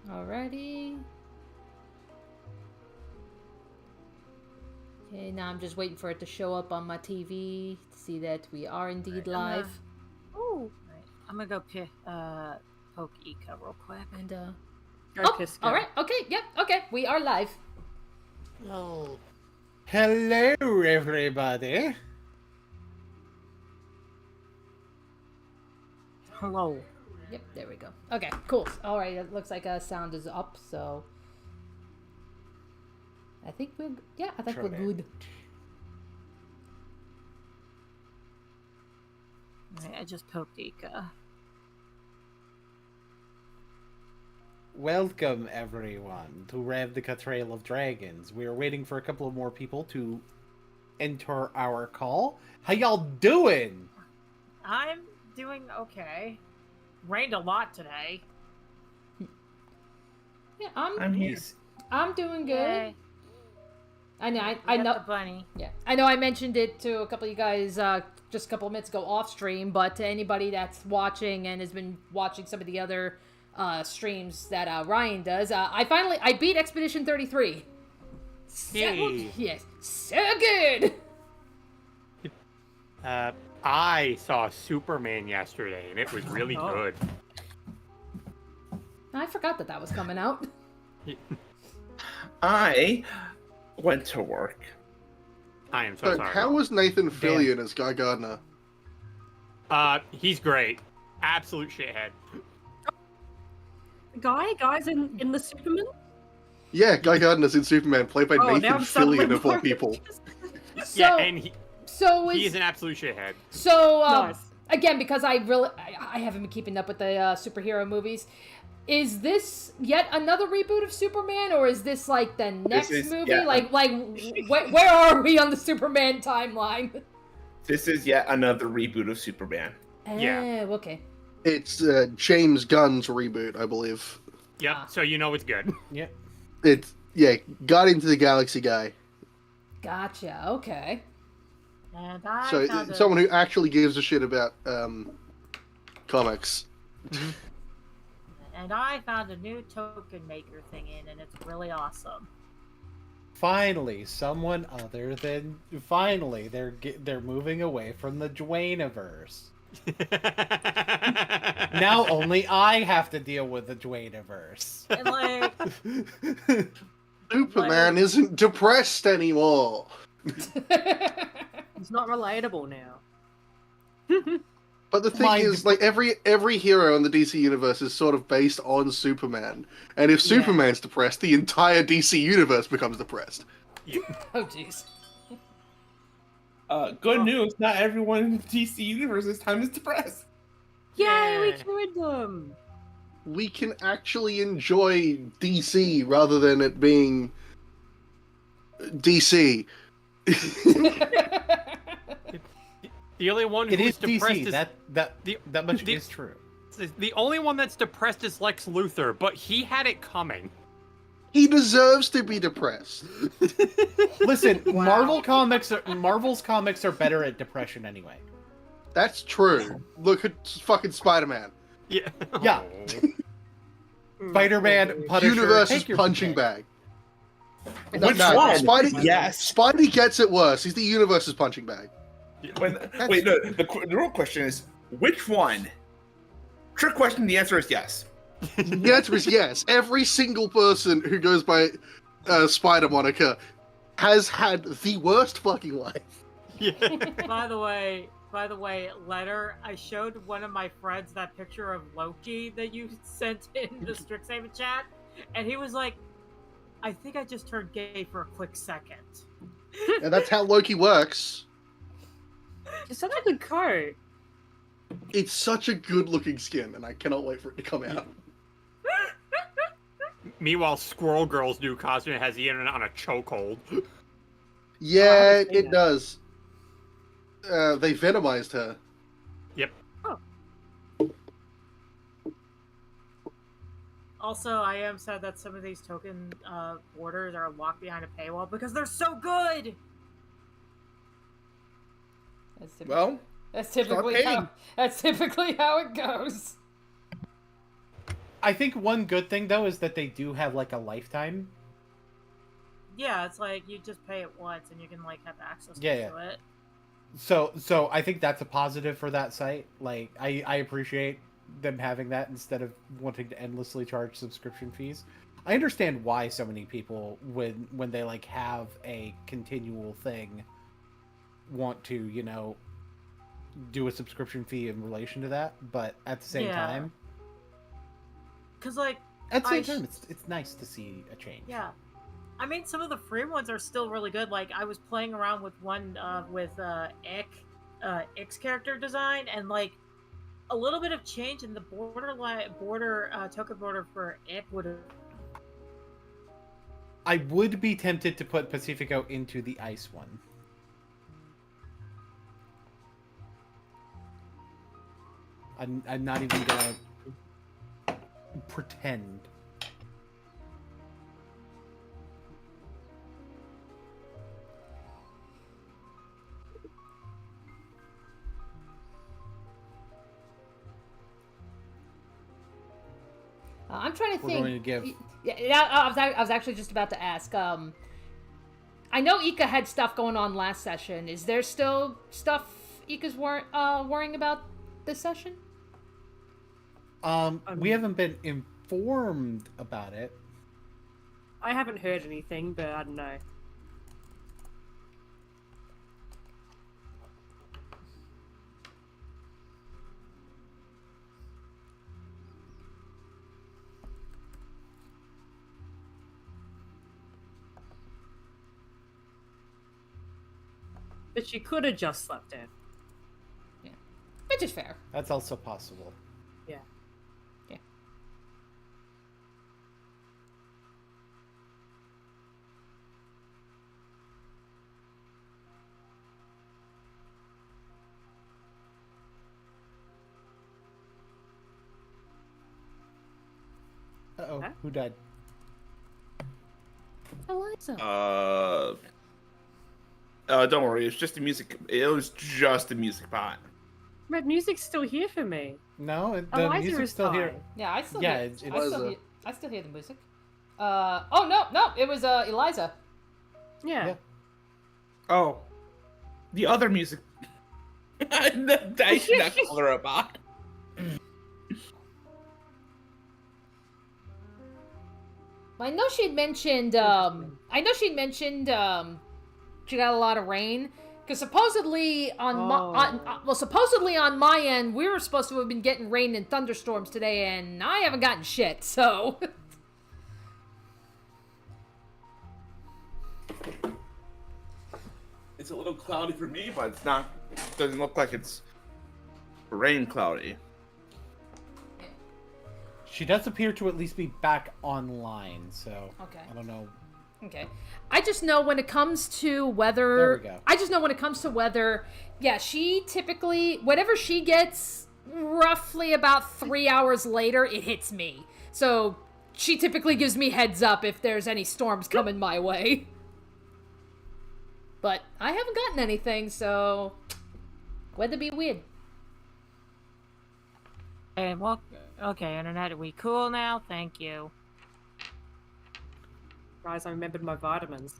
Alrighty. Okay, now I'm just waiting for it to show up on my TV to see that we are indeed live. Ooh. Right. I'm gonna go poke Ika real quick. And Oh, alright, okay, yep, okay, we are live. Oh. Hello, everybody. Hello. Yep, there we go. Okay, cool. Alright, it looks like sound is up, so I think we're good. Right, I just poked Ika. Welcome, everyone, to Ravnica Trail of Dragons. We are waiting for a couple of more people to enter our call. How y'all doing? I'm doing okay. Rained a lot today. Yeah, I'm here. I'm doing good. Yay. I know. We I got know. the bunny. Yeah, I know. I mentioned it to a couple of you guys just a couple of minutes ago off stream, but to anybody that's watching and has been watching some of the other streams that Ryan does, I beat Expedition 33. Yay. Yes, so good. I saw Superman yesterday, and it was really good. I forgot that was coming out. I went to work. I am so sorry. How was Nathan Fillion as Guy Gardner? He's great. Absolute shithead. Guys in the Superman? Yeah, Guy Gardner's in Superman, played by Nathan now I'm suddenly Fillion of all more people. So, Yeah, and he is is an absolute shithead. so Nice. again, because I haven't been keeping up with the superhero movies. Is this yet another reboot of Superman, or is this like the next movie? Yeah. Like where are we on the Superman timeline? This is yet another reboot of Superman. Yeah. Oh, okay. It's James Gunn's reboot, I believe. Yep, so you know it's good. Yep. It's, Guardians of the Galaxy guy. Gotcha. Okay. And I So, found someone who actually gives a shit about comics. And I found a new token maker thing and it's really awesome. Finally, someone other than they're moving away from the Dwayneverse. Now only I have to deal with the Dwayneverse. And like, Superman isn't depressed anymore. It's not relatable now. But the thing is, like, every hero in the DC universe is sort of based on Superman. And if Superman's depressed, the entire DC universe becomes depressed. Oh jeez. Good news, not everyone in the DC universe this time is depressed. Yay, we cured them! We can actually enjoy DC rather than it being DC. The only one It who's is depressed DC. is That much is true. the only one that's depressed is Lex Luthor, but he had it coming. He deserves to be depressed. Listen, Marvel's comics are better at depression anyway. That's true. Look at fucking Spider-Man. Yeah. Yeah. Spider-Man, Punisher, Universe's take your punching pick. bag. Which one? Yes. Spidey gets it worse. He's the universe's punching bag. Wait, no. The real question is, which one? Trick question. The answer is yes. The answer is yes. Every single person who goes by Spider moniker has had the worst fucking life. Yeah. by the way, Letter, I showed one of my friends that picture of Loki that you sent in the Strixhaven chat, and he was like, I think I just turned gay for a quick second. And that's how Loki works. It's such a good coat. It's such a good looking skin, and I cannot wait for it to come out. Meanwhile, Squirrel Girl's new costume has the internet on a chokehold. Yeah, seen it that. does. They venomized her. Yep. Also, I am sad that some of these token orders are locked behind a paywall because they're so good! That's typically how it goes. I think one good thing though is that they do have like a lifetime. Yeah, it's like you just pay it once and you can like have access Yeah, to it. So I think that's a positive for that site. Like I appreciate them having that instead of wanting to endlessly charge subscription fees. I understand why so many people when they like have a continual thing want to, you know, do a subscription fee in relation to that, but at the same time, because like at the same time, it's nice to see a change. Yeah, I mean, some of the free ones are still really good. Like I was playing around with one with Ick's character design, and like a little bit of change in the token border for Ick would have. I would be tempted to put Pacifico into the ice one. I'm not even gonna pretend. I'm trying to We're think. going to give... Yeah, I was actually just about to ask. I know Ika had stuff going on last session. Is there still stuff Ika's worrying about this session? We haven't been informed about it. I haven't heard anything, but I don't know. But she could have just slept in. Yeah, which is fair. That's also possible. Yeah. Yeah. Uh-oh, Huh? who died? Eliza. Don't worry, it's just the music. It was just the music pot. Red music's still here for me. No, the Eliza music's is still here. fine. Yeah, I still Yeah, hear. it I was still hear the music. Oh no, it was Eliza. Yeah. Yeah. Oh, the other music. I should not call her a bot. I know she'd mentioned. She got a lot of rain because supposedly supposedly on my end we were supposed to have been getting rain and thunderstorms today, and I haven't gotten shit. So. It's a little cloudy for me, but it's not. Doesn't look like it's rain cloudy. She does appear to at least be back online, so Okay. I don't know. Okay. I just know when it comes to weather. There we go. I just know when it comes to weather. Yeah, she typically, whatever she gets, roughly about 3 hours later, it hits me. So she typically gives me heads up if there's any storms coming my way. But I haven't gotten anything, so weather be weird. And well, okay, internet, are we cool now? Thank you. Guys, I remembered my vitamins.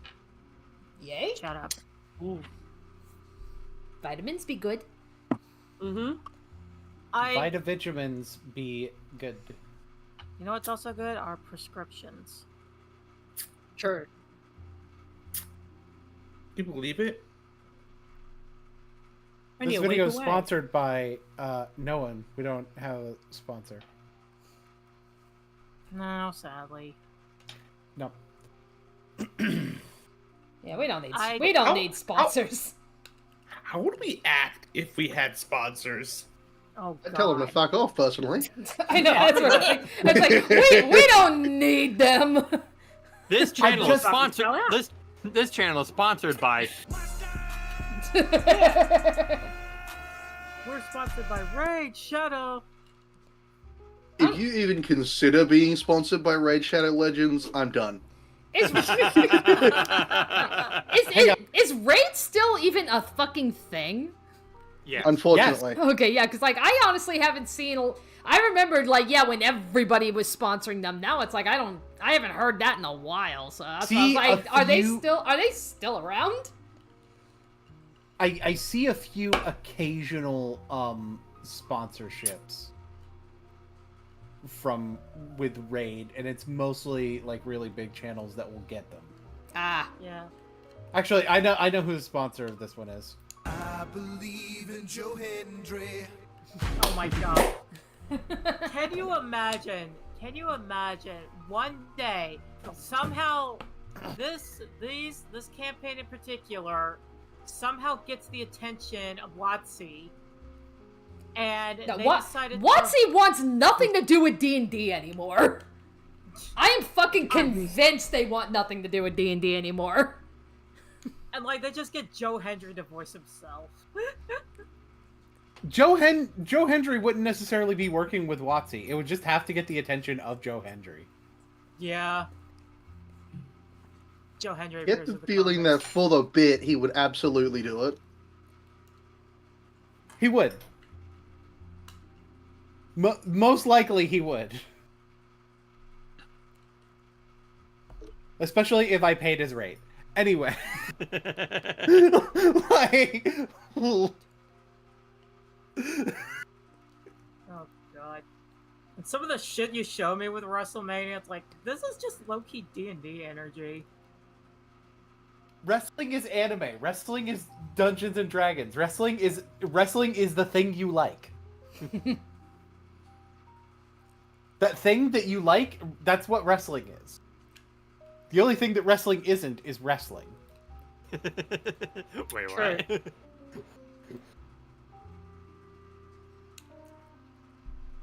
Yay. Shut up. Vitamins be good. Mm-hmm. Vitavitamins be good. You know what's also good? Our prescriptions. True. You believe it? Only This a video week is away. sponsored by no one. We don't have a sponsor. No, sadly. No. Yeah, we don't need How- need sponsors. How would we act if we had sponsors? Oh, I'd God. tell them to fuck off, personally. I know, that's what I'm like. It's like, we don't need them. This channel is just- sponsored. This channel is sponsored by. We're sponsored by Raid Shadow. If you even consider being sponsored by Raid Shadow Legends, I'm done. Is raid still even a fucking thing? Yeah. Unfortunately. Okay, yeah, because like I honestly haven't seen I remembered, like, yeah, when everybody was sponsoring them. Now it's like, I haven't heard that in a while. So that's why I was like, are they still around? I see a few occasional sponsorships with Raid, and it's mostly like really big channels that will get them. Ah, Yeah. Actually, I know who the sponsor of this one is. I believe in Joe Hendry. Oh my god. Can you imagine one day somehow this campaign in particular somehow gets the attention of WotC, and no, they decided WotC wants nothing to do with D&D anymore. I am fucking convinced they want nothing to do with D&D anymore. and like they just get Joe Hendry to voice himself. Joe Hendry wouldn't necessarily be working with WotC. It would just have to get the attention of Joe Hendry. Yeah. Joe Hendry. I get the feeling that for the bit, he would absolutely do it. He would. Most likely he would. Especially if I paid his rate. Anyway. Like... Oh god. And some of the shit you show me with WrestleMania, it's like, this is just low-key D&D energy. Wrestling is anime. Wrestling is Dungeons and Dragons. Wrestling is the thing you like. That thing that you like, that's what wrestling is. The only thing that wrestling isn't is wrestling. Wait, True.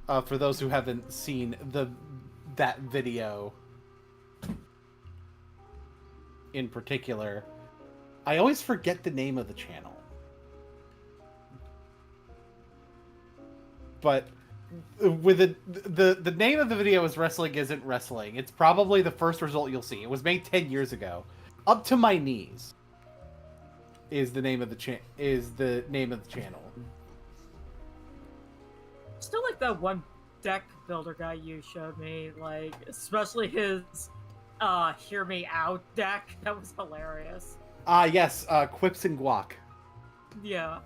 what? For those who haven't seen that video in particular, I always forget the name of the channel. But with the name of the video is Wrestling Isn't Wrestling. It's probably the first result you'll see. It was made 10 years ago. Up to My Knees is the name of the channel. Still like that one deck builder guy you showed me, like, especially his Hear Me Out deck. That was hilarious. Yes, Quips and Guac. Yeah.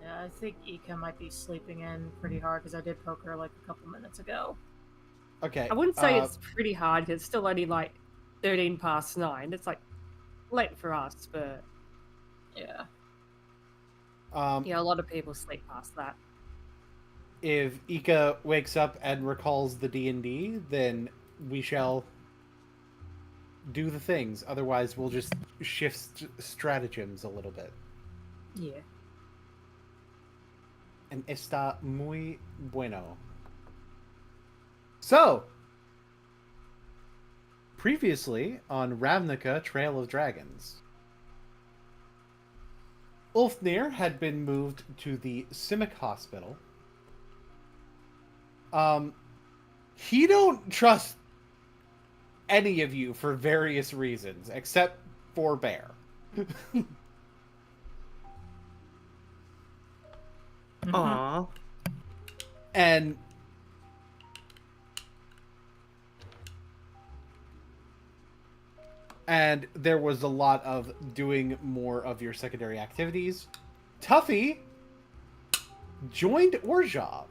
Yeah, I think Ika might be sleeping in pretty hard because I did poke her like a couple minutes ago. Okay. I wouldn't say it's pretty hard because it's still only like 13 past 9. It's like late for us, but Yeah. yeah, a lot of people sleep past that. If Ika wakes up and recalls the D&D, then we shall do the things. Otherwise, we'll just shift stratagems a little bit. Yeah. And está muy bueno. So, previously on Ravnica, Trail of Dragons, Ulfnir had been moved to the Simic Hospital. He don't trust any of you for various reasons, except for Bear. Aww. And there was a lot of doing more of your secondary activities. Tuffy joined Orzhov.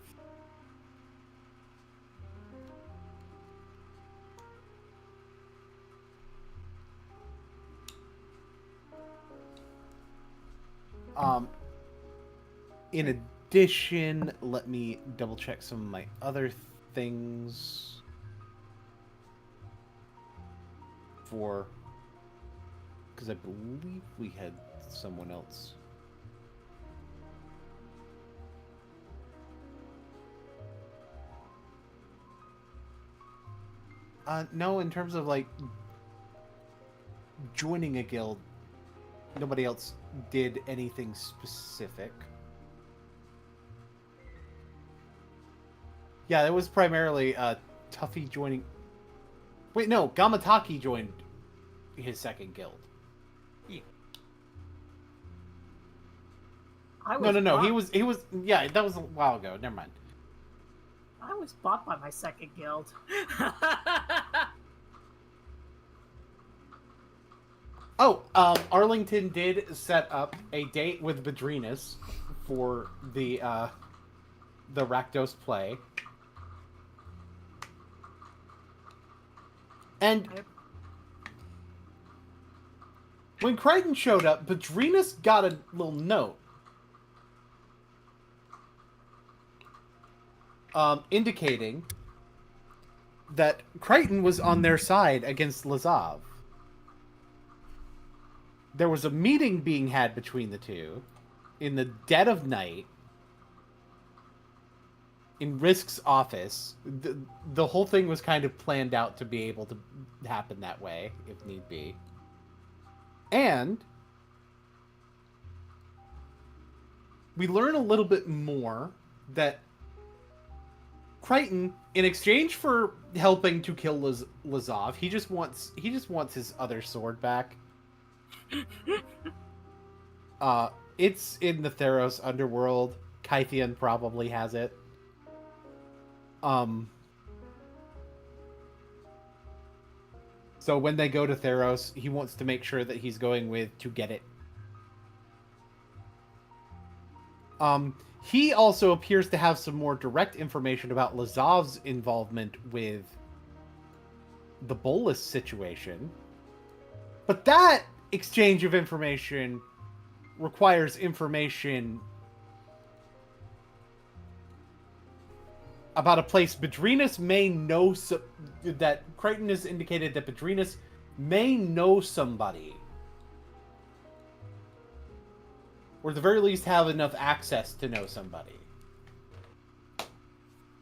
In addition, let me double check some of my other things because I believe we had someone else. No, in terms of like joining a guild, nobody else did anything specific. Yeah, it was primarily Tuffy joining. Wait, no, Gamataki joined his second guild. I No. bought- He was. Yeah, that was a while ago. Never mind. I was bought by my second guild. Oh, Arlington did set up a date with Vadrinus for the Rakdos play. And when Crichton showed up, Vadrinus got a little note indicating that Crichton was on their side against Lazav. There was a meeting being had between the two in the dead of night in Risk's office. The whole thing was kind of planned out to be able to happen that way, if need be. And we learn a little bit more that Crichton, in exchange for helping to kill Lazav, he just wants his other sword back. It's in the Theros underworld. Kythian probably has it. So when they go to Theros, he wants to make sure that he's going with to get it. He also appears to have some more direct information about Lazav's involvement with the Bolas situation. But that exchange of information requires information about a place Vadrinus may know, that Crichton has indicated that Vadrinus may know somebody, or at the very least have enough access to know somebody.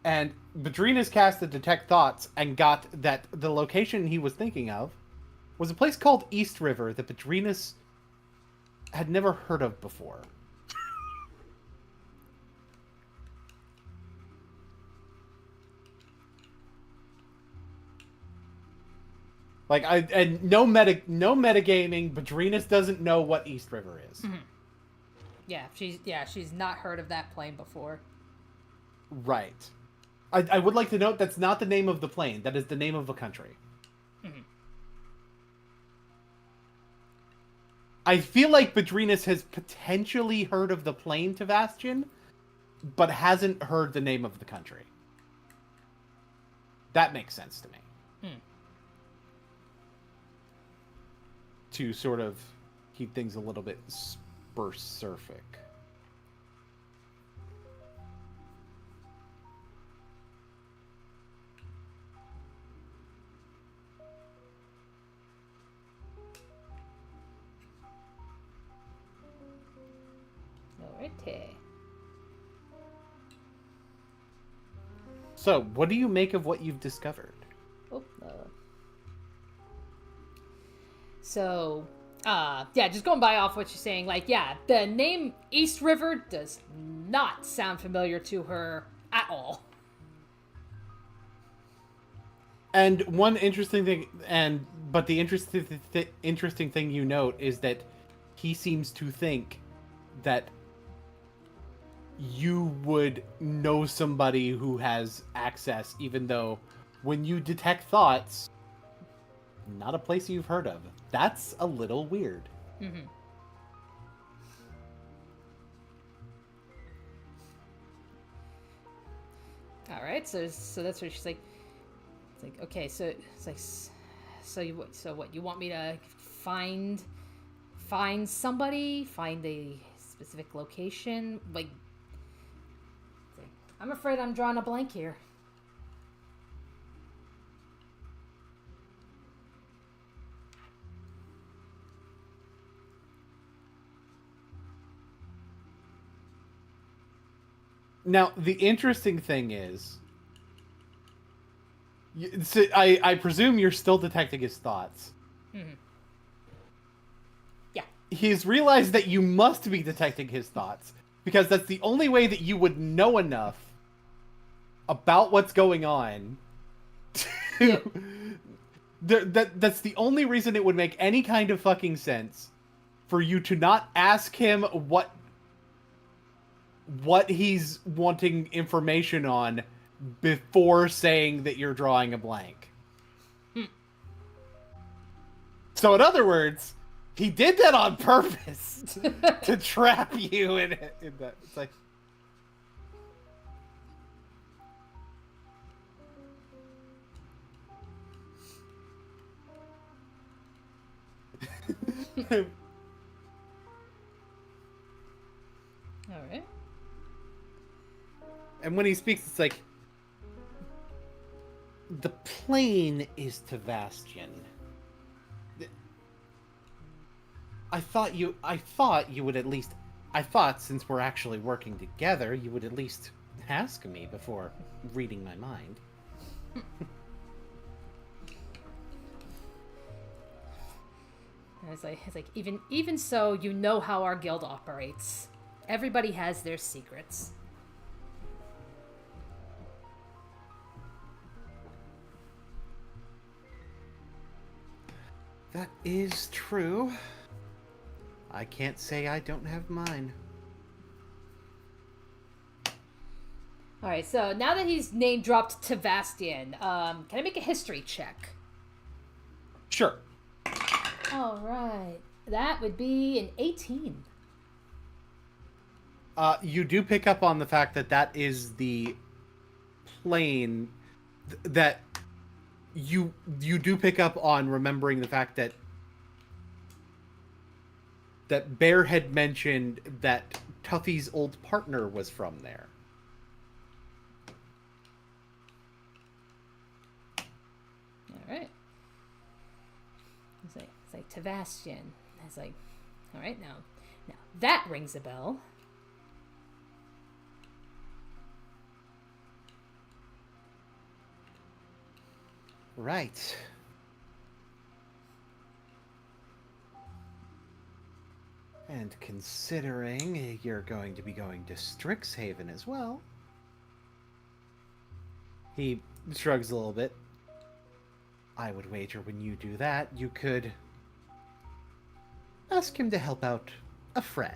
And Vadrinus cast the Detect Thoughts and got that the location he was thinking of was a place called East River that Vadrinus had never heard of before. Like, no metagaming. Vadrinus doesn't know what East River is. Mm-hmm. She's not heard of that plane before. Right. I would like to note that's not the name of the plane. That is the name of a country. Mm-hmm. I feel like Vadrinus has potentially heard of the plane to Bastion, but hasn't heard the name of the country. That makes sense to me. To sort of keep things a little bit specific. Alrighty. So, what do you make of what you've discovered? So, just going by off what you're saying, like, yeah, the name East River does not sound familiar to her at all. And one interesting thing, but the interesting thing you note is that he seems to think that you would know somebody who has access, even though when you detect thoughts, not a place you've heard of. That's a little weird. Mm-hmm. All right, so that's what she's like. It's like, okay, so it's like, so what? You want me to find somebody, find a specific location? Like, I'm afraid I'm drawing a blank here. Now, the interesting thing is, I presume you're still detecting his thoughts. Mm-hmm. Yeah. He's realized that you must be detecting his thoughts, because that's the only way that you would know enough about what's going on. That's the only reason it would make any kind of fucking sense for you to not ask him what what he's wanting information on before saying that you're drawing a blank. So in other words, he did that on purpose to trap you in that. It's like... All right. And when he speaks, it's like, the plane is Tavastian. I thought you would at least, since we're actually working together, you would at least ask me before reading my mind. It's like even so, you know how our guild operates. Everybody has their secrets. That is true. I can't say I don't have mine. All right, so now that he's name dropped Tavastian, can I make a history check? Sure. All right, that would be an 18. You do pick up on the fact that that is the plane that you do pick up on, remembering the fact that Bear had mentioned that Tuffy's old partner was from there. All right. It's like Tavastian. It's like, all right, now that rings a bell. Right. And considering you're going to be going to Strixhaven as well, he shrugs a little bit. I would wager when you do that, you could ask him to help out a friend.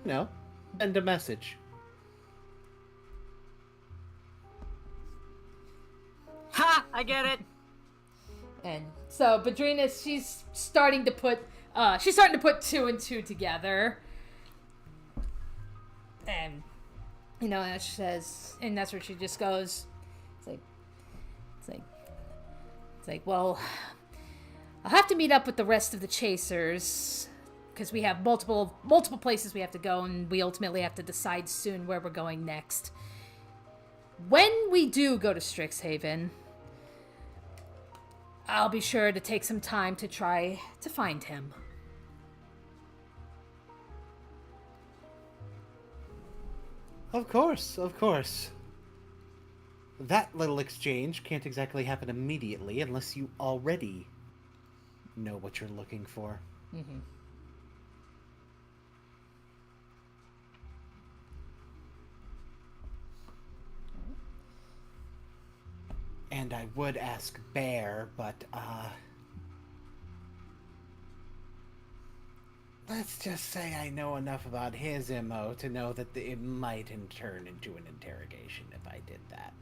No, send a message. Ha! I get it. And so Badrina, she's starting to put two and two together. And and she says, and that's where she just goes, it's like, well, I'll have to meet up with the rest of the chasers because we have multiple places we have to go, and we ultimately have to decide soon where we're going next. When we do go to Strixhaven, I'll be sure to take some time to try to find him. Of course, of course. That little exchange can't exactly happen immediately unless you already know what you're looking for. Mm-hmm. And I would ask Bear, but, let's just say I know enough about his MO to know that it might turn into an interrogation if I did that.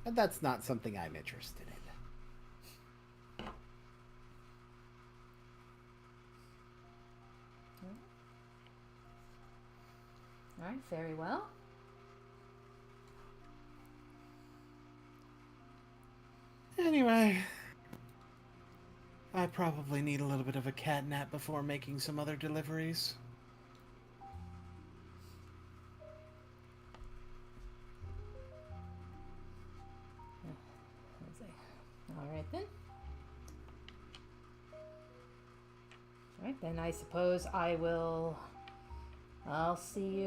But that's not something I'm interested in. All right, very well. Anyway, I probably need a little bit of a cat nap before making some other deliveries. All right then. All right then. I suppose I'll see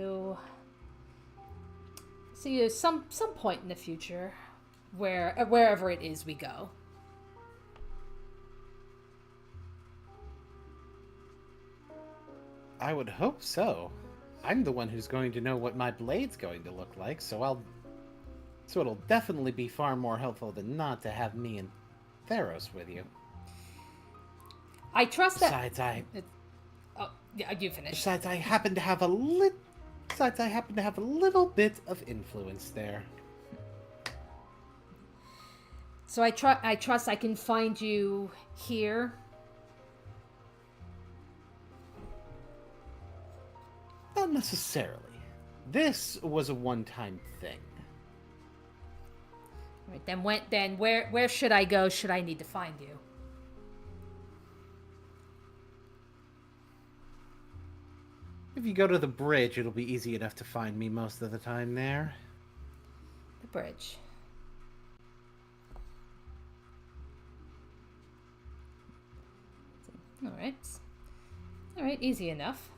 you some point in the future, wherever it is we go. I would hope so. I'm the one who's going to know what my blade's going to look like, so it'll definitely be far more helpful than not to have me and Theros with you. I trust that. Besides, Oh, yeah, you finish. Besides, I happen to have a little bit of influence there. So I trust I can find you here. Not necessarily. This was a one-time thing. All right, then where should I go? Should I need to find you? If you go to the bridge, it'll be easy enough to find me most of the time there. The bridge. All right. All right, easy enough.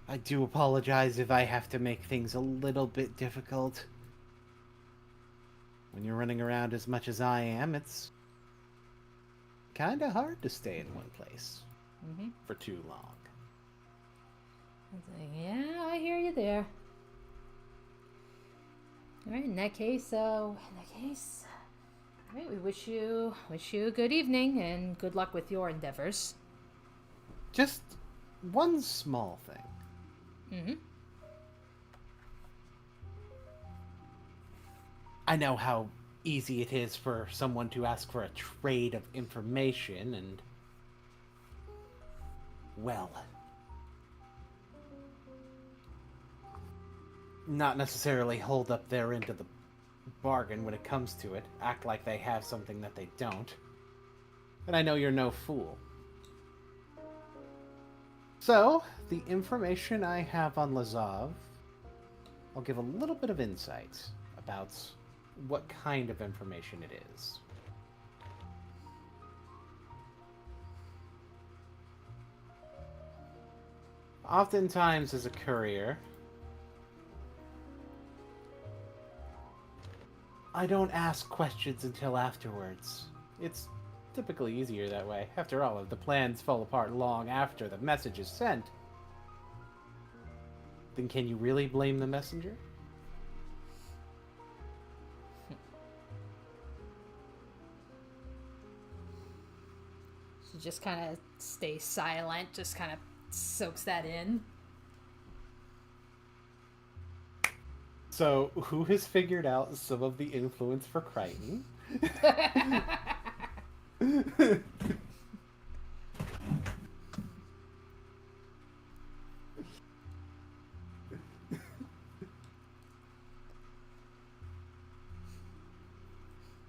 I do apologize if I have to make things a little bit difficult. When you're running around as much as I am, it's kinda hard to stay in one place for too long. Yeah, I hear you there. All right, in that case, all right, we wish you a good evening and good luck with your endeavors. Just one small thing. I know how easy it is for someone to ask for a trade of information and, well, not necessarily hold up their end of the bargain when it comes to it, act like they have something that they don't. And I know you're no fool. So, the information I have on Lazav, I'll give a little bit of insight about what kind of information it is. Oftentimes, as a courier, I don't ask questions until afterwards. It's typically easier that way. After all, if the plans fall apart long after the message is sent, then can you really blame the messenger? She just kind of stays silent, just kind of soaks that in. So, who has figured out some of the influence for Crichton?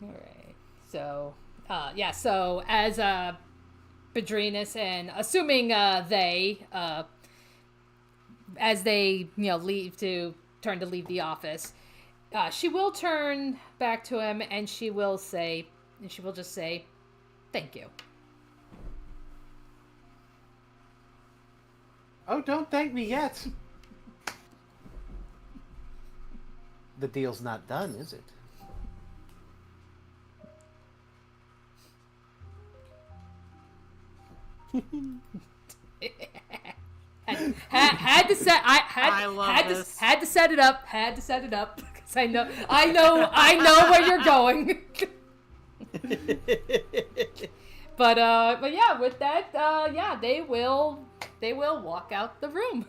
Alright. So, so as Bedrinus and assuming as they, leave to leave the office, she will turn back to him and she will just say, thank you. Oh, don't thank me yet. The deal's not done, is it? had to set it up because I know where you're going. but yeah, with that, they will walk out the room.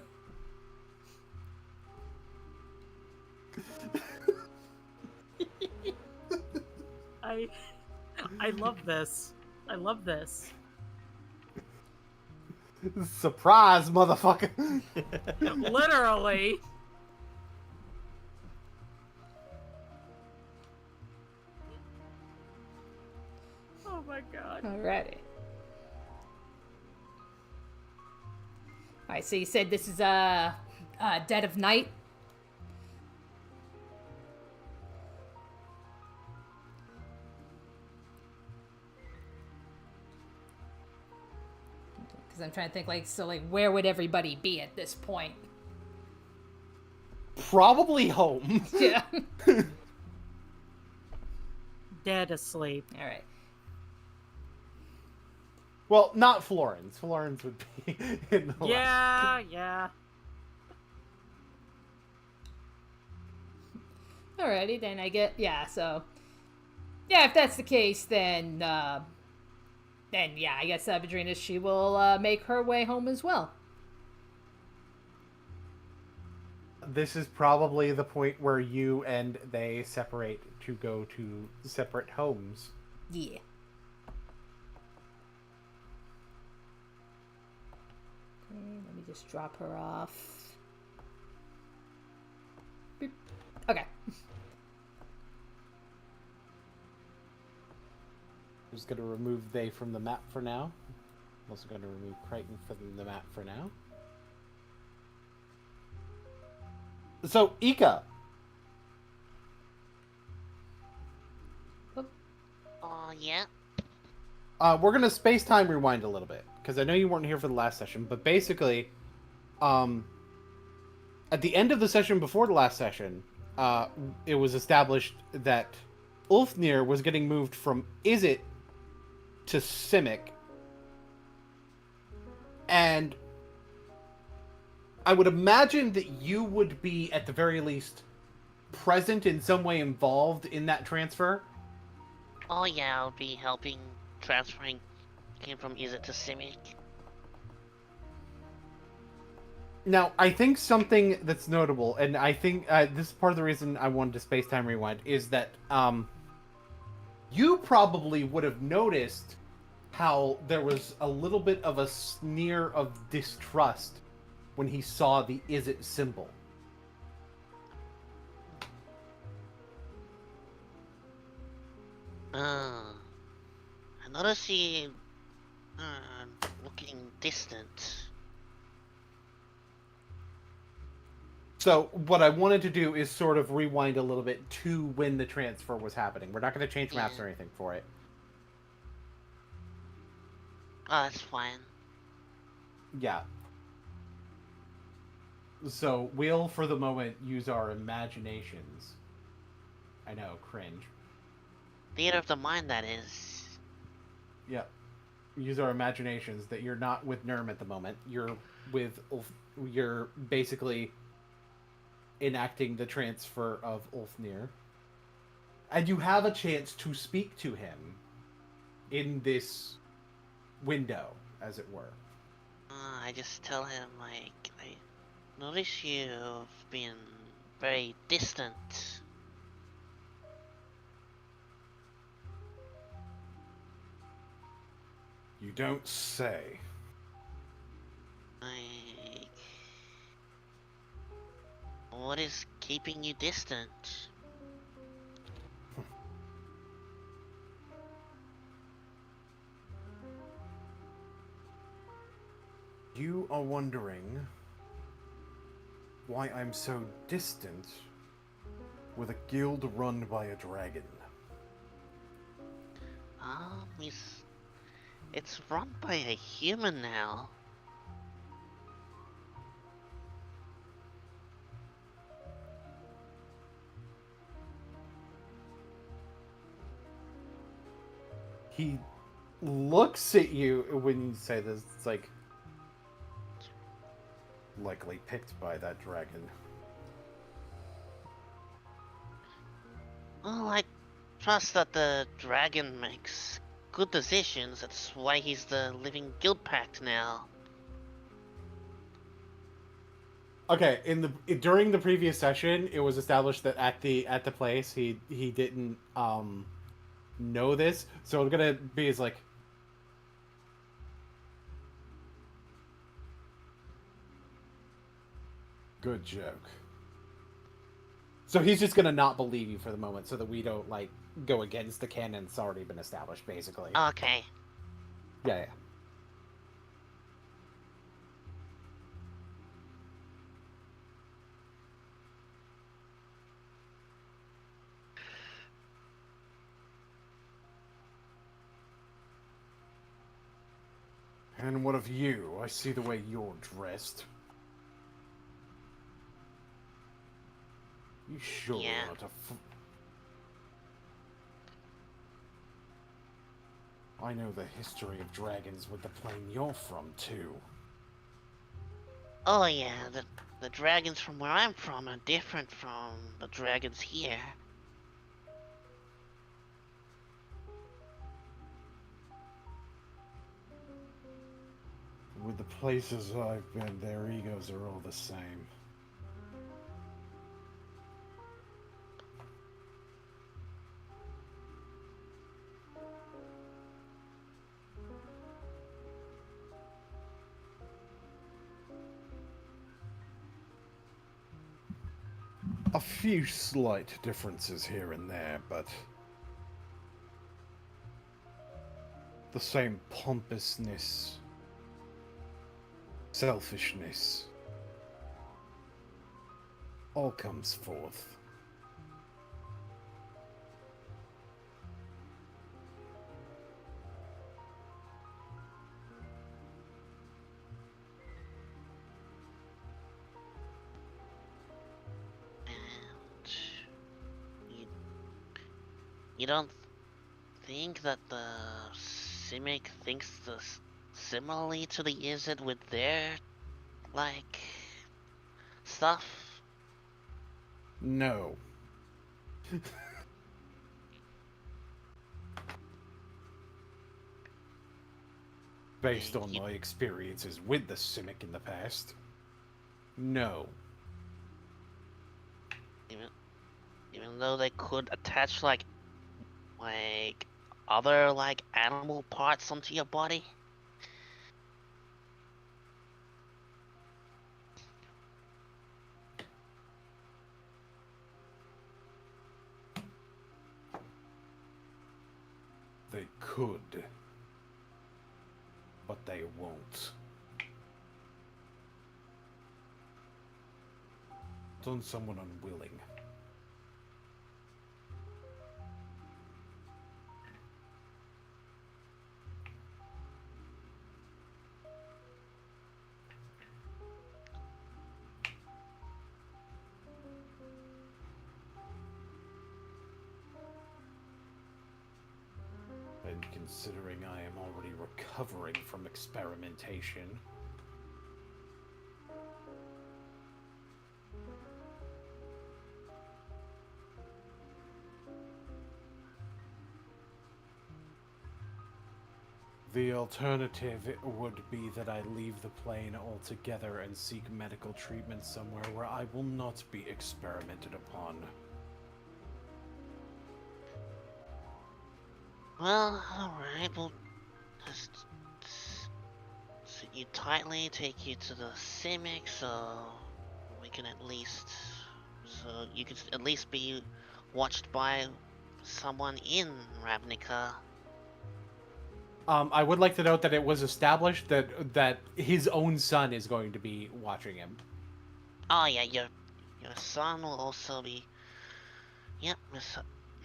I love this. I love this. Surprise, motherfucker. Literally. Oh my god. Alrighty. Alright, so you said this is dead of night? Because I'm trying to think, where would everybody be at this point? Probably home. Yeah. Dead asleep. All right. Well, not Florence. Florence would be in the Yeah. Alrighty, then so... Yeah, if that's the case, then yeah, I guess Vadrina, she will make her way home as well. This is probably the point where you and they separate to go to separate homes. Yeah. Okay, let me just drop her off. Boop. Okay. I'm just going to remove they from the map for now. I'm also going to remove Crichton from the map for now. So, Ika. Yeah? We're going to space-time rewind a little bit, because I know you weren't here for the last session, but basically, at the end of the session before the last session, it was established that Ulfnir was getting moved from Izzet to Simic, and I would imagine that you would be, at the very least, present in some way involved in that transfer. Oh yeah, I'll be helping transferring him from Izzet to Simic. Now, I think something that's notable, and I think this is part of the reason I wanted to space-time rewind, is that you probably would have noticed how there was a little bit of a sneer of distrust when he saw the Izzet symbol. I noticed he looking distant. So what I wanted to do is sort of rewind a little bit to when the transfer was happening. We're not going to change maps or anything for it. Oh, that's fine. Yeah. So we'll, for the moment, use our imaginations. I know, cringe. Theater of the mind, that is. Yeah. Use our imaginations that you're not with Nurm at the moment. You're with you're basically enacting the transfer of Ulfnir. And you have a chance to speak to him in this window, as it were. I just tell him, like, I notice you've been very distant. You don't say. Like, what is keeping you distant? You are wondering why I'm so distant with a guild run by a dragon. It's run by a human now. He looks at you when you say this. It's like, likely picked by that dragon. Well, I trust that the dragon makes good decisions. That's why he's the living guild pact now. Okay, during the previous session, it was established that at the place he didn't know this, so it's gonna be as like, good joke. So he's just gonna not believe you for the moment, so that we don't like go against the canon that's already been established, basically. Okay. Yeah. And what of you? I see the way you're dressed. You sure Yeah. are I know the history of dragons with the plane you're from, too. Oh yeah, the dragons from where I'm from are different from the dragons here. With the places I've been, their egos are all the same. A few slight differences here and there, but the same pompousness, selfishness, all comes forth. You don't think that the Simic thinks similarly to the Izzet with their, like, stuff? No. Based on my experiences with the Simic in the past, no. Even though they could attach, like other, like, animal parts onto your body? They could, but they won't. It's on someone unwilling. And considering I am already recovering from experimentation, the alternative would be that I leave the plane altogether and seek medical treatment somewhere where I will not be experimented upon. Well, alright, we'll just sit you tightly, take you to the Simic, so we can at least, so you can at least be watched by someone in Ravnica. I would like to note that it was established that his own son is going to be watching him. Oh yeah, your son will also be, yep,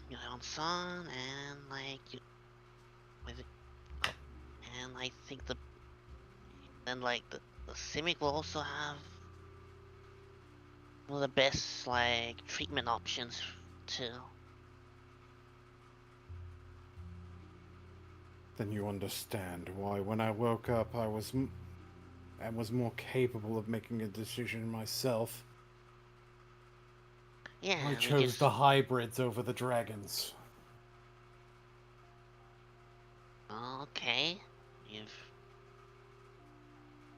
your own son, and like you, with it, and I think the Simic will also have one of the best, like, treatment options too. Then you understand why when I woke up I was more capable of making a decision myself. Yeah, I chose the hybrids over the dragons. Okay,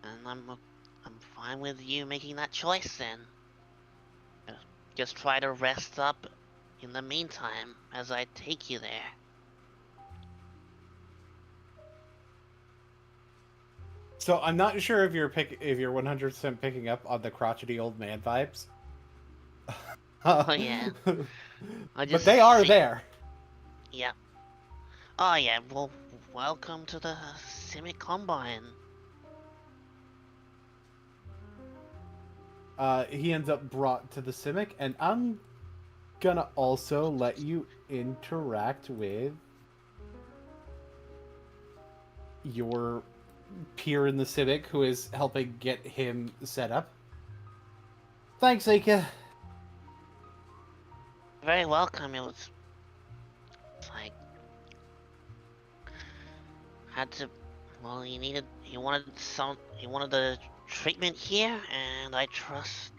and I'm fine with you making that choice then. Just try to rest up in the meantime as I take you there. So I'm not sure if you're 100% picking up on the crotchety old man vibes. Oh yeah. But they are there. Yeah. Oh yeah, well, welcome to the Simic Combine. He ends up brought to the Simic, and I'm gonna also let you interact with your peer in the Simic who is helping get him set up. Thanks, Ika. Very welcome. It's like had to. Well, he wanted the treatment here, and I trust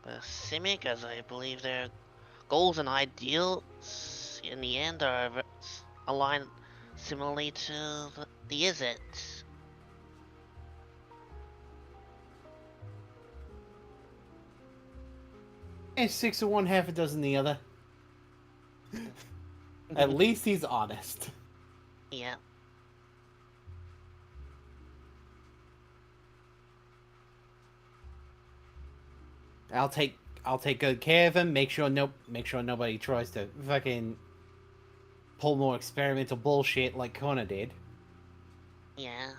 the Simic, as I believe their goals and ideals in the end are aligned similarly to the Izzet. And 6 of one, half a dozen the other. At least he's honest. Yeah. I'll take good care of him. Make sure nobody tries to fucking pull more experimental bullshit like Connor did. Yeah.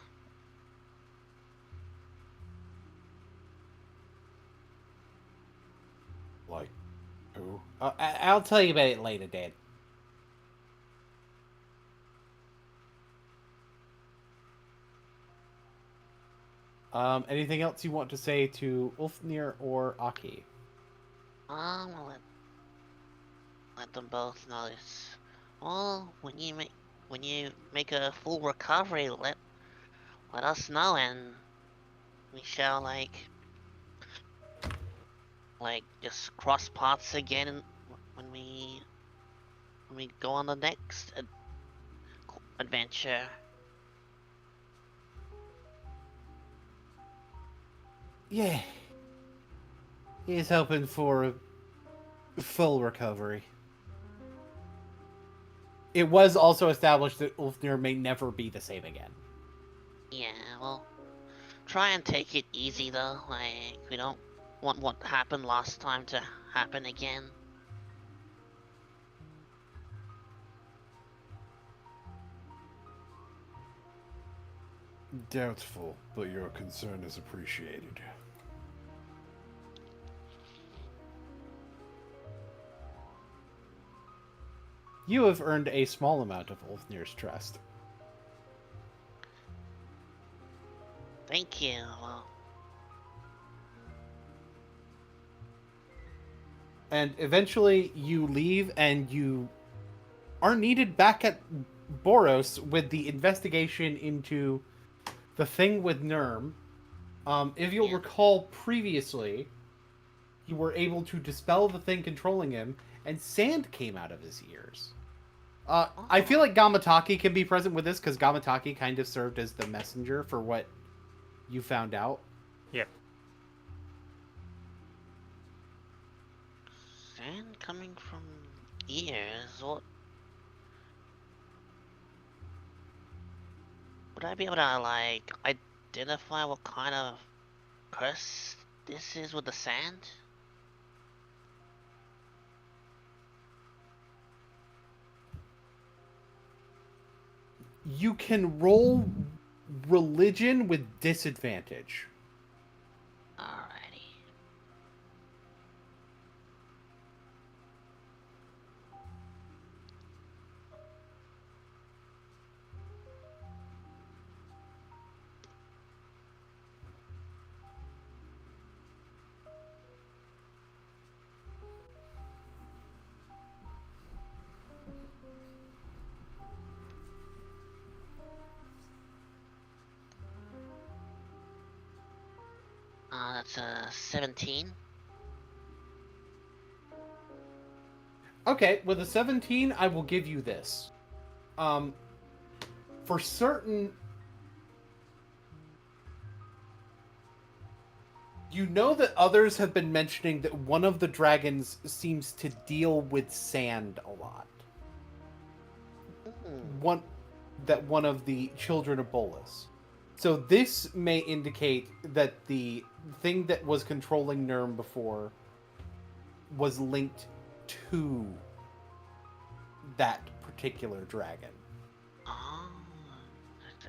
Like who? I'll tell you about it later, Dad. Anything else you want to say to Ulfnir or Aki? I'll let them both know this. Well, when you make a full recovery, let us know, and we shall just cross paths again when we go on the next adventure. Yeah. He's hoping for a full recovery. It was also established that Ulfnir may never be the same again. Yeah, well, try and take it easy though. Like, we don't want what happened last time to happen again. Doubtful, but your concern is appreciated. You have earned a small amount of Ulfnir's trust. Thank you. Well, And eventually you leave and you are needed back at Boros with the investigation into the thing with Nurm. If you'll recall previously, you were able to dispel the thing controlling him, and sand came out of his ears. I feel like Gamataki can be present with this, because Gamataki kind of served as the messenger for what you found out. Yep. sand coming from ears. What? Would I be able to like identify what kind of curse this is with the sand? You can roll religion with disadvantage. Alrighty. That's a 17. Okay, with a 17, I will give you this. For certain, you know that others have been mentioning that one of the dragons seems to deal with sand a lot. One of the children of Bolas. So this may indicate that the thing that was controlling Nurm before was linked to that particular dragon. Oh,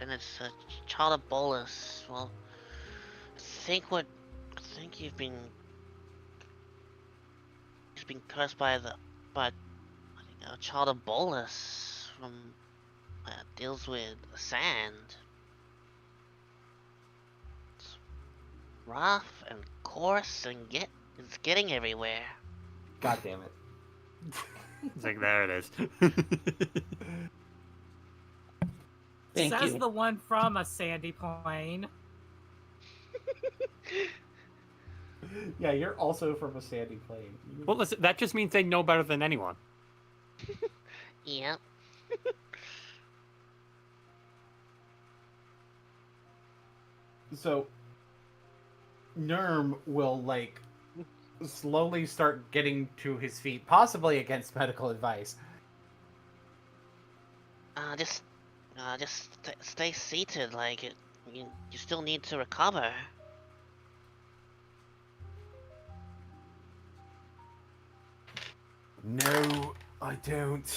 and it's a child of Bolas. Well, I think he's been cursed by I think a child of Bolas from deals with sand. It's rough and coarse and it's getting everywhere. God damn it. It's like, there it is. Says the one from a sandy plain. Yeah, you're also from a sandy plane. Well, listen, that just means they know better than anyone. Yep. So, Nerm will, like, slowly start getting to his feet, possibly against medical advice. Just stay seated. Like you still need to recover. No, I don't.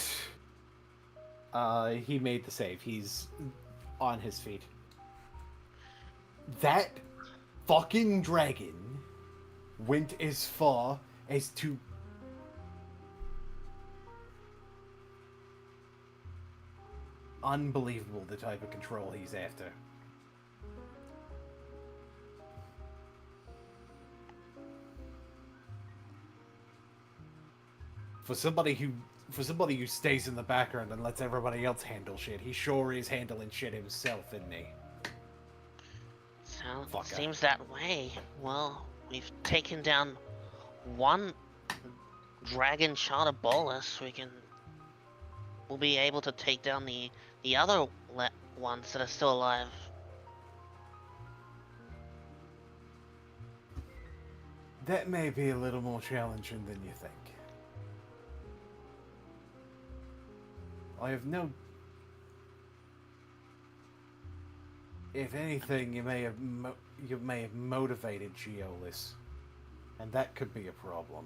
He made the save. He's on his feet. That fucking dragon went as far as to... Unbelievable, the type of control he's after. For somebody who stays in the background and lets everybody else handle shit, he sure is handling shit himself, isn't he? Seems that way. Well, we've taken down one dragon shot of Bolas. We'll be able to take down the other ones that are still alive. That may be a little more challenging than you think. I have no... If anything, you may have motivated Geolis, and that could be a problem.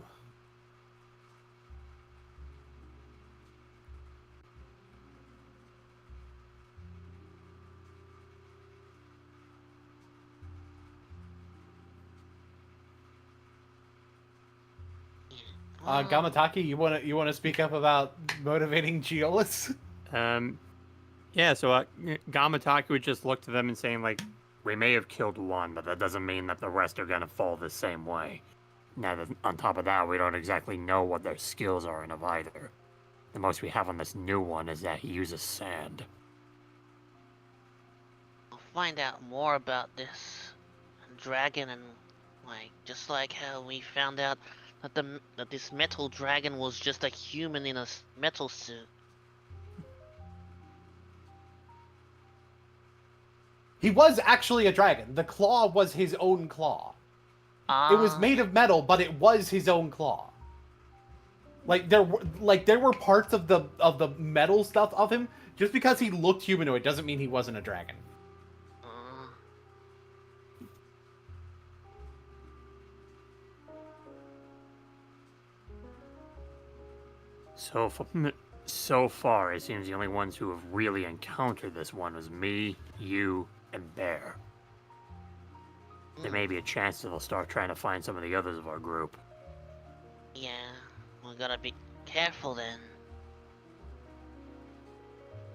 Gamataki, you wanna speak up about motivating Geolis? Yeah, so Gamataki would just look to them and saying, like, we may have killed one, but that doesn't mean that the rest are gonna fall the same way. Now, on top of that, we don't exactly know what their skills are in of either. The most we have on this new one is that he uses sand. I'll find out more about this dragon and, like, just like how we found out that this metal dragon was just a human in a metal suit. He was actually a dragon. The claw was his own claw. It was made of metal, but it was his own claw. There were parts of the metal stuff of him. Just because he looked humanoid doesn't mean he wasn't a dragon. So far, it seems the only ones who have really encountered this one was me, you, and Bear. There may be a chance that they'll start trying to find some of the others of our group. Yeah, we gotta be careful then.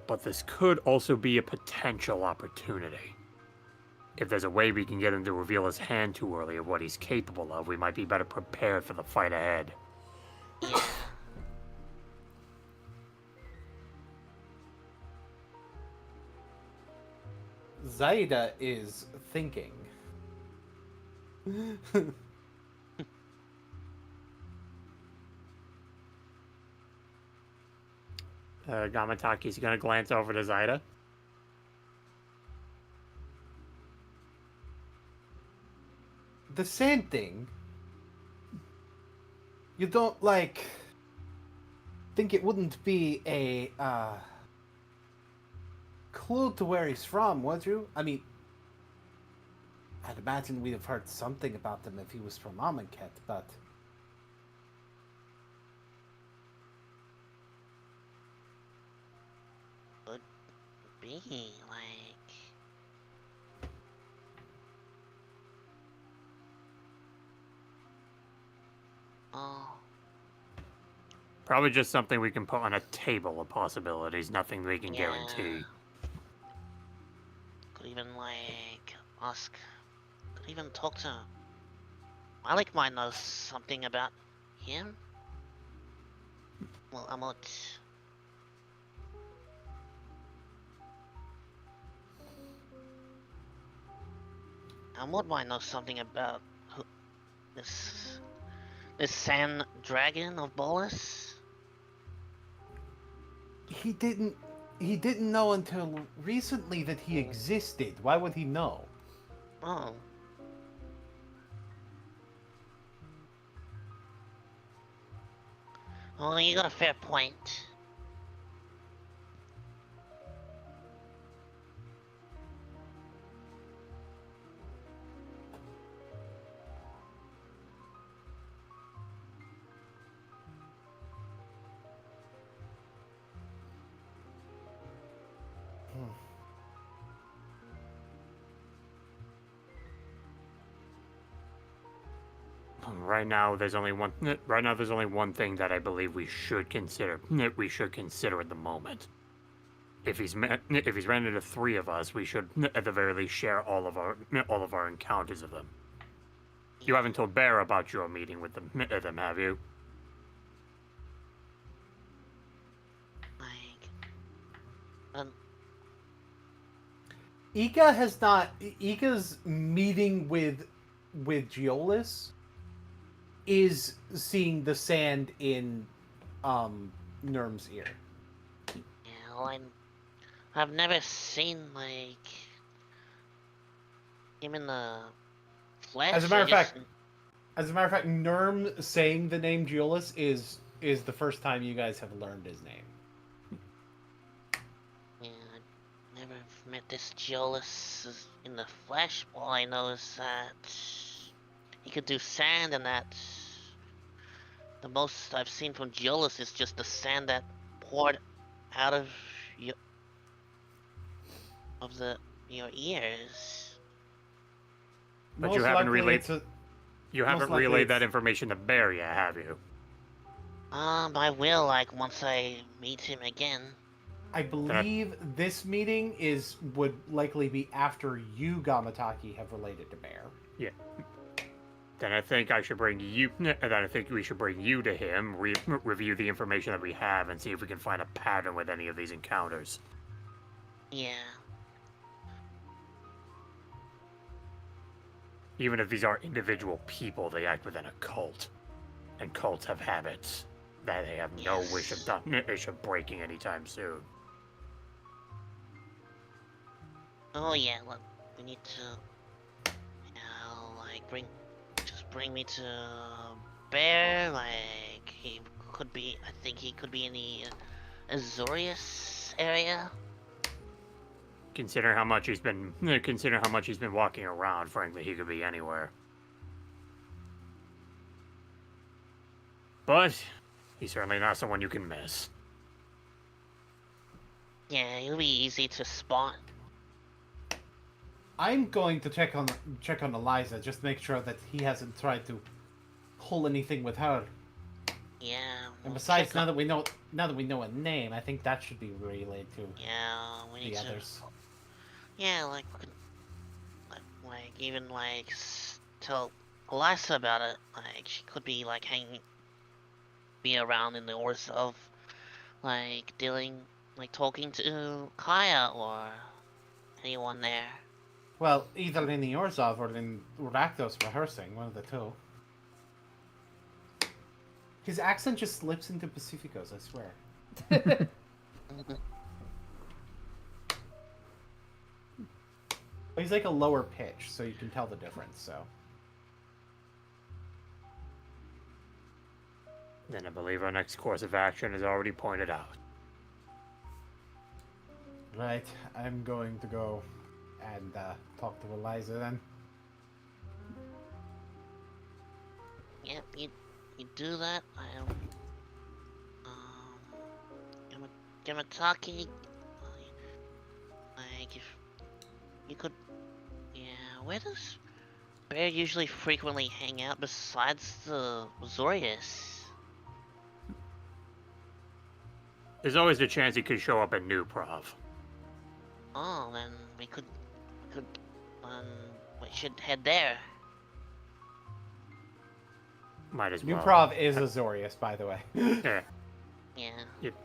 But this could also be a potential opportunity. If there's a way we can get him to reveal his hand too early of what he's capable of, we might be better prepared for the fight ahead. Yeah. Zaida is thinking. Gamataki's gonna glance over to Zaida. The sand thing. You don't, think it wouldn't be a, clue to where he's from, would you? I mean, I'd imagine we'd have heard something about them if he was from Amonkhet, but... Could be, like... Oh. Probably just something we can put on a table of possibilities, nothing we can guarantee. Could even, like, ask... Could even talk to... Malik might know something about him. Well, Amut. Would might know something about this sand dragon of Bolas. He didn't know until recently that he existed. Why would he know? Oh. Well, you got a fair point. Right now, there's only one. Right now, there's only one thing that I believe we should consider. We should consider at the moment. If he's ran into three of us, we should, at the very least, share all of our encounters of them. You haven't told Bear about your meeting with them, have you? Ika has not. Ika's meeting with Geolis is seeing the sand in Nurm's ear. Yeah, well, I've never seen like him in the flesh. As a matter of fact, Nurm saying the name Geolis is the first time you guys have learned his name. Yeah, I never met this Geolis in the flesh. All I know is that he could do sand, and that the most I've seen from Geolis is just the sand that poured out of your ears. But Most you haven't likely relayed. it's a- You most haven't likely relayed it's- that information to Bear yet, have you? I will, like, once I meet him again. I believe this meeting would likely be after you, Gamataki, have related to Bear. Yeah. Then I think I should bring you. Then I think we should bring you to him, review the information that we have, and see if we can find a pattern with any of these encounters. Yeah. Even if these are individual people, they act within a cult, and cults have habits that they have no wish of breaking anytime soon. Oh yeah, look, we need to, like bring me to Bear. Like he could be, I think he could be in the Azorius area. Consider how much he's been walking around. Frankly, he could be anywhere. But he's certainly not someone you can miss. Yeah, he'll be easy to spot. I'm going to check on Eliza, just make sure that he hasn't tried to pull anything with her. Yeah. And besides, now that we know a name, I think that should be relayed to we need the to. others. Yeah, like even tell Eliza about it. Like she could be like be around in the Orzhov, like talking to Kaya or anyone there. Well, either in the Orzhov or in Rakdos rehearsing, one of the two. His accent just slips into Pacificos, I swear. He's like a lower pitch, so you can tell the difference, so. Then I believe our next course of action is already pointed out. Right, I'm going to go and talk to Eliza then. Yep, you do that. Gamataki, like if you could, yeah. Where does Bear usually frequently hang out besides the Azorius? There's always a chance he could show up at New Prov. Oh, then we should head there. Might as New well. Prov is Azorius, by the way. Yeah. Yeah.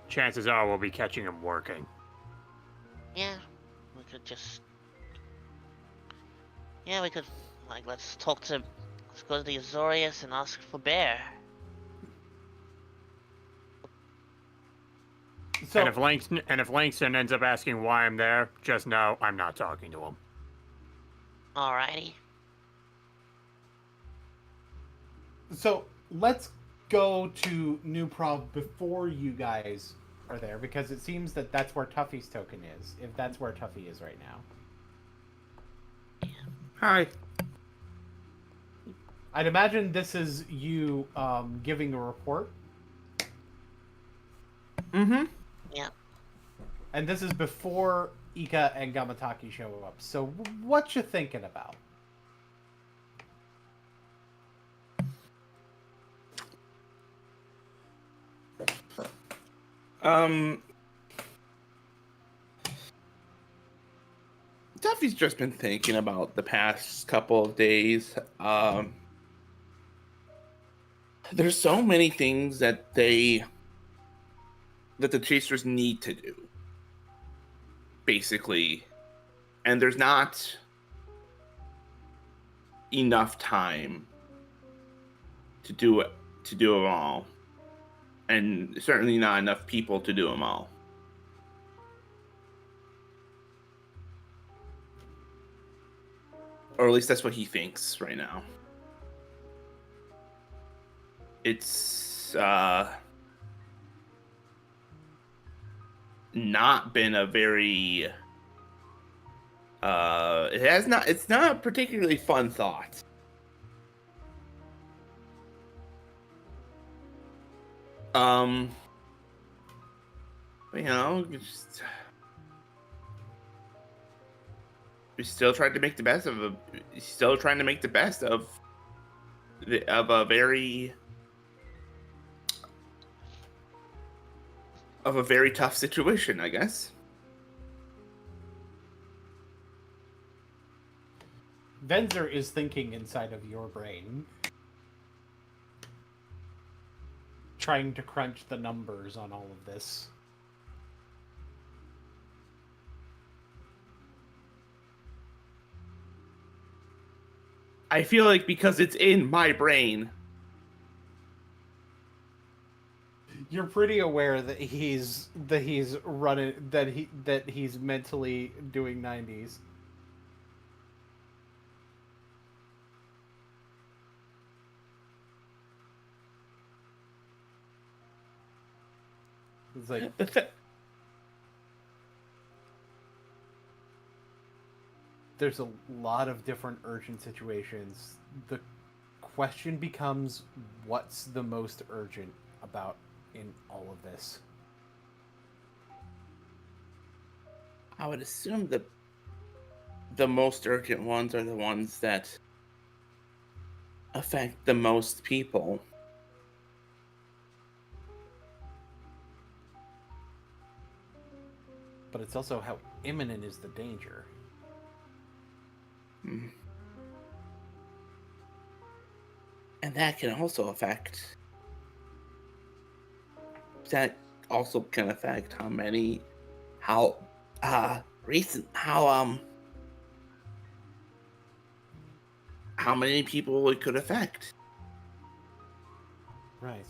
Chances are we'll be catching him working. Yeah. We could just. Yeah, we could, like, let's go to the Azorius and ask for Bear. So, And if Langston ends up asking why I'm there, just know I'm not talking to him. Alrighty. So let's go to New Prov before you guys are there, because it seems that that's where Tuffy's token is, if that's where Tuffy is right now. Hi. I'd imagine this is you giving a report. Mm-hmm. Yeah. And this is before Ika and Gamataki show up. So what you thinking about? Duffy's just been thinking about the past couple of days. There's so many things that the chasers need to do, basically, and there's not enough time to do them all, and certainly not enough people to do them all. Or at least that's what he thinks right now. It's not been a very it's not a particularly fun thought. You know, we still trying to make the best of a very tough situation, I guess. Venzer is thinking inside of your brain, trying to crunch the numbers on all of this. I feel like because it's in my brain. You're pretty aware that he's running, that he's mentally doing 90s. It's like there's a lot of different urgent situations. The question becomes, what's the most urgent about in all of this? I would assume that the most urgent ones are the ones that affect the most people. But it's also how imminent is the danger. And that can also affect. That also can affect how many people it could affect. Right.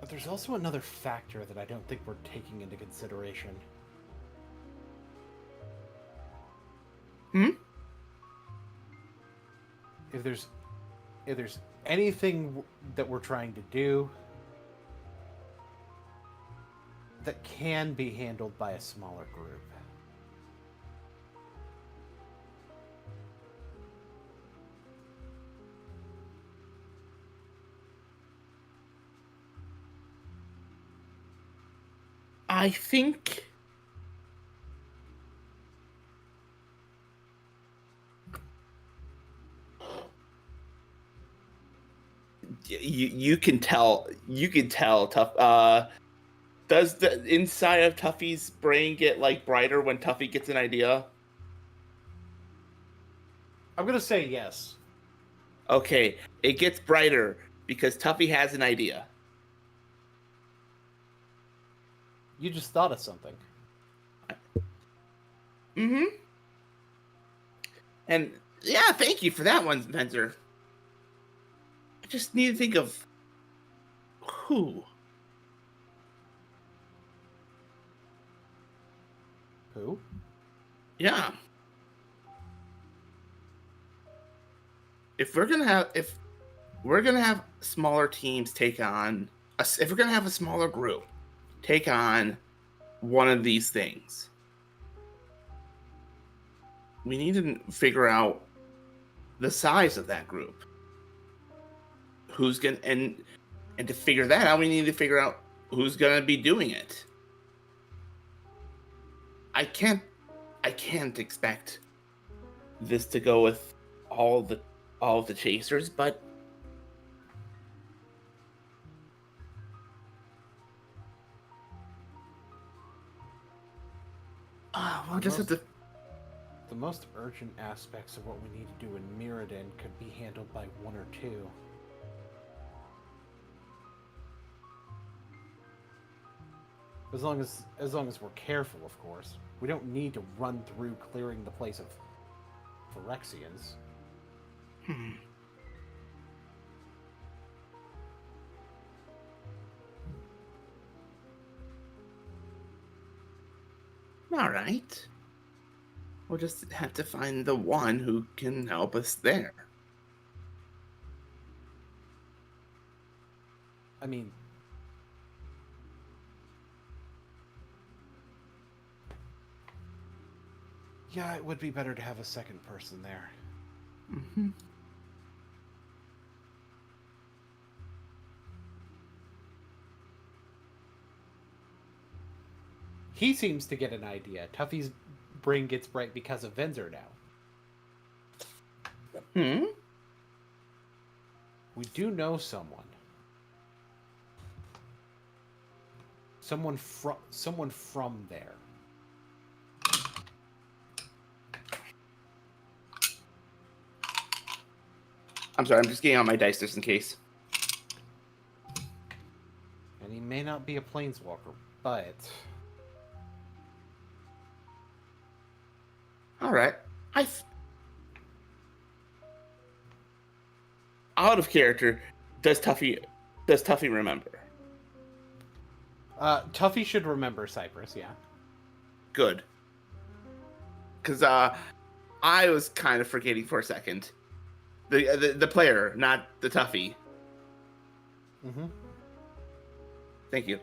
But there's also another factor that I don't think we're taking into consideration. If there's anything that we're trying to do that can be handled by a smaller group, I think you can tell tough. Does the inside of Tuffy's brain get like brighter when Tuffy gets an idea? I'm gonna say yes. Okay, it gets brighter because Tuffy has an idea. You just thought of something. And yeah, thank you for that one, Spencer. I just need to think of who. Who? Yeah. If we're gonna have smaller teams take on us, if we're gonna have a smaller group take on one of these things, we need to figure out the size of that group. Who's gonna and to figure that out, we need to figure out who's gonna be doing it. I can't expect this to go with all the chasers, but we'll just have to. The most urgent aspects of what we need to do in Mirrodin could be handled by one or two. As long as we're careful, of course. We don't need to run through clearing the place of Phyrexians. All right. We'll just have to find the one who can help us there. I mean, yeah, it would be better to have a second person there. Mm-hmm. He seems to get an idea. Tuffy's brain gets bright because of Venzer now. We do know someone. Someone from there. I'm sorry, I'm just getting out my dice just in case. And he may not be a planeswalker, but... All right. Out of character, does Tuffy remember? Tuffy should remember Cypress, yeah. Good. Because I was kind of forgetting for a second. The player, not the Tuffy. Mm-hmm. Thank you.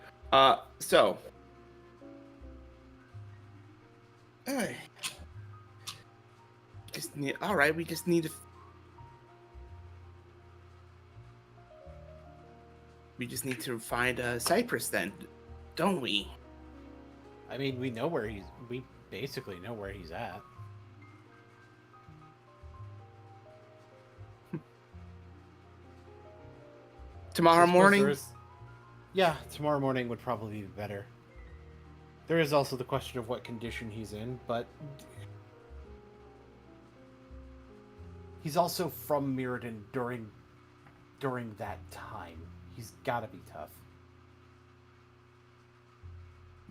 So. Alright. We just need to. We just need to find Cypress then, don't we? I mean, we basically know where he's at. Tomorrow morning? Yeah, tomorrow morning would probably be better. There is also the question of what condition he's in, but he's also from Mirrodin during that time. He's gotta be tough.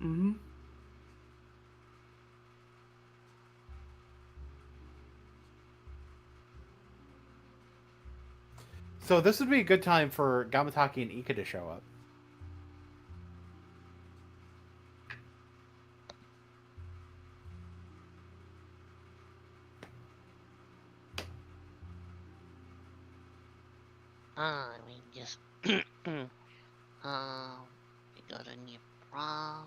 Mm-hmm. So this would be a good time for Gamataki and Ika to show up. We just we got a new prof.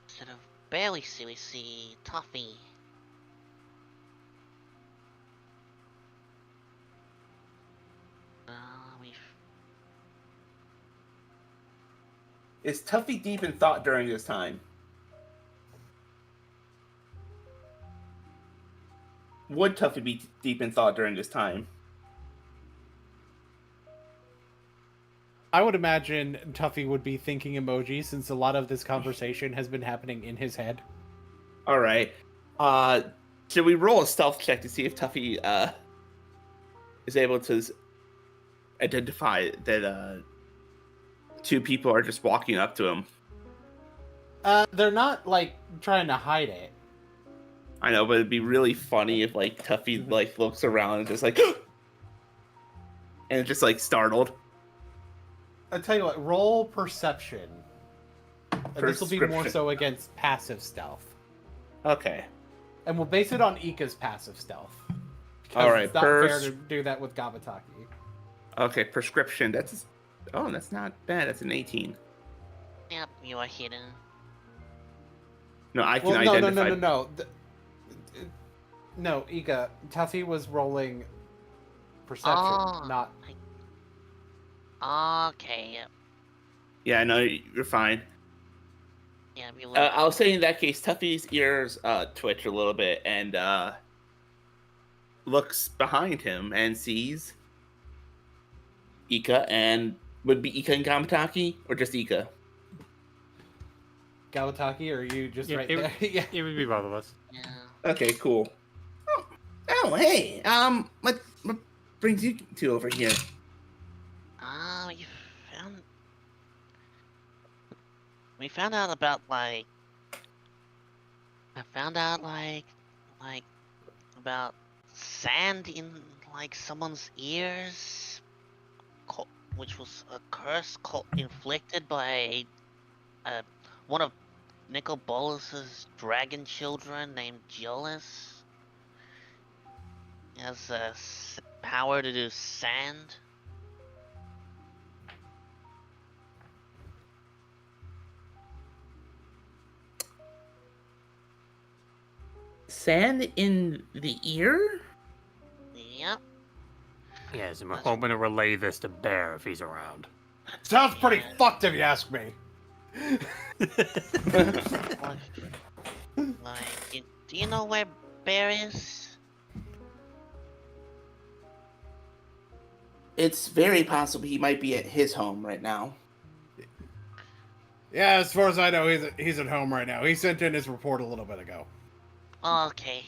Instead of Bailey, we see Toffee. Is Tuffy deep in thought during this time? Would Tuffy be deep in thought during this time? I would imagine Tuffy would be thinking emoji since a lot of this conversation has been happening in his head. All right. Should we roll a stealth check to see if Tuffy is able to identify that two people are just walking up to him? They're not like trying to hide it. I know, but it'd be really funny if like Tuffy like looks around and just like and just like startled. I tell you what, roll perception. And this will be more Prescription. so against passive stealth. Okay. And we'll base it on Ika's passive stealth. Because All right. it's not fair to do that with Gabataki. Okay, prescription. That's not bad. That's an 18. Yep, you are hidden. No, I can Well, no, identify. no. No, Ika. Tuffy was rolling perception, Oh. not. Okay, yep. Yeah, no, you're fine. Yeah, we I'll say in that case, Tuffy's ears twitch a little bit and looks behind him and sees Ika, and would be Ika and Gamataki or just Ika? Gabataki, or are you just right it, there? Yeah. It would be both of us. Yeah. Okay, cool. Oh, hey, what brings you two over here? We found out about I found out about sand in someone's ears, which was a curse inflicted by one of Nicol Bolas's dragon children named Jolas. He has power to do sand. Sand in the ear? Yep. Yes, and we're hoping to relay this to Bear if he's around. Sounds pretty fucked if you ask me. Do you know where Bear is? It's very possible he might be at his home right now. Yeah, as far as I know, he's at home right now. He sent in his report a little bit ago. Okay.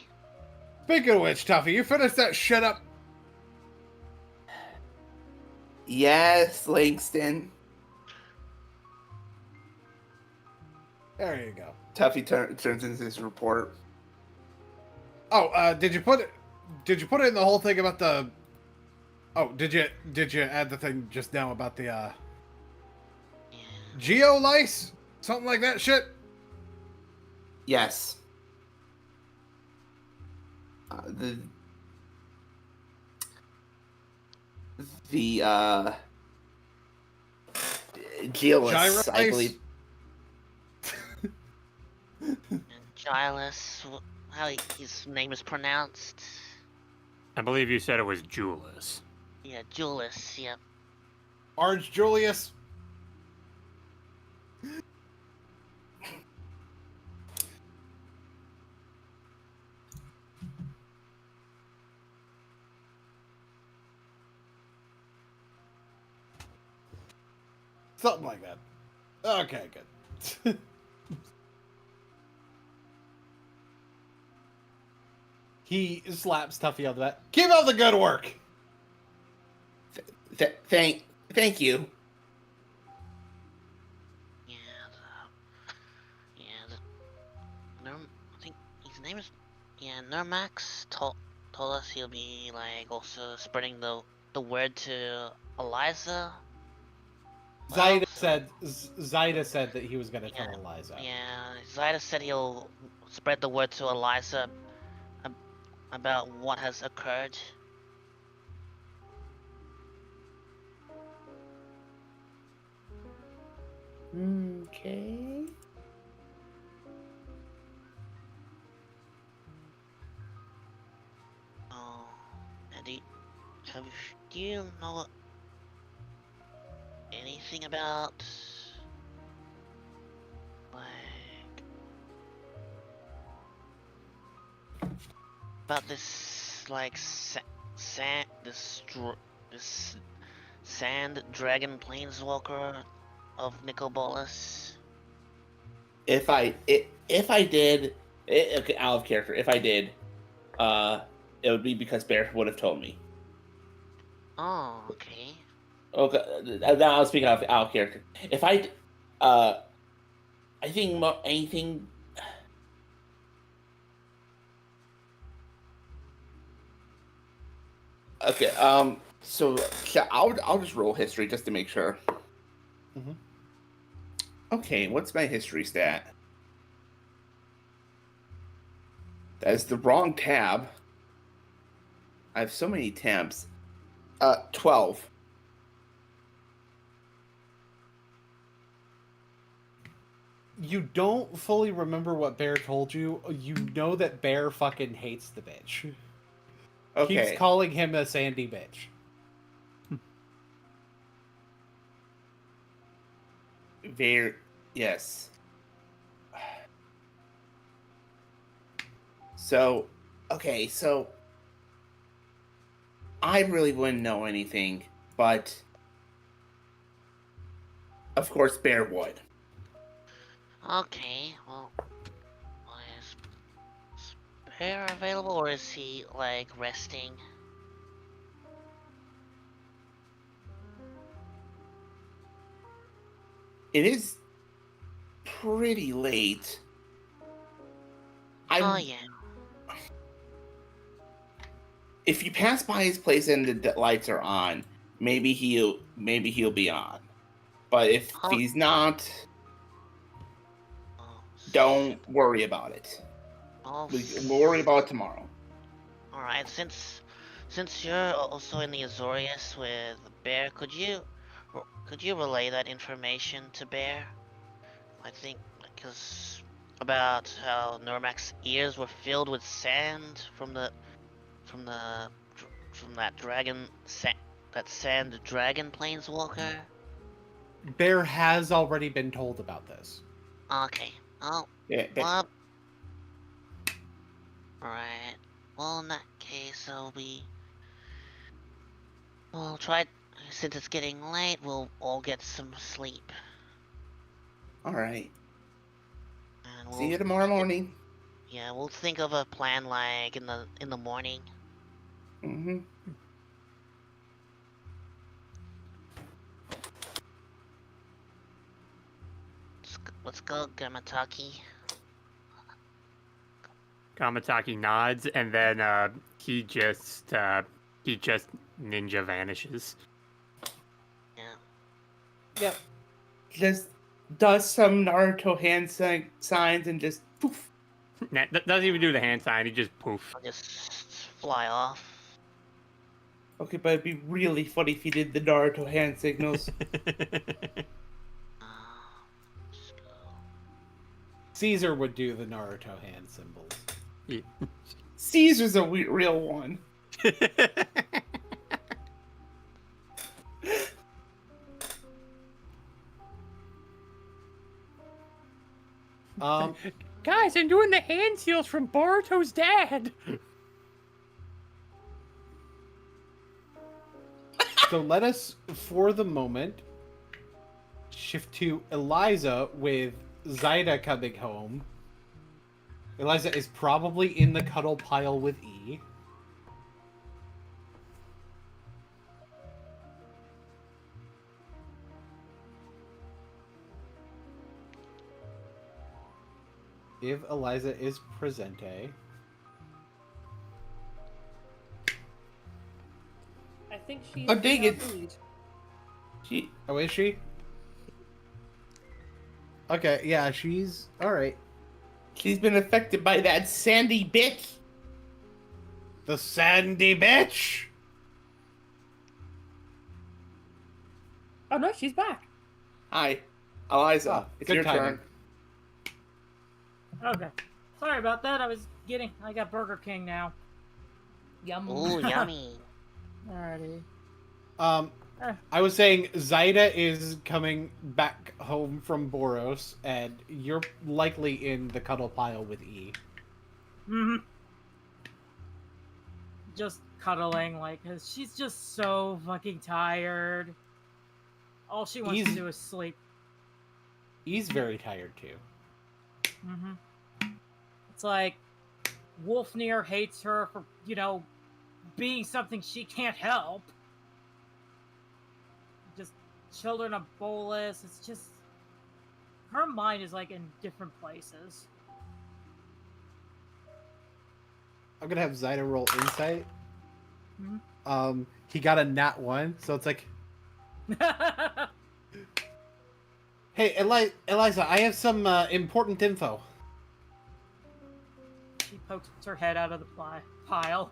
Speaking of which, Tuffy, you finished that shit up? Yes, Langston. There you go. Tuffy turns in his report. Oh, did you put it in the whole thing about the? Oh, did you add the thing just now about the geolice? Something like that shit? Yes. The Geolus, I believe. Giles, how his name is pronounced? I believe you said it was Julius. Yeah, Julius, yep. Orange Julius? Something like that. Okay, good. He slaps Tuffy on the back. Keep up the good work. Thank you. I think his name is Nermax told us he'll be also spreading the word to Eliza. Zaida said that he was gonna tell Eliza. Yeah, Zaida said he'll spread the word to Eliza about what has occurred. Okay. Oh, and do you know anything about this this sand dragon planeswalker of Nicol Bolas? If I did, okay, out of character. If I did, it would be because Bear would have told me. Oh, okay. Okay, now I'll speak out of character. If I think anything. Okay. So I'll just roll history just to make sure. Mhm. Okay. What's my history stat? That's the wrong tab. I have so many tabs. 12. You don't fully remember what Bear told you. You know that Bear fucking hates the bitch. Okay. Keeps calling him a sandy bitch. Yes. So, okay, so I really wouldn't know anything, but of course Bear would. Okay, well, is Bear available, or is he, like, resting? It is pretty late. Oh, yeah. If you pass by his place and the lights are on, maybe he'll be on. But if Oh. he's not, Oh, don't worry about it. oh, We'll worry about it tomorrow. Alright, since you're also in the Azorius with Bear, could you relay that information to Bear? I think, because about how Normac's ears were filled with sand from that sand dragon planeswalker. Bear has already been told about this. Okay. Oh. Yeah, Well. Alright. Well, in that case, we'll try. Since it's getting late, we'll all get some sleep. all right. And See you tomorrow morning. Yeah, we'll think of a plan like in the morning. Mm-hmm. Let's go, Gamataki. Kamataki nods, and then he just ninja vanishes. Yeah. Yep. Just does some Naruto hand signs and just poof. Nah, doesn't even do the hand sign. He just poof. I'll just fly off. Okay, but it'd be really funny if he did the Naruto hand signals. Just go. Caesar would do the Naruto hand symbols. Yeah. Caesar's a real one. Guys, I'm doing the hand seals from Boruto's dad. So let us, for the moment, shift to Eliza with Zaida coming home. Eliza is probably in the cuddle pile with E. If Eliza is presente. I think she's. Oh, dang it. Oh, is she? Okay, yeah, she's alright. She's been affected by that sandy bitch. The sandy bitch! Oh no, she's back. Hi, Eliza. Oh, it's good your timing. turn. Okay. Sorry about that. I got Burger King now. Yum. Ooh, yummy. Alrighty. I was saying Zaida is coming back home from Boros, and you're likely in the cuddle pile with E. Mm-hmm. Just cuddling, like, 'cause she's just so fucking tired. All she wants to do is sleep. E's very tired too. Mm-hmm. It's like Wolfnir hates her for, being something she can't help. Just children of Bolas. It's just her mind is like in different places. I'm gonna have Zyda roll insight. Hmm? He got a nat 1, so it's like, hey, Eliza, I have some important info. She pokes her head out of the pile.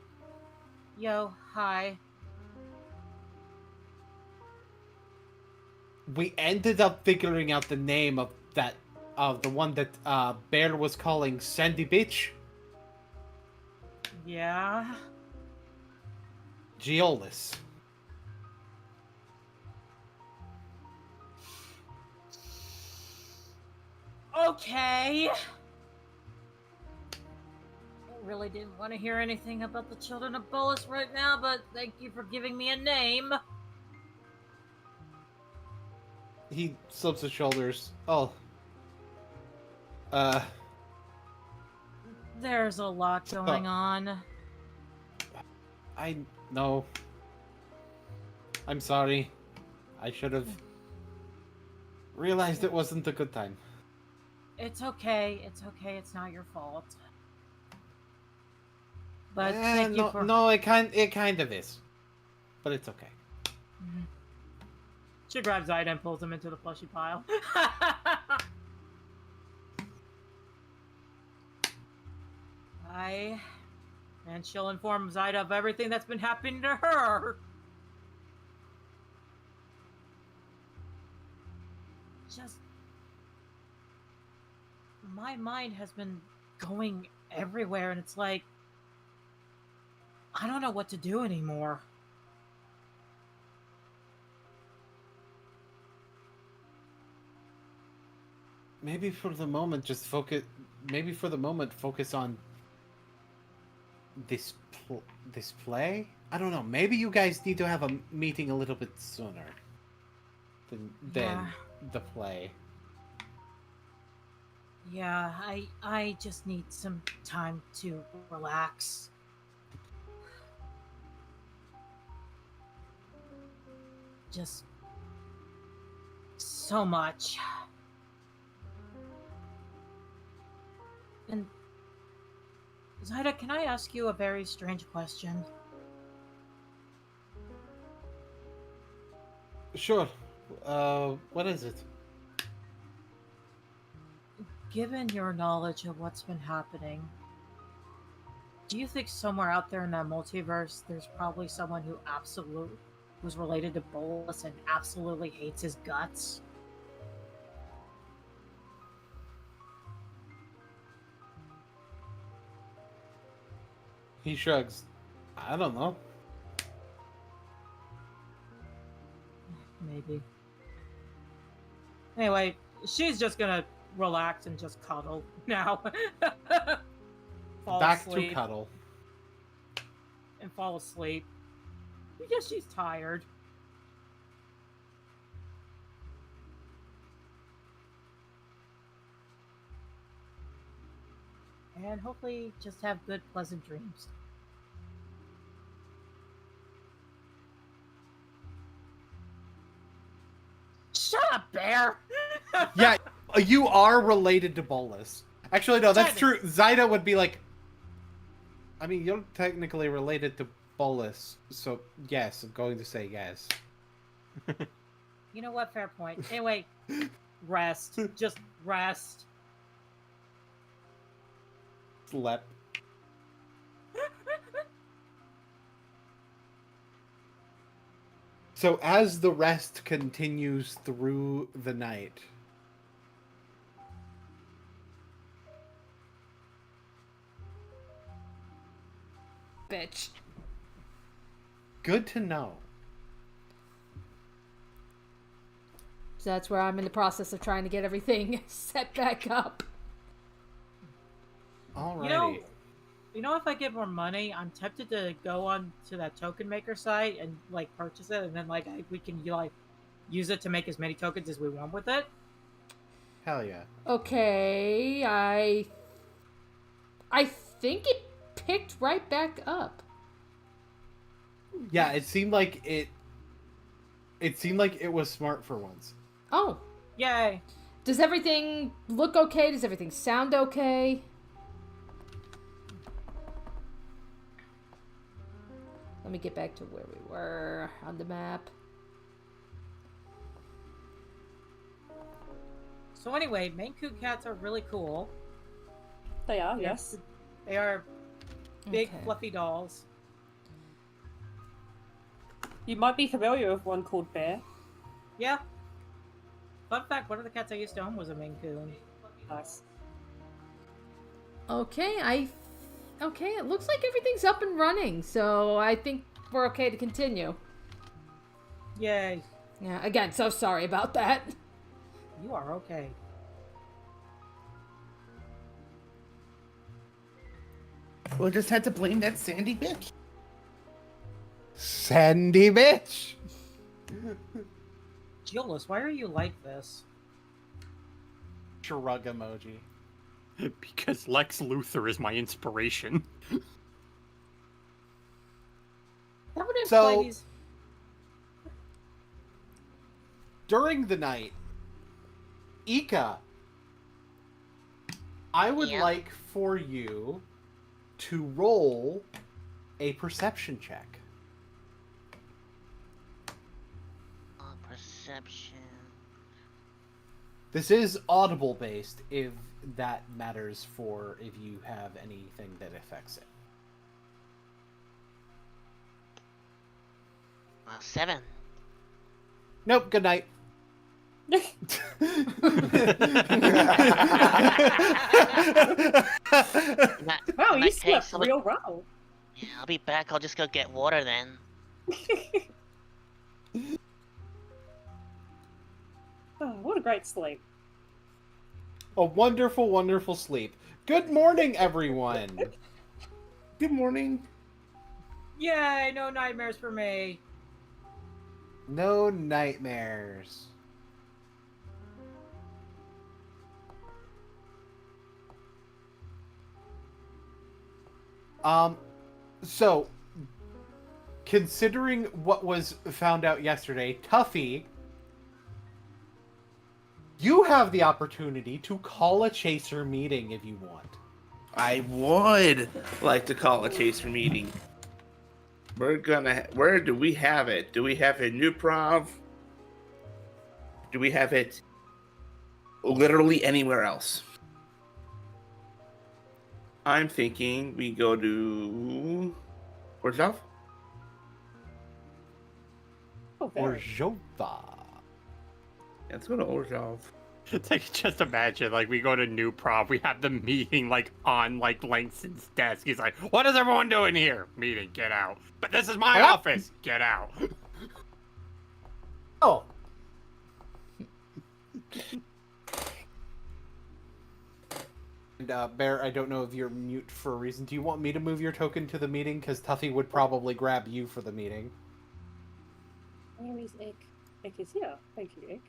Yo, hi. We ended up figuring out the name of the one that Bear was calling Sandy Beach. Yeah. Geolis. Okay. I really didn't want to hear anything about the children of Bolas right now, but thank you for giving me a name. He slopes his shoulders. Oh. There's a lot going on. I know. I'm sorry. I should have realized it wasn't a good time. It's okay. It's okay. It's not your fault. But thank you for... No, it kind of is. But it's okay. She grabs Ida and pulls him into the plushy pile. And she'll inform Zyda of everything that's been happening to her. Just... my mind has been going everywhere, and it's like... I don't know what to do anymore. Maybe for the moment, just focus. Maybe for the moment, focus on this play. I don't know. Maybe you guys need to have a meeting a little bit sooner than the play. Yeah, I just need some time to relax. Just so much. And Zyda, can I ask you a very strange question? Sure. What is it? Given your knowledge of what's been happening, do you think somewhere out there in that multiverse there's probably someone who's related to Bolas and absolutely hates his guts? He shrugs. I don't know. Maybe. Anyway, she's just gonna relax and just cuddle now. Back to cuddle. And fall asleep. Because she's tired. And hopefully just have good, pleasant dreams. Shut up, Bear! Yeah, you are related to Bolas. Actually, no, that's true. Zyda would be like... I mean, you're technically related to Bolas, so yes, I'm going to say yes. You know what? Fair point. Anyway, rest. Just rest. Slept. So as the rest continues through the night, Bitch. good to know. So that's where I'm in the process of trying to get everything set back up. Alrighty. You know, if I get more money, I'm tempted to go on to that token maker site and like purchase it, and then like we can like use it to make as many tokens as we want with it. Hell yeah. Okay, I think it picked right back up. Yeah, it seemed like it was smart for once. Oh. Yay. does everything look okay? Does everything sound okay? Let me get back to where we were on the map. So anyway, Maine Coon cats are really cool. They are, yes. They are big, Okay. fluffy dolls. You might be familiar with one called Bear. Yeah. Fun fact, one of the cats I used to own was a Maine Coon. Nice. Okay, Okay, it looks like everything's up and running, so I think we're okay to continue. Yay. Yeah, again, so sorry about that. You are okay. We'll just have to blame that Sandy bitch. Sandy bitch. Gillis, why are you like this? Shrug emoji. Because Lex Luthor is my inspiration. That would So- imply these... During the night, Ika, I would Yeah. like for you to roll a perception check. Perception. This is audible based, if that matters for if you have anything that affects it. 7. Nope, good night. Wow, In you that slept case, I'll real well. Yeah, I'll be back. I'll just go get water then. Oh, what a great sleep. A wonderful, wonderful sleep. Good morning, everyone. Good morning. Yay, no nightmares for me. No nightmares. So, considering what was found out yesterday, Tuffy, you have the opportunity to call a chaser meeting if you want. I would like to call a chaser meeting. Where do we have it? Do we have it in New Prov? Do we have it literally anywhere else? I'm thinking we go to Orzhov? Oh, Or very. Jova. Let's go to Orzhov. It's like, just imagine, like, we go to New Prov, we have the meeting, like, on, like, Langston's desk. He's like, what is everyone doing here? Meeting, get out. But this is my Huh? office, get out. Oh. And, Bear, I don't know if you're mute for a reason. Do you want me to move your token to the meeting? Because Tuffy would probably grab you for the meeting. Where is Ick? Ick is here. Thank you, Ick.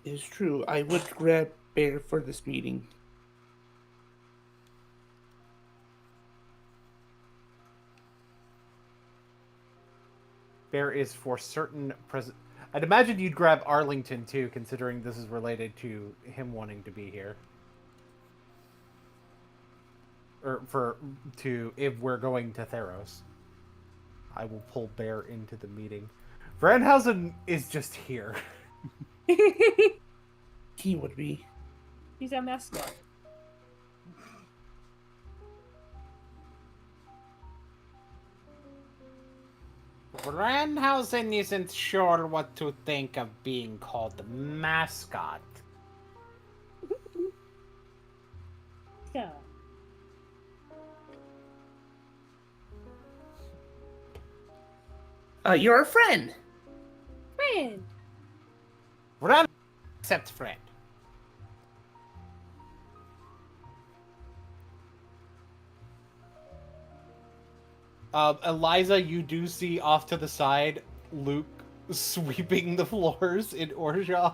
It's true. I would grab Bear for this meeting. Bear is for certain present. I'd imagine you'd grab Arlington too, considering this is related to him wanting to be here. Or if we're going to Theros. I will pull Bear into the meeting. Brandhausen is just here. He would be. He's our mascot. Brandhausen isn't sure what to think of being called the mascot. Yeah. You're a friend. Friend. Brand except friend. Eliza, you do see off to the side Luke sweeping the floors in Orzhov.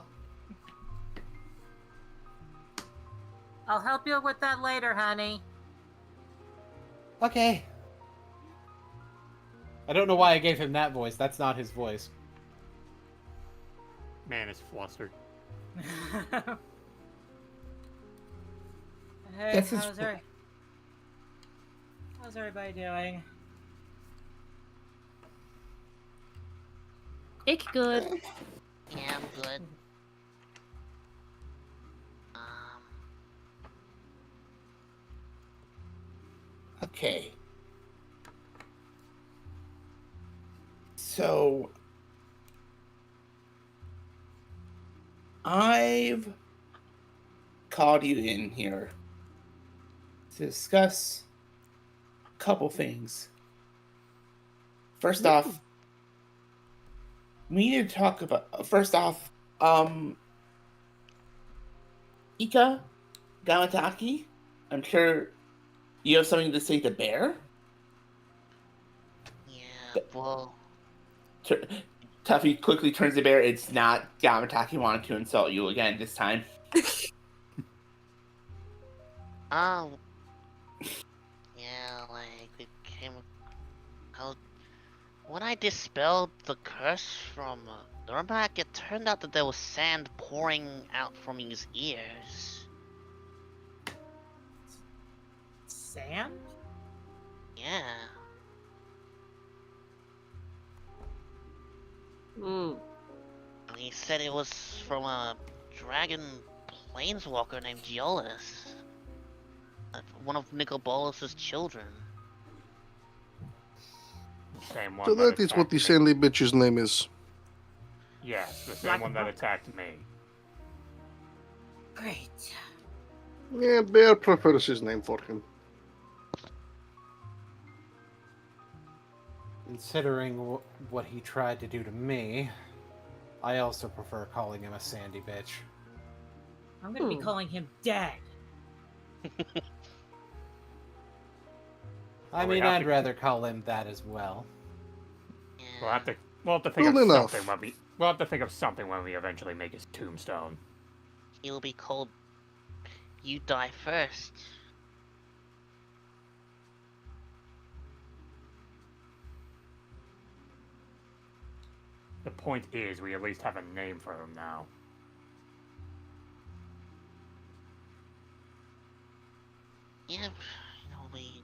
I'll help you with that later, honey. Okay. I don't know why I gave him that voice. That's not his voice. Man is flustered. Hey, Guess it's- how's everybody doing? Ich good. Yeah, I'm good. Okay. So I've called you in here to discuss a couple things. First off, we need to talk about Ika Gamataki. I'm sure you have something to say to Bear. Yeah, well, Tuffy quickly turns to Bear. It's not Gamataki wanting to insult you again this time. um, yeah, like, it came out... When I dispelled the curse from Nurmak, it turned out that there was sand pouring out from his ears. Sand? Yeah. Hmm. And he said it was from a dragon planeswalker named Geolis. One of Nicol Bolas' children. Same one. So that is what attacked the me. sandy bitch's name is. Yes, the same one that attacked me. Great. Yeah, Bear prefers his name for him. Considering what he tried to do to me, I also prefer calling him a sandy bitch. I'm gonna be calling him Dad. I we mean, have I'd to- rather call him that as well. We'll have to think Well of enough. something we'll have to think of something when we eventually make his tombstone. He'll be called You Die First. The point is, we at least have a name for him now. Yeah, he'll be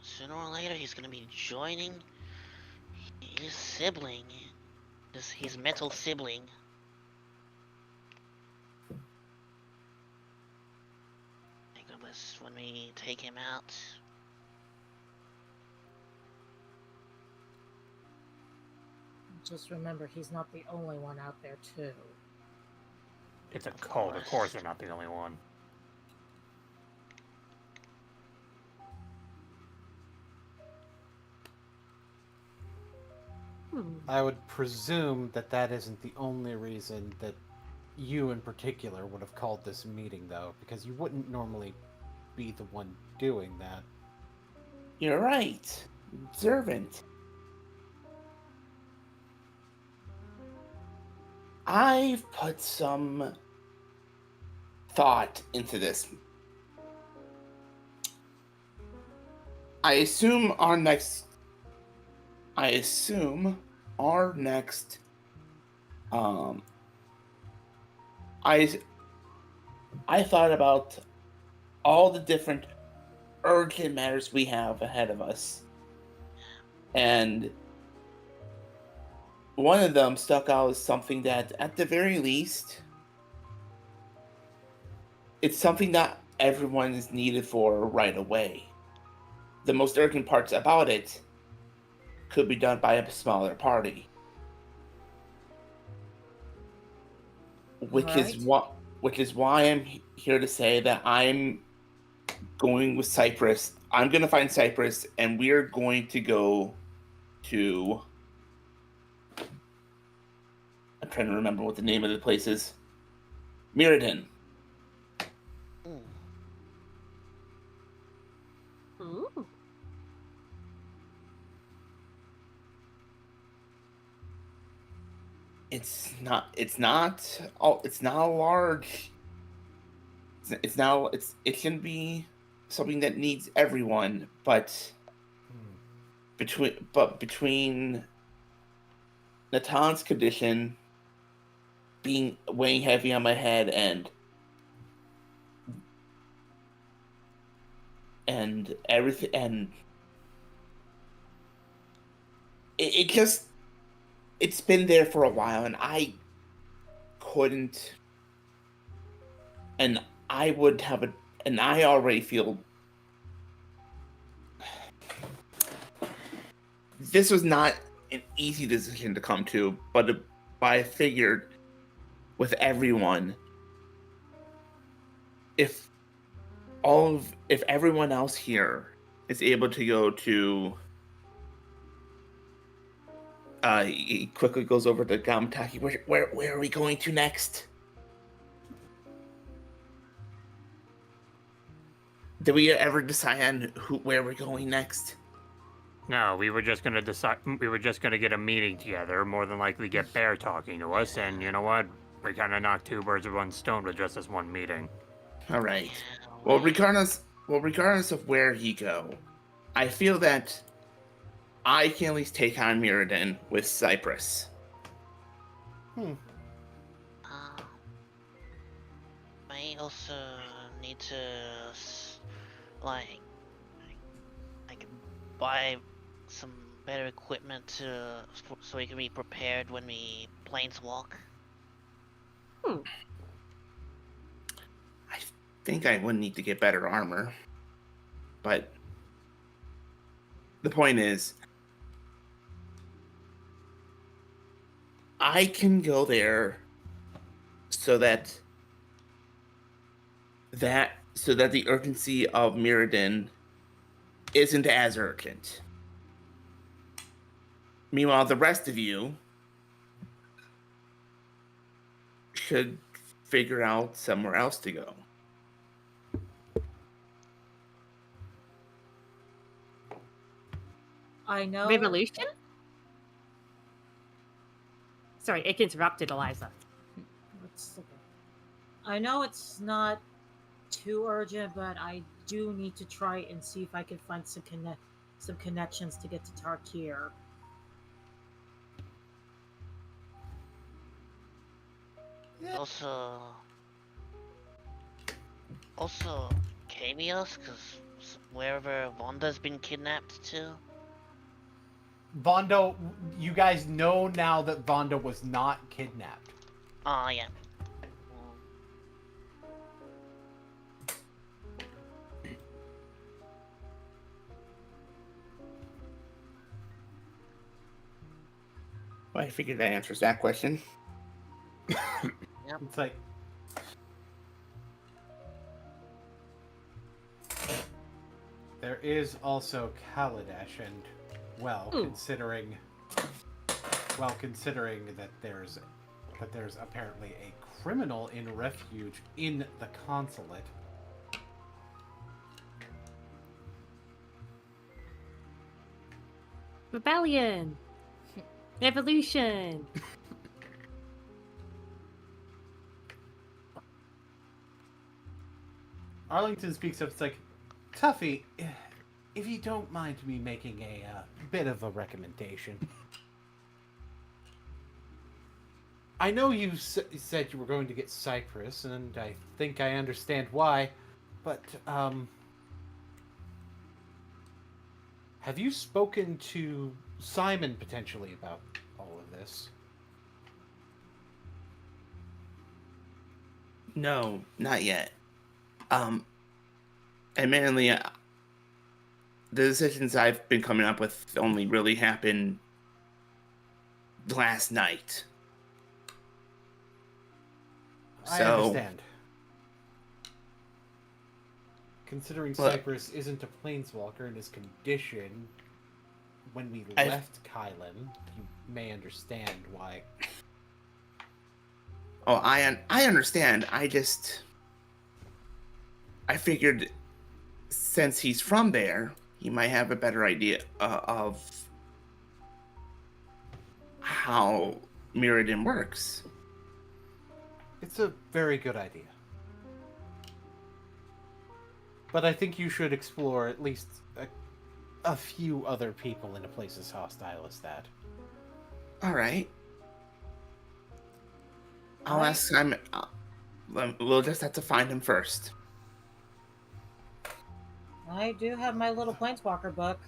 sooner or later he's gonna be joining his sibling. His metal sibling. I think it was when we take him out. Just remember, he's not the only one out there, too. It's a cult, of course they're not the only one. I would presume that that isn't the only reason that you in particular would have called this meeting, though, because you wouldn't normally be the one doing that. You're right. Observant. I've put some thought into this. I assume our next I thought about all the different urgent matters we have ahead of us. And one of them stuck out as something that, at the very least, it's something that everyone is needed for right away. The most urgent parts about it could be done by a smaller party. Which is why I'm here to say that I'm going with Cyprus. I'm going to find Cyprus, and we're going to go to... I'm trying to remember what the name of the place is. Mirrodin. Ooh. It's not a large. It shouldn't be something that needs everyone, but between Natan's condition being weighing heavy on my head and everything, and it's been there for a while, and I couldn't, and I would have and I already feel this was not an easy decision to come to, but I figured with everyone, if everyone else here is able to go to, he quickly goes over to Gamataki. Where are we going to next? Did we ever decide on where we're going next? No, we were just gonna decide. We were just gonna get a meeting together. More than likely, get Bear talking to us, and you know what? We kind of knocked two birds with one stone with just this one meeting. All right. Well, regardless of where he go, I feel that I can at least take on Mirrodin with Cypress. I also need to, like, I can buy some better equipment so we can be prepared when we planeswalk. I think I would need to get better armor, but the point is, I can go there so that the urgency of Mirrodin isn't as urgent. Meanwhile, the rest of you should figure out somewhere else to go. I know. Revolution? Sorry, it interrupted Eliza. I know it's not too urgent, but I do need to try and see if I can find some connections to get to Tarkir. Also, Chaos, because wherever Vonda's been kidnapped to. Vondo, you guys know now that Vonda was not kidnapped. Oh, yeah. Well, I figured that answers that question. Yep. It's like, there is also Kaladesh, and considering that there's apparently a criminal in refuge in the consulate. Rebellion! Evolution! Arlington speaks up. It's like, Tuffy, if you don't mind me making a bit of a recommendation. I know you said you were going to get Cypress, and I think I understand why, but, have you spoken to Simon potentially about all of this? No, not yet. Admittedly, the decisions I've been coming up with only really happened last night. I understand. Considering Cypress isn't a planeswalker in his condition, when we left Kylan, you may understand why. Oh, I understand. I figured since he's from there, he might have a better idea of how Mirrodin works. It's a very good idea. But I think you should explore at least a few other people in a place as hostile as that. All right. I'll ask Simon. We'll just have to find him first. I do have my little Planeswalker book.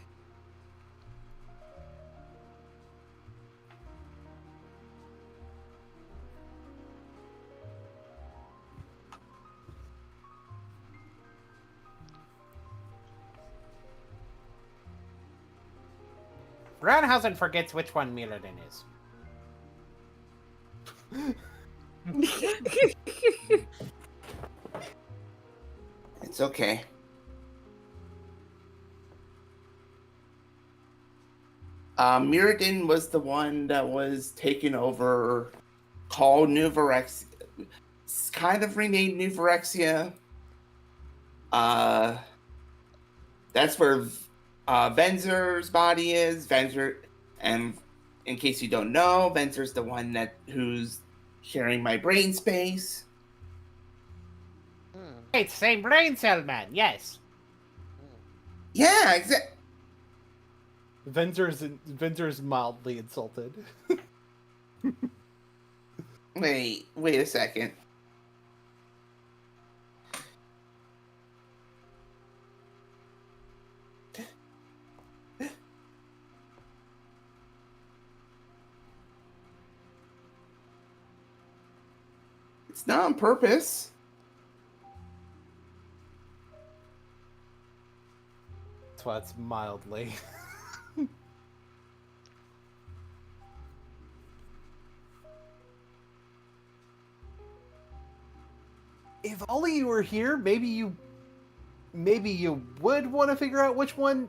Ranhausen forgets which one Mirrodin is. It's okay. Mirrodin was the one that was taken over, called New Phyrexia, kind of renamed New Phyrexia. That's where Venzer's body is. Venzer, and in case you don't know, Venzer's the one who's sharing my brain space. It's same brain cell, man. Yes. Yeah, exactly. Venzer's mildly insulted. Wait a second. It's not on purpose. That's why it's mildly. If only you were here, maybe you would want to figure out which one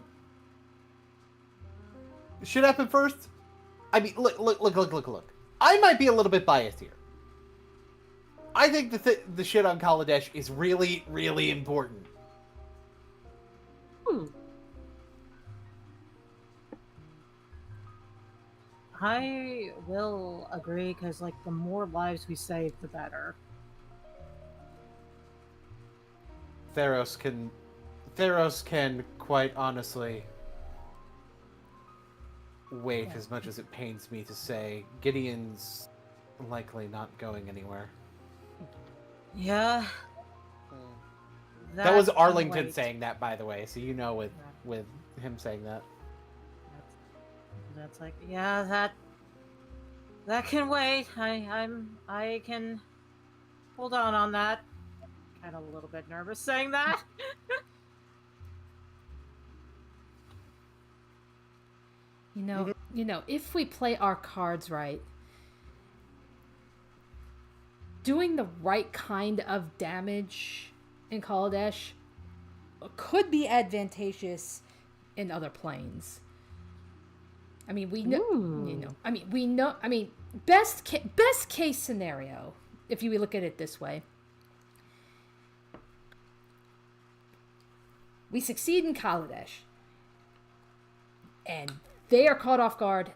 should happen first. I mean, look. I might be a little bit biased here. I think the shit on Kaladesh is really, really important. I will agree, because, like, the more lives we save, the better. Theros can quite honestly wait, as much as it pains me to say. Gideon's likely not going anywhere. Yeah. That was Arlington saying that, by the way, so you know with him saying that. That's like, yeah, that can wait. I can hold on that. Kind of a little bit nervous saying that. You know, if we play our cards right, doing the right kind of damage in Kaladesh could be advantageous in other planes. I mean, we know. Best case scenario, if you look at it this way, we succeed in Kaladesh, and they are caught off guard.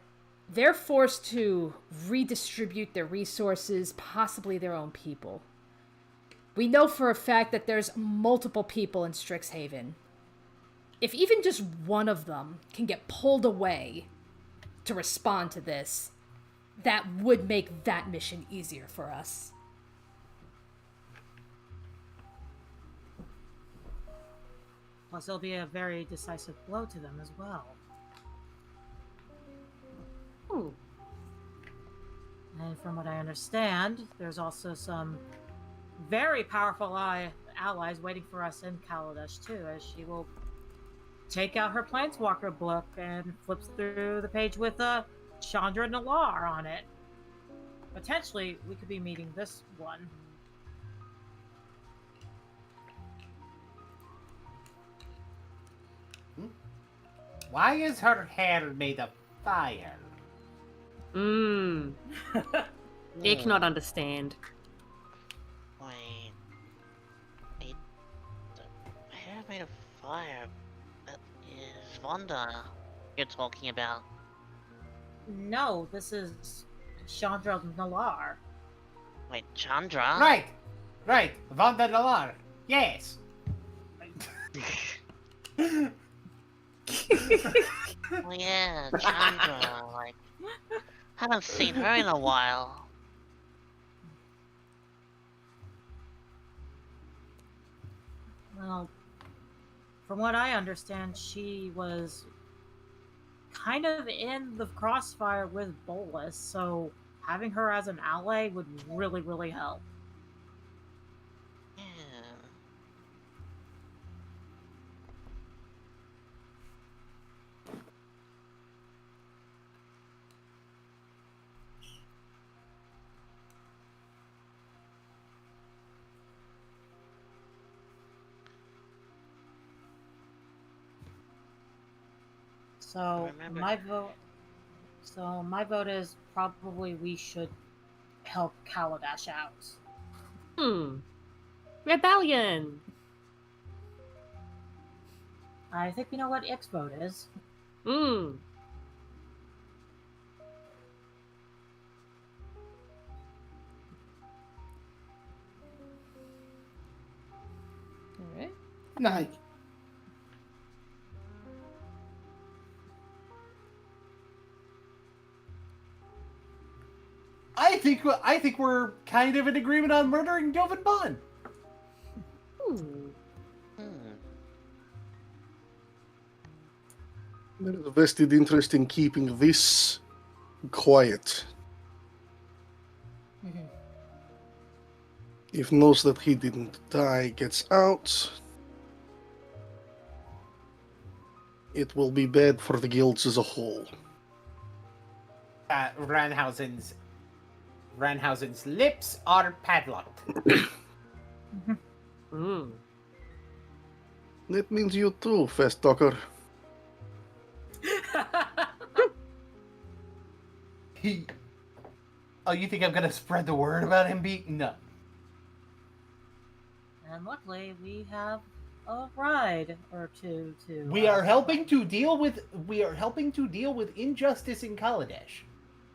They're forced to redistribute their resources, possibly their own people. We know for a fact that there's multiple people in Strixhaven. If even just one of them can get pulled away to respond to this, that would make that mission easier for us. Plus, it'll be a very decisive blow to them as well. And from what I understand, there's also some very powerful allies waiting for us in Kaladesh too, as she will take out her Planeswalker book and flips through the page with Chandra Nalar on it. Potentially, we could be meeting this one. Why is her hair made of fire? You cannot understand. Wait. The hair made of fire. That is Vonda you're talking about. No, this is Chandra Nalar. Wait, Chandra? Right. Vonda Nalar. Yes. Oh yeah, Chandra. Like, haven't seen her in a while. Well, from what I understand, she was kind of in the crossfire with Bolas, so having her as an ally would really, really help. Yeah. So Remember my her. vote. So my vote is probably we should help Kaladesh out. Rebellion. I think we know what X vote is. Hmm. All right. Nice. I think we're kind of in agreement on murdering Dovin Bond. Hmm. There is a vested interest in keeping this quiet. Mhm. If knows that he didn't die gets out, it will be bad for the guilds as a whole. Ranhausen's lips are padlocked. Hmm. That means you too, Fast Talker. Oh, you think I'm gonna spread the word about him being no? And luckily, we have a ride or two to. We are helping to deal with injustice in Kaladesh.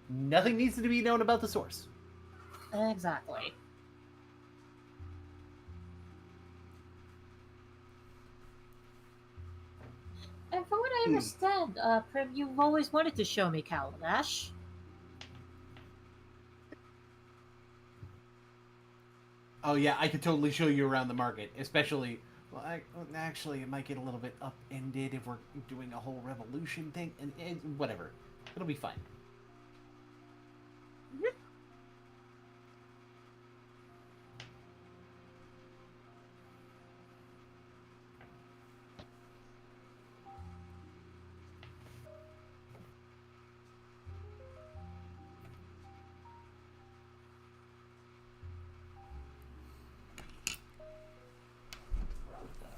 Nothing needs to be known about the source. Exactly. And from what I understand, Prim, you've always wanted to show me Kaladesh. Oh yeah, I could totally show you around the market, especially. Well, actually, it might get a little bit upended if we're doing a whole revolution thing, and whatever, it'll be fine.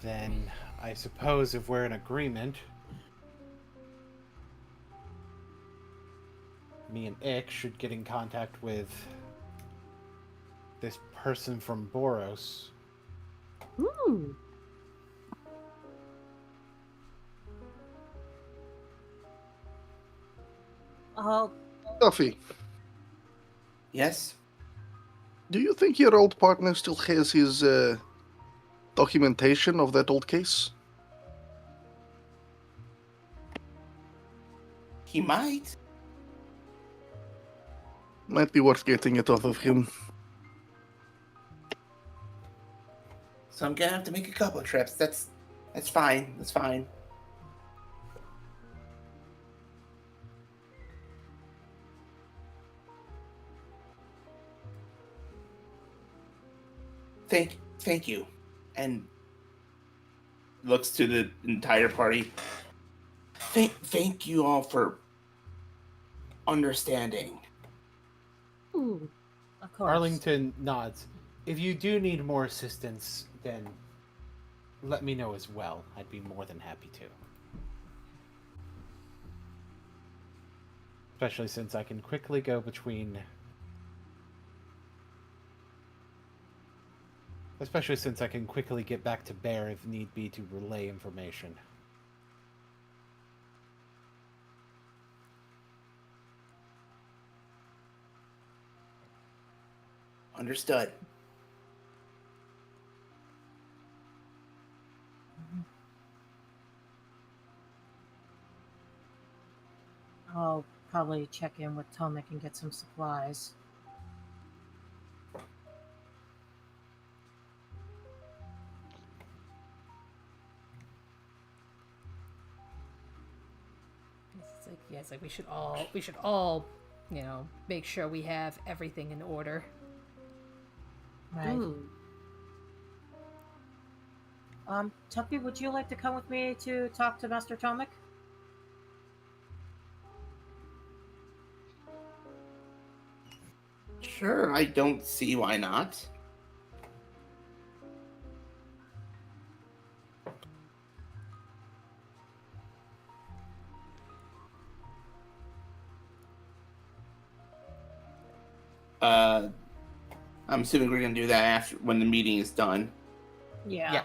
Then I suppose if we're in agreement, me and Ick should get in contact with this person from Boros. Hmm. Oh, Duffy, Yes. do you think your old partner still has his documentation of that old case? He might. Might be worth getting it off of him. So I'm gonna have to make a couple of trips. That's fine. That's fine. Thank you. And looks to the entire party. Thank you all for understanding. Hmm. of course. Arlington nods. If you do need more assistance, then let me know as well. I'd be more than happy to. Especially since I can quickly go between... Especially since I can quickly get back to Bear if need be to relay information. Understood. I'll probably check in with Tomek and get some supplies. It's like we should all, make sure we have everything in order. Right. Tuppy, would you like to come with me to talk to Master Tomek? Sure, I don't see why not. I'm assuming we're gonna do that after when the meeting is done. Yeah.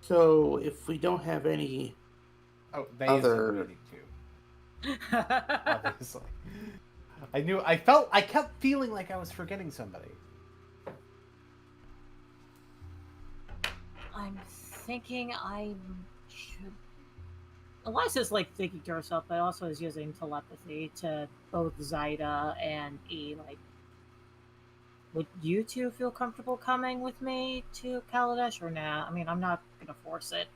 So if we don't have any They other is too. Obviously. I kept feeling like I was forgetting somebody. I'm thinking I should. Eliza's like thinking to herself, but also is using telepathy to both Zaida and E. Like, would you two feel comfortable coming with me to Kaladesh or nah? I mean, I'm not gonna force it.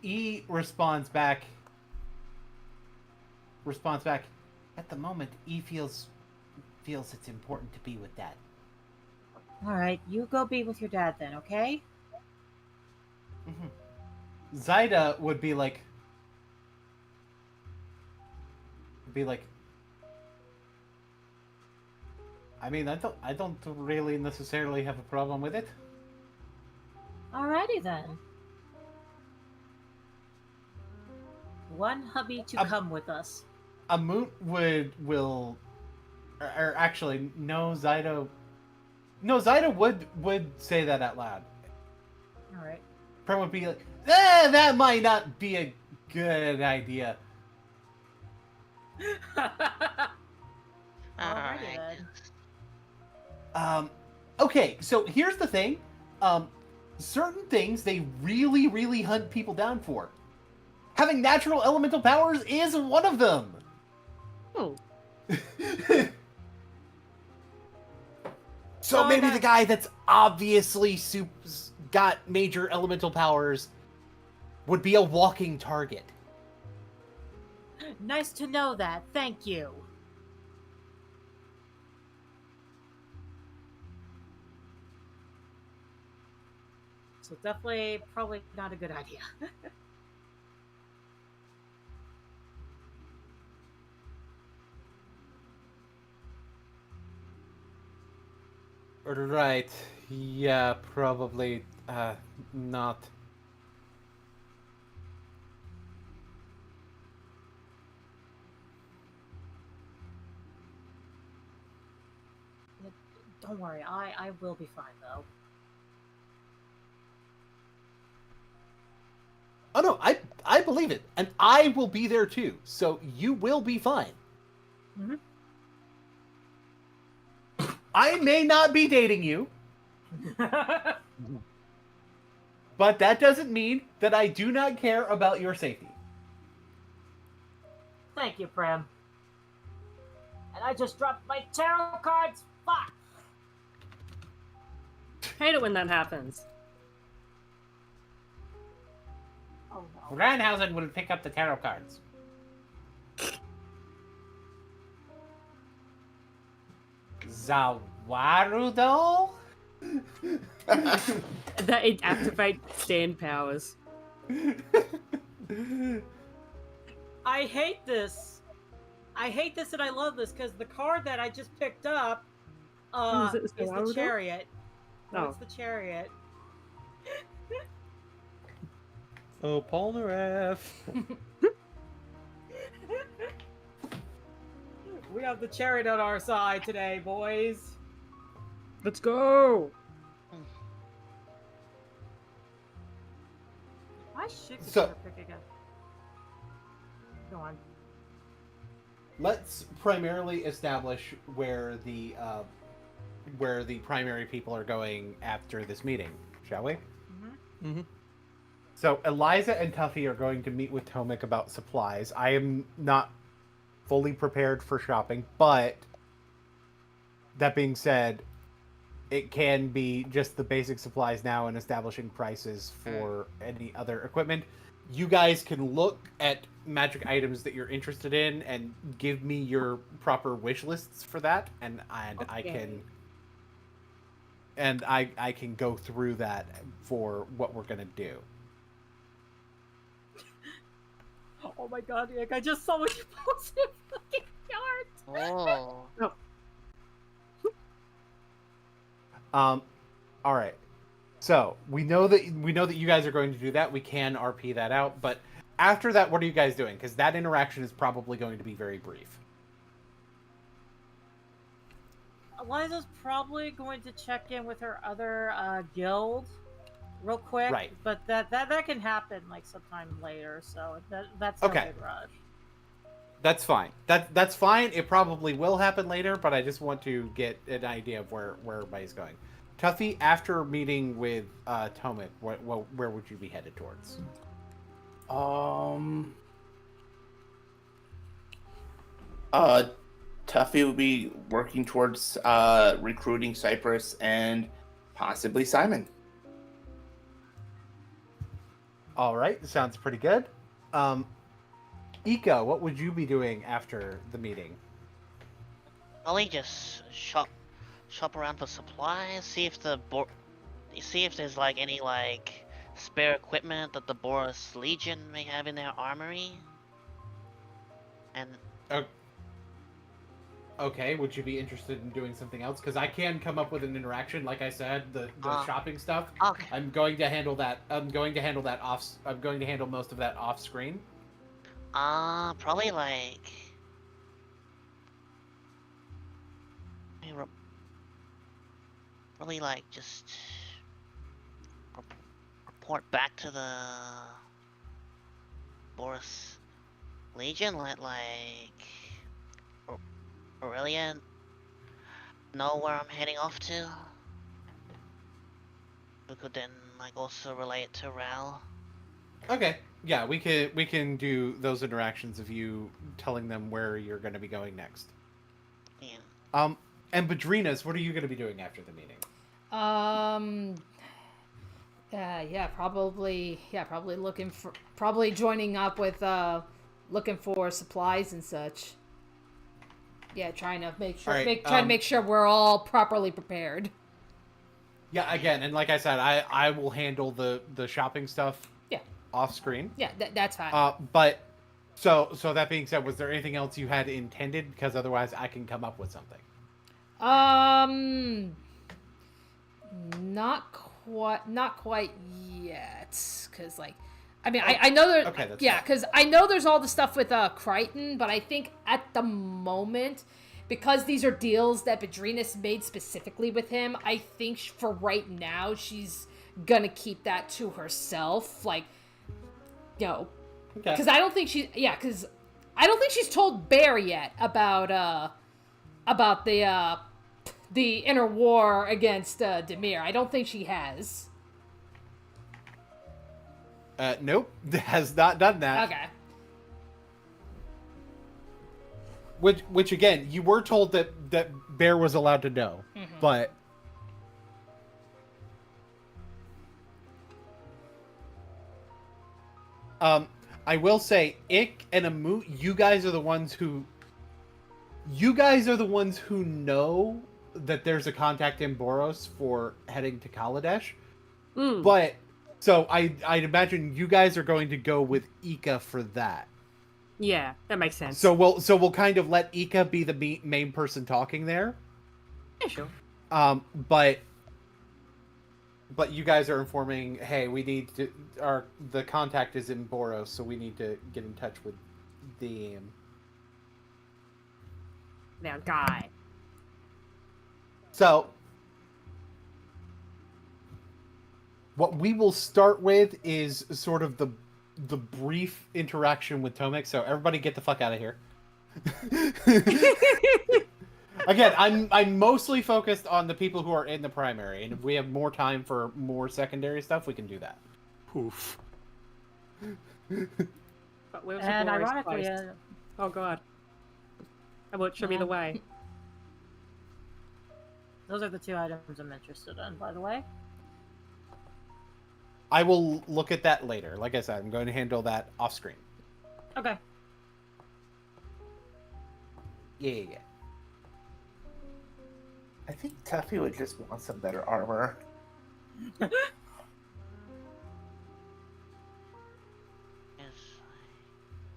E responds back. At the moment, E feels it's important to be with Dad. All right, you go be with your dad then, okay? Mm-hmm. Zaida would be like, I mean, I don't really necessarily have a problem with it. Alrighty then. One hubby to come with us. Amut will, or actually, no, Zaida would say that out loud. All right. Prem would be like, that might not be a good idea. Alrighty then. Okay, so here's the thing. Certain things they really, really hunt people down for. Having natural elemental powers is one of them. Oh. So maybe the guy that's obviously got major elemental powers would be a walking target. Nice to know that. Thank you. So definitely, probably not a good idea. Right. Yeah, probably not. Don't worry, I will be fine though. Oh no, I believe it, and I will be there too. So you will be fine. Mm-hmm. I may not be dating you, but that doesn't mean that I do not care about your safety. Thank you, Prem. And I just dropped my tarot cards. Fuck. Hate it when that happens. Oh no. Ranhausen will pick up the tarot cards. Zawarudo? That it activates stand powers. I hate this. I hate this and I love this because the card that I just picked up is the Chariot. Oh. It's the Chariot. Oh, Polnareff. We have the chariot on our side today, boys. Let's go. Why should the So- pick again? Go on. Let's primarily establish where the primary people are going after this meeting, shall we? Mm-hmm. So Eliza and Tuffy are going to meet with Tomek about supplies. I am not fully prepared for shopping, but that being said, it can be just the basic supplies now and establishing prices for any other equipment. You guys can look at magic items that you're interested in and give me your proper wish lists for that, and Okay. I can go through that for what we're gonna do. Oh my god, Nick, I just saw what you posted. Fucking yard. Oh. All right. So we know that you guys are going to do that. We can RP that out, but after that, what are you guys doing? Because that interaction is probably going to be very brief. Eliza's probably going to check in with her other guild real quick. Right. But that can happen like sometime later, so that's no Okay. big rush. That's fine. That's fine. It probably will happen later, but I just want to get an idea of where everybody's going. Tuffy, after meeting with Tomek, where would you be headed towards? Tuffy will be working towards recruiting Cypress and possibly Simon. All right, sounds pretty good. Ika, what would you be doing after the meeting? Probably just shop around for supplies, see if there's like any like spare equipment that the Boris Legion may have in their armory. And Okay, would you be interested in doing something else? Because I can come up with an interaction, like I said, the shopping stuff. okay. I'm going to handle that. I'm going to handle most of that off screen. Probably like just report back to the Boris Legion, let like Aurelia know where I'm heading off to. We could then like also relay it to Ral. Okay, yeah, we can do those interactions of you telling them where you're going to be going next. Yeah. And Badrinas, what are you going to be doing after the meeting? Probably joining up with looking for supplies and such. Yeah, trying to make sure Right, trying to make sure we're all properly prepared. Yeah, again, and like I said, I will handle the shopping stuff. Yeah. Off screen. Yeah, that's fine. But so that being said, was there anything else you had intended? Because otherwise, I can come up with something. Not quite yet. Cause like, I mean, I know there. Okay, that's yeah, fine. because I know there's all the stuff with Crichton, but I think at the moment, because these are deals that Badrinas made specifically with him, I think for right now she's gonna keep that to herself. Like, Okay. because I don't think she's told Bear yet about the inner war against Demir. I don't think she has. Nope, has not done that. Okay. Which again, you were told that Bear was allowed to know, but I will say, Ick and Amut, you guys are the ones who know that there's a contact in Boros for heading to Kaladesh. But so I'd imagine you guys are going to go with Ika for that. Yeah, that makes sense. So we'll kind of let Ika be the main person talking there. Yeah, sure. But but you guys are informing, hey, we need to. The contact is in Boros, so we need to get in touch with the. Now, guy. So, what we will start with is sort of the brief interaction with Tomek. So everybody, get the fuck out of here. Again, I'm mostly focused on the people who are in the primary, and if we have more time for more secondary stuff, we can do that. Poof. But where's And the Boris ironically, place? Oh god. I won't show me the way. those are the two items I'm interested in, by the way. I will look at that later. Like I said, I'm going to handle that off screen. Okay. Yeah. I think Tuffy would just want some better armor. Yes.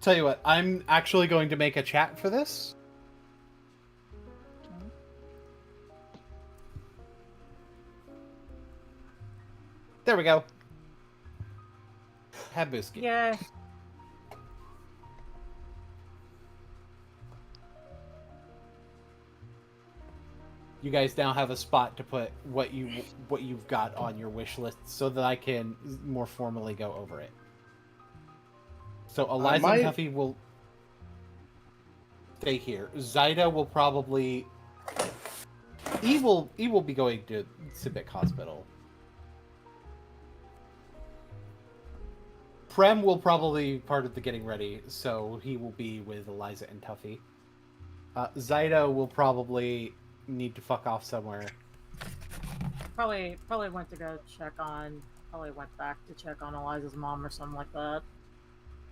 Tell you what, I'm actually going to make a chat for this. There we go. Habuski. Yeah. You guys now have a spot to put what you've got on your wish list, so that I can more formally go over it. So Eliza and Tuffy will stay here. Zyda will probably. He will be going to Civic Hospital. Prem will probably be part of the getting ready, so he will be with Eliza and Tuffy. Zyda will probably need to fuck off somewhere. Probably went to go check on. Probably went back to check on Eliza's mom or something like that.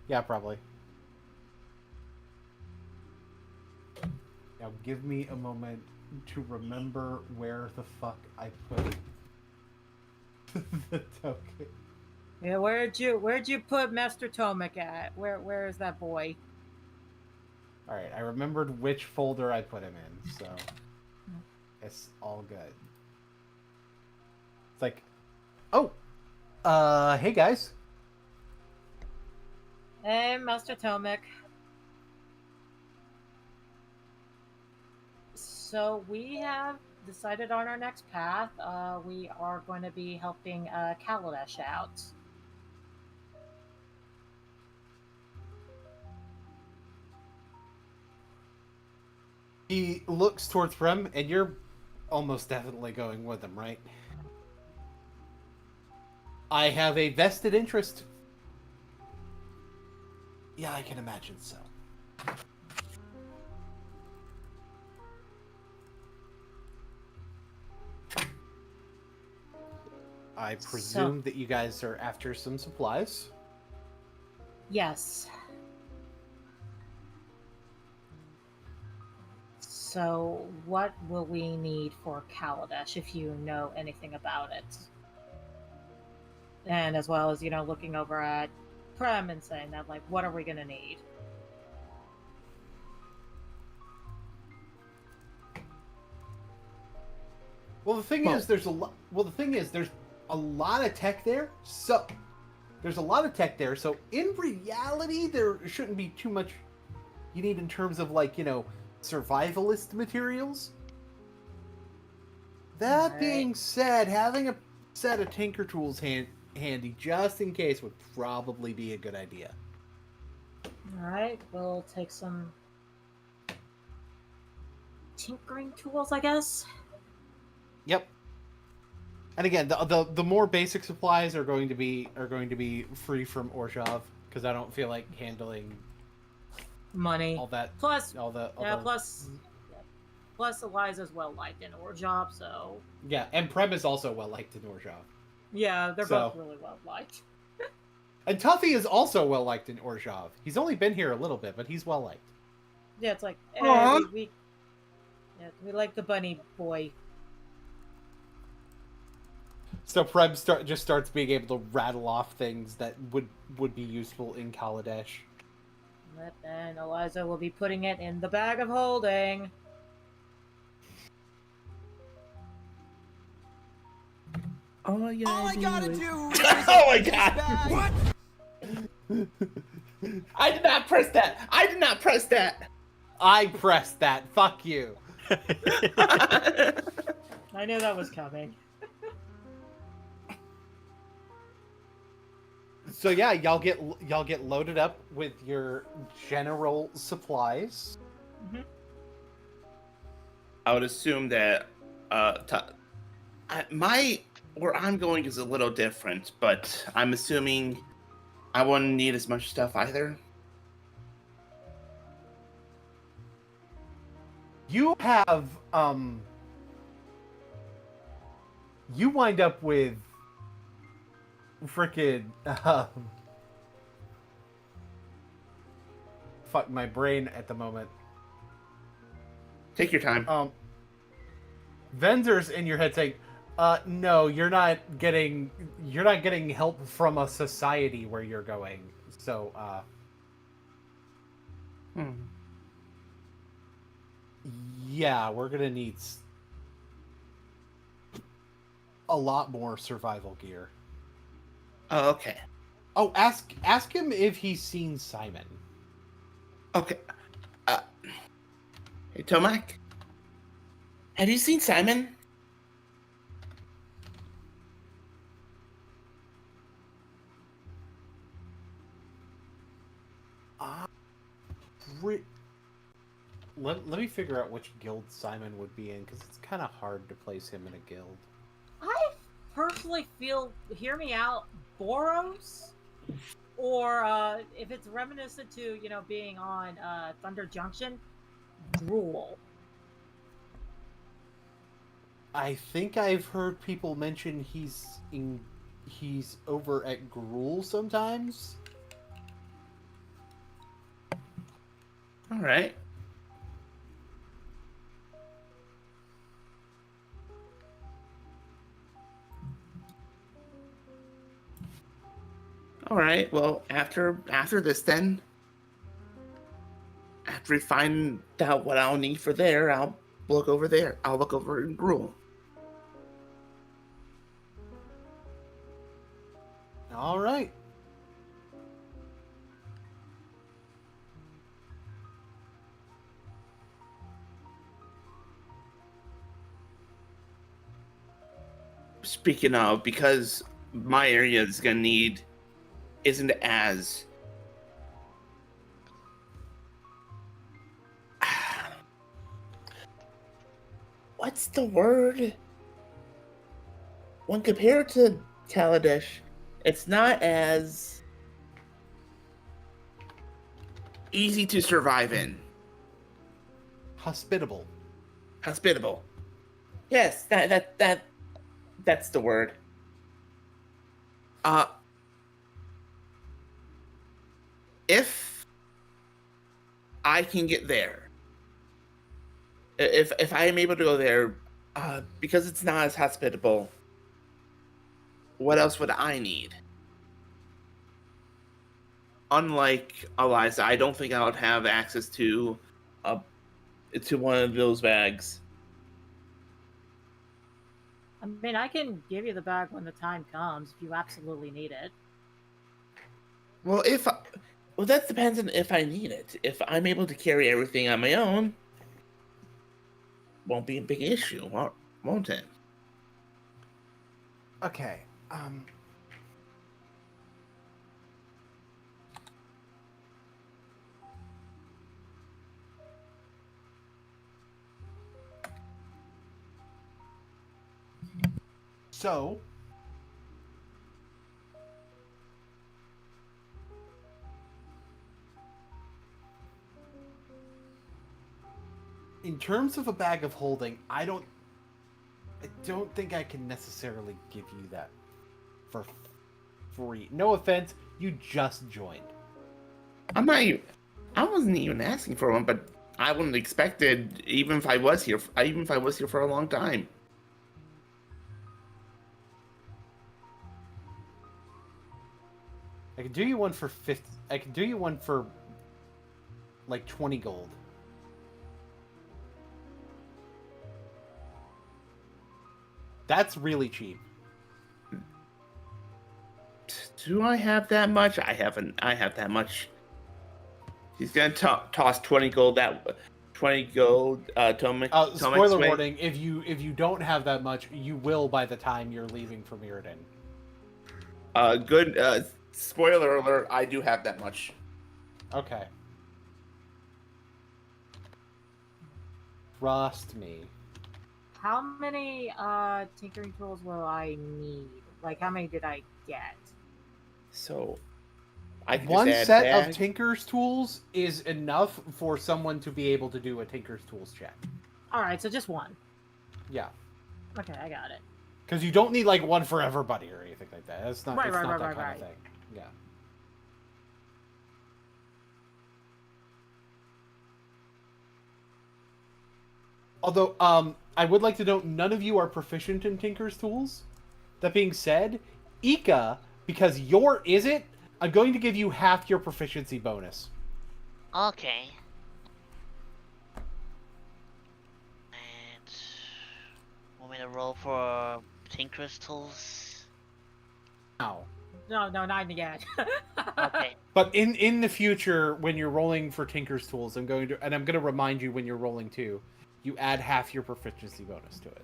Yeah, probably. Now give me a moment to remember where the fuck I put the token. Yeah, where'd you put Master Tomek at? Where is that boy? All right, I remembered which folder I put him in, so it's all good. It's like, oh, hey guys. Hey, Master Tomek. So we have decided on our next path. We are going to be helping Kaladesh out. He looks towards Prem, and you're almost definitely going with him, right? I have a vested interest. Yeah, I can imagine so. I presume that you guys are after some supplies. Yes. So, what will we need for Kaladesh, if you know anything about it? And as well as, looking over at Prem and saying that, like, what are we going to need? Well, the thing is, there's a lot. Well, the thing is, there's a lot of tech there. So, there's a lot of tech there. So, in reality, there shouldn't be too much you need in terms of, like, survivalist materials. That being said, having a set of tinker tools handy just in case would probably be a good idea. Alright, we'll take some tinkering tools, I guess. Yep. And again, the more basic supplies are going to be free from Orzhov, because I don't feel like handling money. All that. Plus Eliza's well liked in Orzhov, so yeah, and Prem is also well liked in Orzhov. Yeah, they're both really well liked. And Tuffy is also well liked in Orzhov. He's only been here a little bit, but he's well liked. Yeah, it's like we like the bunny boy. So Prem just starts being able to rattle off things that would be useful in Kaladesh. And Eliza will be putting it in the bag of holding. All I gotta do do. is Oh my this god! bag. What? I did not press that. I did not press that. I pressed that. Fuck you. I knew that was coming. So yeah, y'all get loaded up with your general supplies. I would assume that where I'm going is a little different, but I'm assuming I wouldn't need as much stuff either. You have you wind up with frickin' fuck my brain at the moment. Take your time. Vendors in your head saying, no, you're not getting help from a society where you're going. So, yeah, we're gonna need a lot more survival gear. Oh, okay. Oh, ask him if he's seen Simon. Okay. Hey, Tomac? Have you seen Simon? Let me figure out which guild Simon would be in, because it's kind of hard to place him in a guild. I personally feel, hear me out, Boros, or if it's reminiscent to, being on Thunder Junction, Gruul. I think I've heard people mention he's over at Gruul sometimes. All right. All right. Well, after this, then, after we find out what I'll need for there, I'll look over there. I'll look over in Gruul. All right. Speaking of, because my area is gonna isn't as what's the word? When compared to Kaladesh, it's not as easy to survive in. Hospitable. Yes, that's the word. If I can get there, if I am able to go there, because it's not as hospitable, what else would I need? Unlike Eliza, I don't think I would have access to one of those bags. I mean, I can give you the bag when the time comes if you absolutely need it. Well, that depends on if I need it. If I'm able to carry everything on my own, won't be a big issue, won't it? Okay. So, in terms of a bag of holding, I don't think I can necessarily give you that for free. No offense, you just joined. I wasn't even asking for one, but I wouldn't expect it. Even if I was here for a long time. I can do you one for 50. I can do you one for like 20 gold. That's really cheap. Do I have that much? I have that much. He's gonna toss 20 gold. 20 gold. Spoiler warning: if you don't have that much, you will by the time you're leaving for Mirrodin. Good. Spoiler alert: I do have that much. Okay. Trust me. How many tinkering tools will I need? Like, how many did I get? So, I can One just add set bag. of Tinker's tools is enough for someone to be able to do a Tinker's tools check. All right, so just one. Yeah. Okay, I got it. Because you don't need like one for everybody or anything like that. It's not, Right, it's right, not right, that right, kind right. of thing. Yeah. Although, I would like to note none of you are proficient in Tinker's tools. That being said, Ika, because your is it, I'm going to give you half your proficiency bonus. Okay. And want me to roll for Tinker's tools? Now. No, not yet. Okay. But in the future, when you're rolling for Tinker's tools, I'm going to remind you when you're rolling too. You add half your proficiency bonus to it.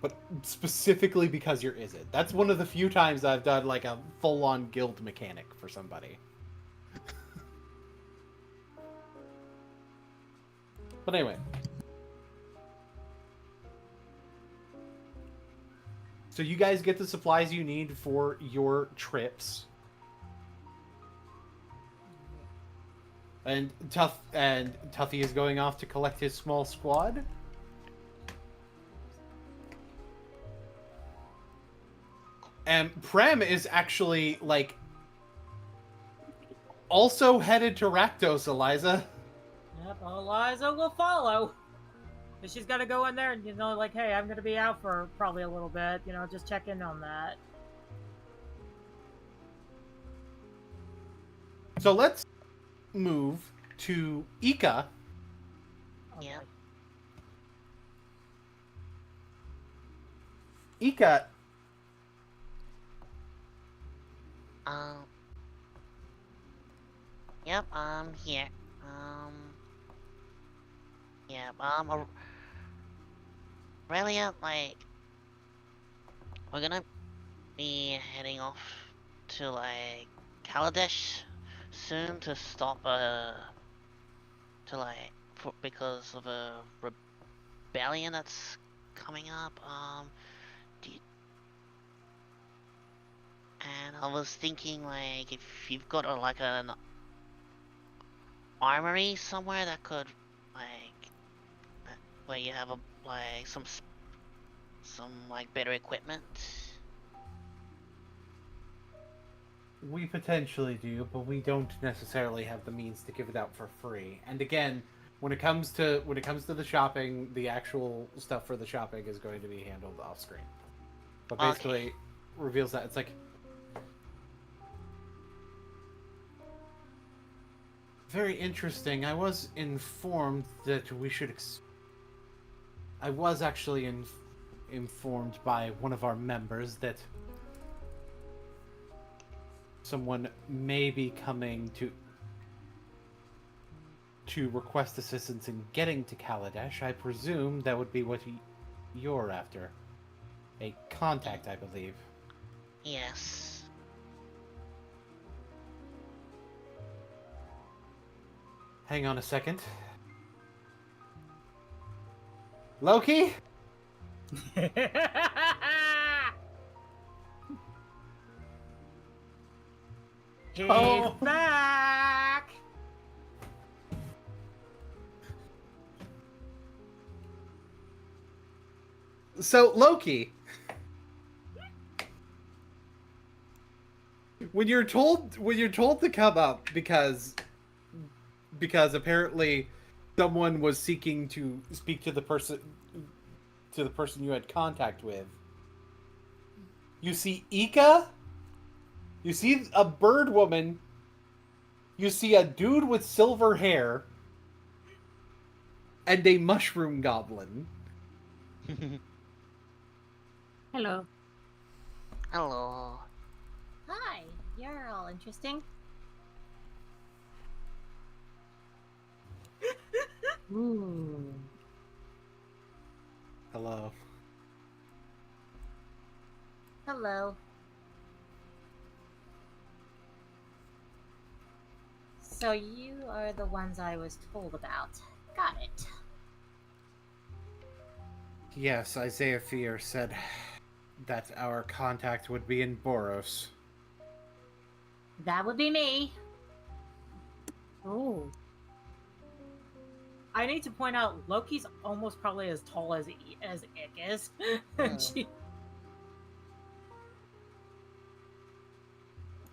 But specifically because you're is it. That's one of the few times I've done like a full-on guild mechanic for somebody. But anyway. So you guys get the supplies you need for your trips. And Tuffy is going off to collect his small squad. And Prem is actually, like, also headed to Rakdos, Eliza. Yep, Eliza will follow. But she's got to go in there and, like, hey, I'm going to be out for probably a little bit. Just check in on that. So let's move to Ika. Okay. Yeah. Ika. Yep, I'm here. Yeah, Aurelia, like, we're gonna be heading off to, like, Kaladesh soon to stop, because of a rebellion that's coming up, and I was thinking, like, if you've got an armory somewhere that could, like, where you have some like better equipment. We potentially do, but we don't necessarily have the means to give it out for free. And again, when it comes to the shopping, the actual stuff for the shopping is going to be handled off screen. But basically, reveals that it's like. Very interesting. I was informed that we should. I was actually informed by one of our members that someone may be coming to request assistance in getting to Kaladesh. I presume that would be what you're after. A contact, I believe. Yes. Hang on a second. Loki? He's Oh. back! So, Loki. When you're told to come up because apparently someone was seeking to speak to the person you had contact with. You see Ika, you see a bird woman, you see a dude with silver hair, and a mushroom goblin. Hello. Hello. Hi, you're all interesting. Ooh. Hello. Hello. So you are the ones I was told about. Got it. Yes, Isaiah Fear said that our contact would be in Boros. That would be me. Oh. I need to point out Loki's almost probably as tall as Ick is. She-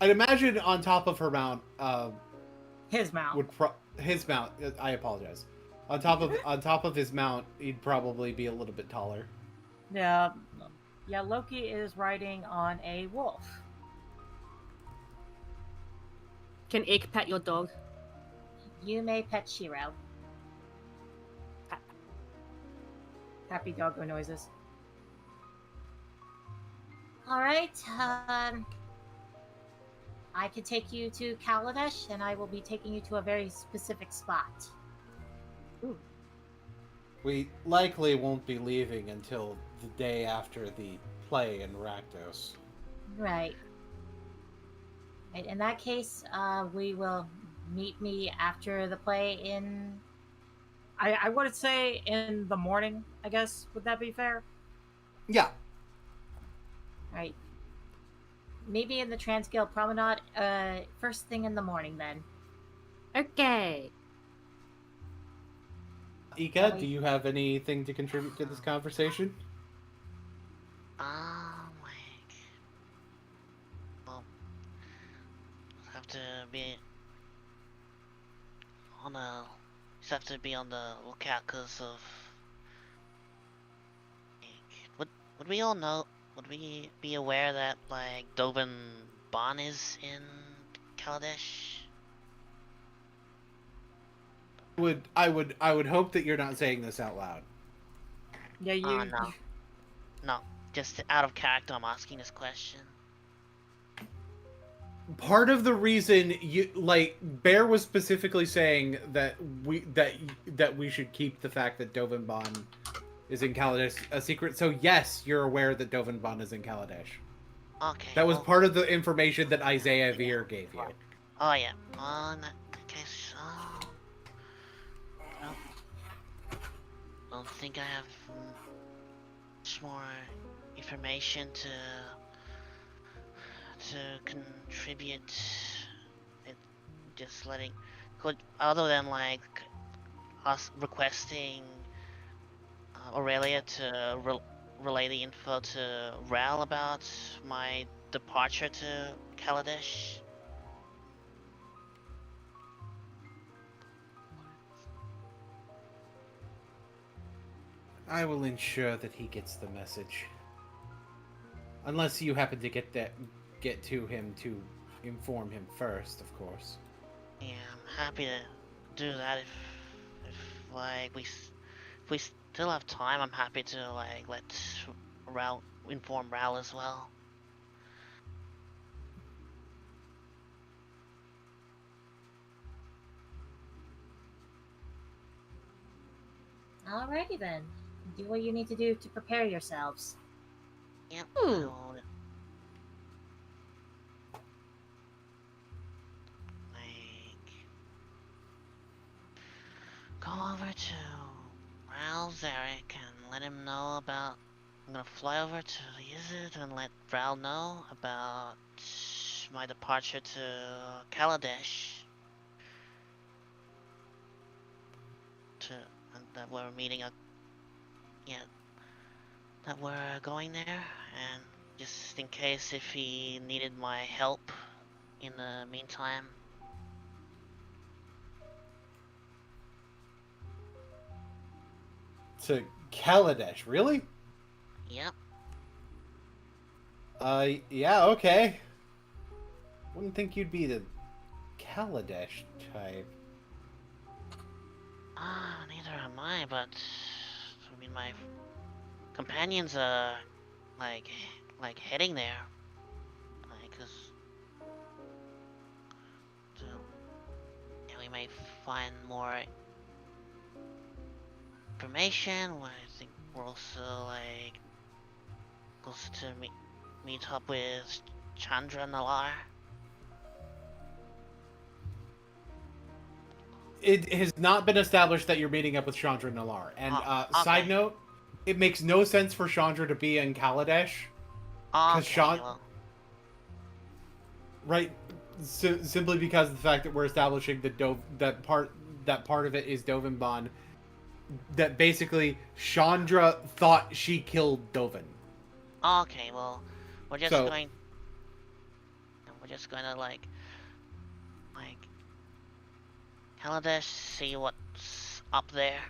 I'd imagine on top of her mount, his mount. his mount. I apologize. On top of his mount, he'd probably be a little bit taller. Yeah, Loki is riding on a wolf. Can Ick pet your dog? You may pet Shiro. Happy doggo noises. Alright, I could take you to Kaladesh, and I will be taking you to a very specific spot. Ooh. We likely won't be leaving until the day after the play in Rakdos. Right. Right. In that case, we will meet me after the play in... I would say in the morning, I guess. Would that be fair? Yeah. Right. Maybe in the Transguild Promenade, first thing in the morning then. Okay. Ika, do you have anything to contribute to this conversation? Like, well, have to be on the, just have to be on the lookout because of. Like, would we all know? Would we be aware that like Dovin Bon is in Kaladesh? I would hope that you're not saying this out loud. Yeah, you. No. No, just out of character, I'm asking this question. Part of the reason Bear was specifically saying that we should keep the fact that Dovin Bon is in Kaladesh a secret. So yes, you're aware that Dovin Bon is in Kaladesh. Okay. That was part of the information that Isaiah Veer gave you. Oh yeah. Okay, so I don't think I have much more information to contribute. It just letting, other than like us requesting Aurelia to relay the info to Ral about my departure to Kaladesh. I will ensure that he gets the message. Unless you happen to get to him to inform him first, of course. Yeah, I'm happy to do that if like if we still have time. I'm happy to like let Ral inform Ral as well. Alrighty then. Do what you need to do to prepare yourselves. Yep. Go over to Ral Zarek and let him know about. I'm gonna fly over to the Izzet and let Ral know about my departure to Kaladesh. And that we're meeting that we're going there, and just in case if he needed my help in the meantime. To Kaladesh, really? Yep. Yeah, okay. Wouldn't think you'd be the Kaladesh type. Neither am I, but I mean my companions are like heading there, like, 'cause we may find more information. I think we're also like close to meet up with Chandra Nalar. It has not been established that you're meeting up with Chandra Nalar. And Okay. side note, it makes no sense for Chandra to be in Kaladesh. Okay, well, Right, simply because of the fact that we're establishing that part of it is Dovinbon. That basically Chandra thought she killed Dovin. okay, well, we're just So- going. We're just gonna like Kaladesh, see what's up there.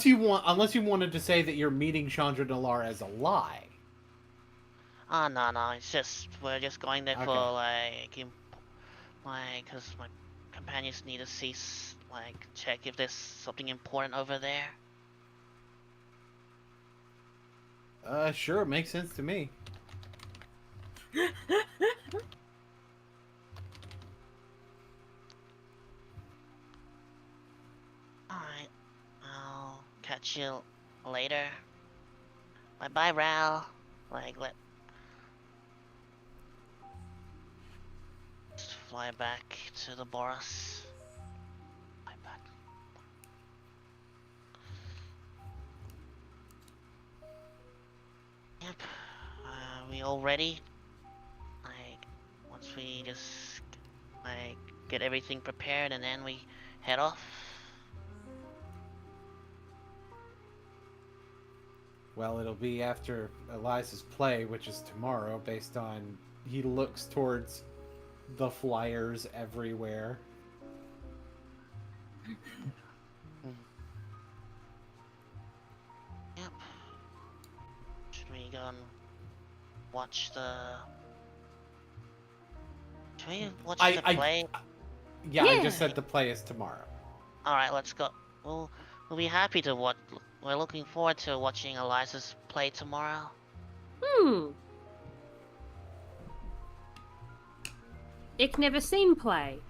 Unless you wanted to say that you're meeting Chandra Nalar as a lie. Oh, no, it's just, we're just going there for, Okay. cause my companions need to see, check if there's something important over there. Sure, it makes sense to me. Alright, I'll catch you later. Bye-bye, Ral. Let's fly back to the Boras. Fly back. Yep. We all ready? Once we just, get everything prepared and then we head off? Well, it'll be after Eliza's play, which is tomorrow, based on he looks towards the flyers everywhere. Yep. Should we go and watch the... Should we watch the play? Yeah, I just said the play is tomorrow. Alright, let's go. We'll be happy to watch. We're looking forward to watching Eliza's play tomorrow. Ik never seen play.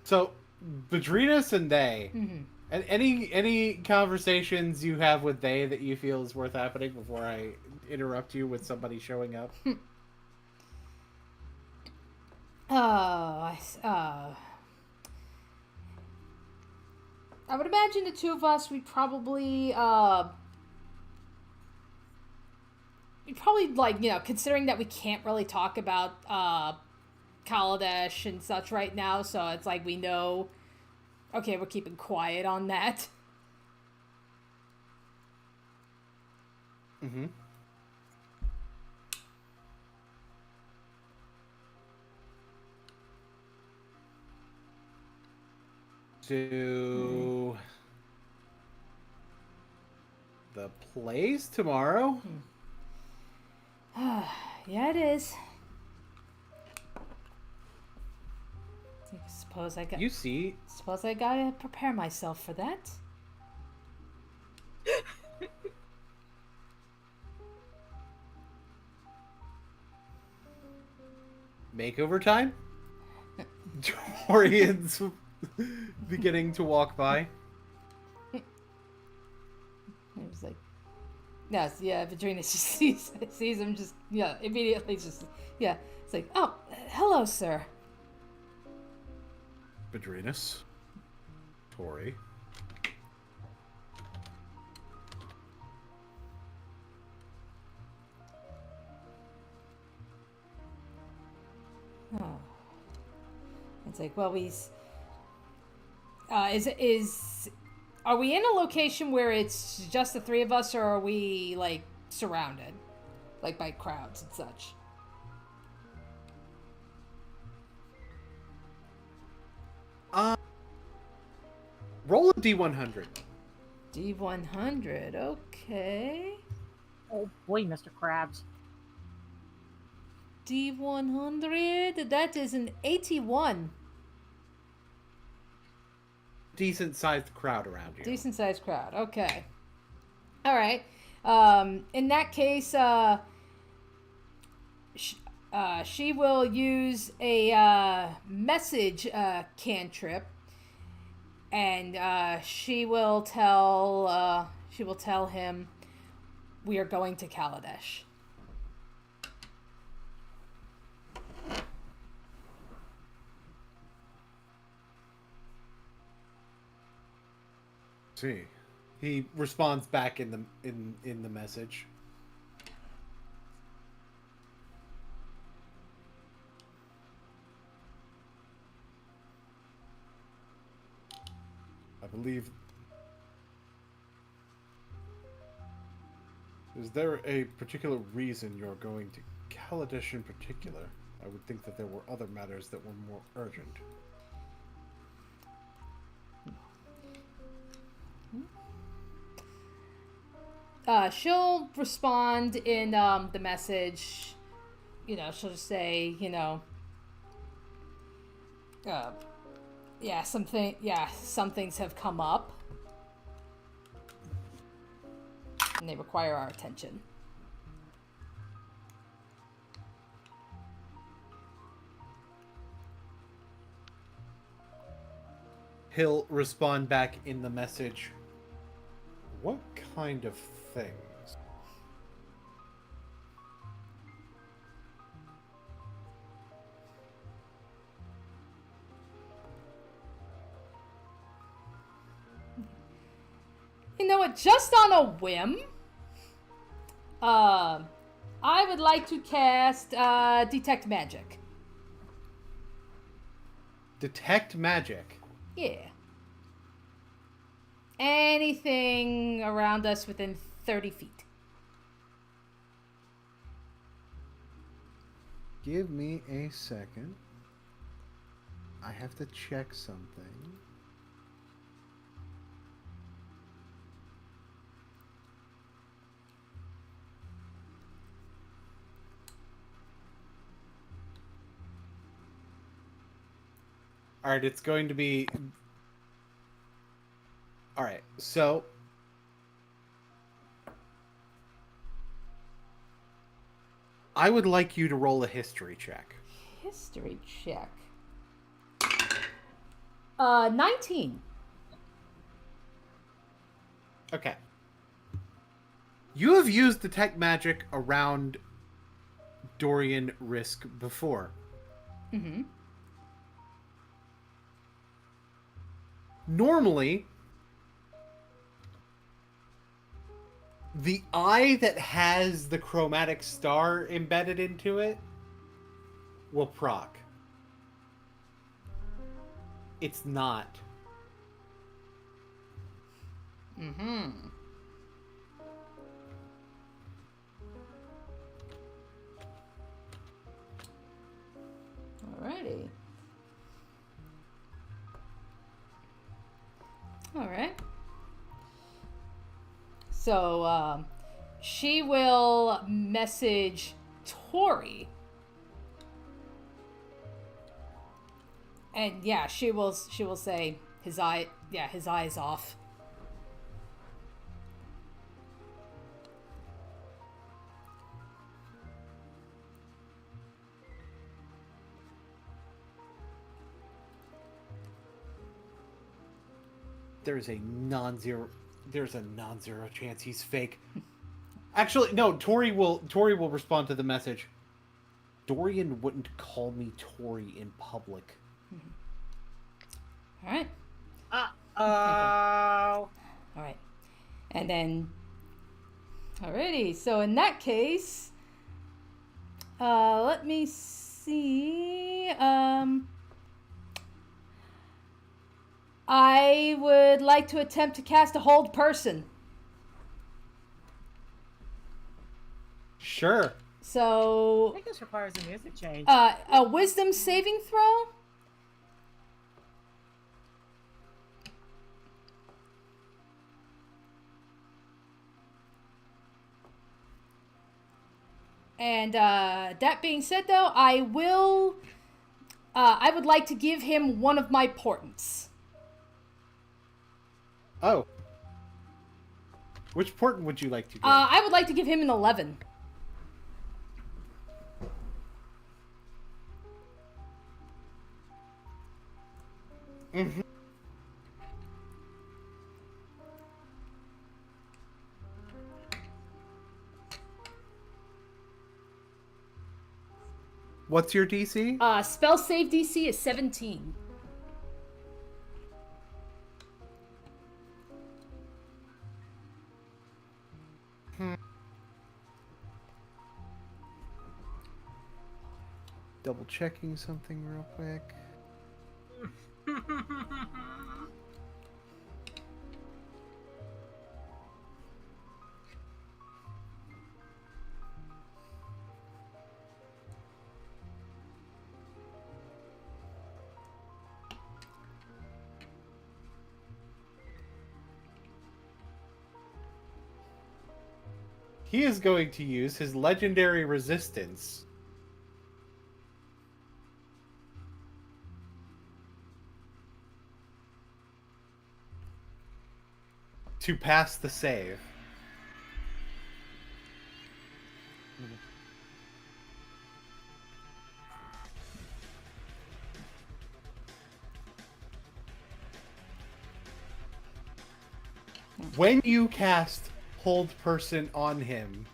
So, Badrinas and they, and any conversations you have with they that you feel is worth happening before I interrupt you with somebody showing up? I would imagine the two of us, we'd probably like, considering that we can't really talk about Kaladesh and such right now, so it's like we know, okay, we're keeping quiet on that. Mm-hmm. To the plays tomorrow? Yeah, it is. Suppose I gotta prepare myself for that. Makeover time? Dorian's beginning to walk by. It was like, yes, yeah, Vadrina just sees him, just, immediately just, it's like, oh, hello, sir. Badrinus. Tori. Oh. It's like, well, are we in a location where it's just the three of us, or are we, like, surrounded? Like, by crowds and such? Roll a D100. D100. Okay. Oh boy, Mr. Krabs. D100. That is an 81. Decent sized crowd around you. Decent sized crowd. Okay. All right. In that case, she will use a message cantrip, and she will tell him we are going to Kaladesh. See, he responds back in the message. I believe. Is there a particular reason you're going to Kaladesh in particular? I would think that there were other matters that were more urgent. She'll respond in the message. You know, she'll just say, you know, some things have come up, and they require our attention. He'll respond back in the message. What kind of things? You know what? Just on a whim, I would like to cast Detect Magic. Detect Magic? Yeah. Anything around us within 30 feet. Give me a second. I have to check something. Alright, it's going to be... Alright, so... I would like you to roll a history check. History check. 19. Okay. You have used Detect Magic around Dorian Risk before. Mm-hmm. Normally, the eye that has the chromatic star embedded into it will proc. It's not. Mm-hmm. Alrighty. Alright. So, she will message Tori. And yeah, she will say his eye's off. There's a non-zero chance he's fake. Actually, no, Tori will respond to the message. Dorian wouldn't call me Tori in public. All right. Uh-oh. All right. And then, alrighty. So in that case, let me see. I would like to attempt to cast a hold person. Sure. I So, think this requires a music change. a wisdom saving throw. And that being said, though, I would like to give him one of my portents. Oh. Which portent would you like to give? I would like to give him an 11. Mm-hmm. What's your DC? Spell save DC is 17. Double checking something real quick. He is going to use his legendary resistance to pass the save. When you cast Hold Person on him,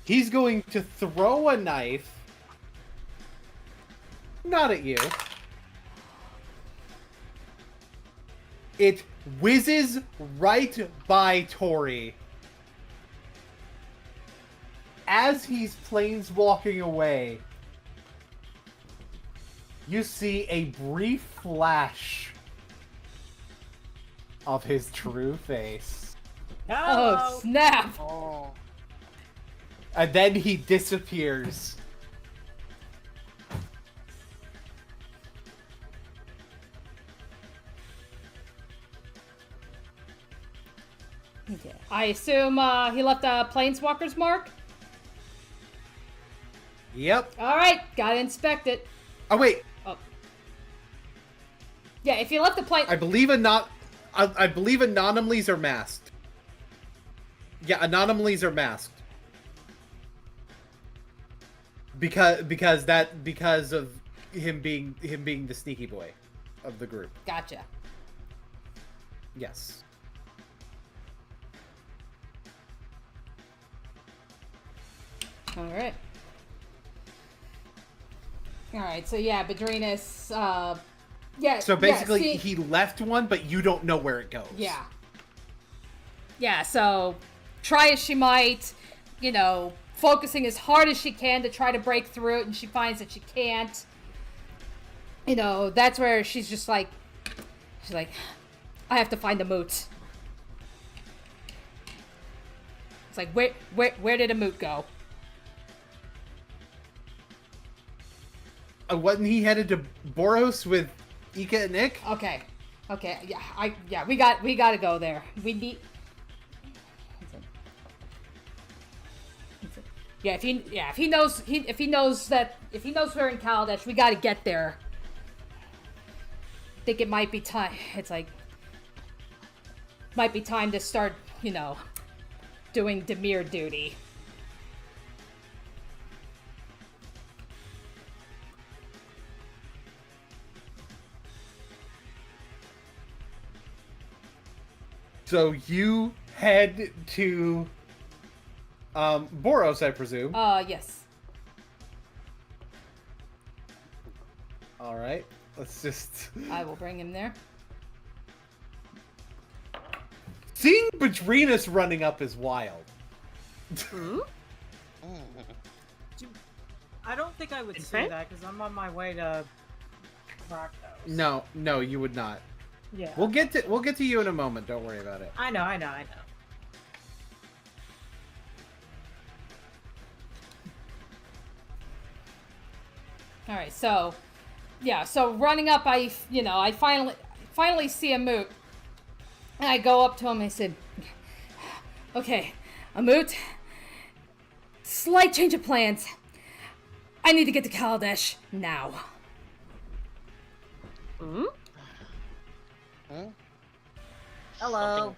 he's going to throw a knife, not at you. It whizzes right by Tori. As he's planeswalking away, you see a brief flash of his true face. Oh, snap! Oh. And then he disappears. Okay. I assume he left a planeswalker's mark? Yep. Alright, gotta inspect it. Oh, wait. Oh. Yeah, if you left the plane... I believe anomalies are masked. Yeah, anomalies are masked. Because of him being the sneaky boy of the group. Gotcha. Yes. Alright. Alright, so yeah, Bedrenas, yeah. So basically, yeah, he left one, but you don't know where it goes. Yeah. Yeah, so try as she might, you know, focusing as hard as she can to try to break through it, and she finds that she can't. You know, that's where she's just like, I have to find a moot. It's like, where did a moot go? Wasn't he headed to Boros with Ika and Nick? Okay, yeah, we gotta go there. We need. Yeah, if he knows we're in Kaladesh, we gotta get there. I think it might be time. It's like might be time to start, you know, doing Demir duty. So you head to Boros, I presume. Yes. All right. Let's just. I will bring him there. Seeing Bedrenas running up is wild. I don't think I would say that because I'm on my way to Rakdos. No, you would not. Yeah. We'll get to you in a moment. Don't worry about it. I know. All right, so yeah, so running up, I finally see a moot, and I go up to him and I said, "Okay, Amut, slight change of plans. I need to get to Kaladesh now. Hmm? Hmm? Hello.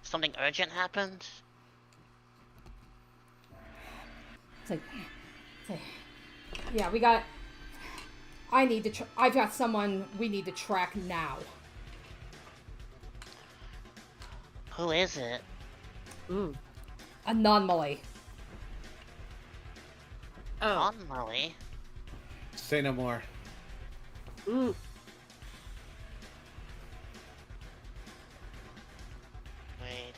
Something urgent happened? It's like, yeah, we got. I've got someone we need to track now. Who is it? Anomaly. Oh. Anomaly? Say no more. Mm. Wait.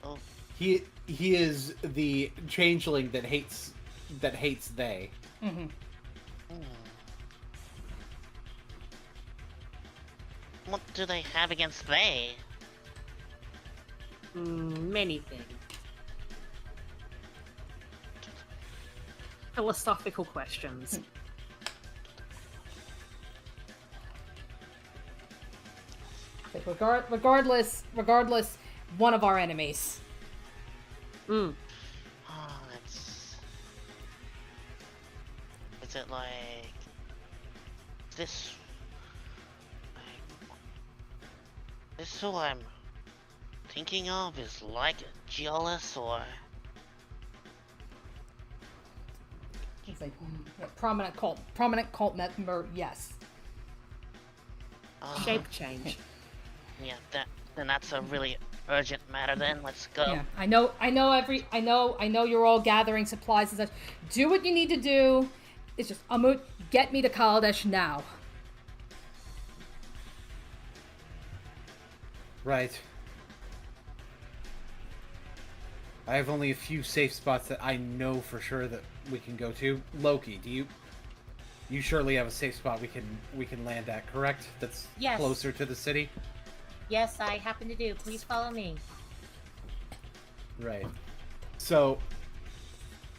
Oh, He is the changeling that hates they. Mm-hmm. what do they have against they? Many things. Philosophical questions. Like regardless, one of our enemies. Mm. Oh, that's... Is it like... This... This who I'm thinking of is like jealous or... It's like yeah, prominent cult member. Yes. Shape change. Yeah, then that's a really urgent matter then. Let's go. Yeah, I know you're all gathering supplies and such. Do what you need to do. It's just Amut, get me to Kaladesh now. Right. I have only a few safe spots that I know for sure that we can go to. Loki, you surely have a safe spot we can land at, correct? That's Yes. closer to the city? Yes, I happen to do. Please follow me. Right. So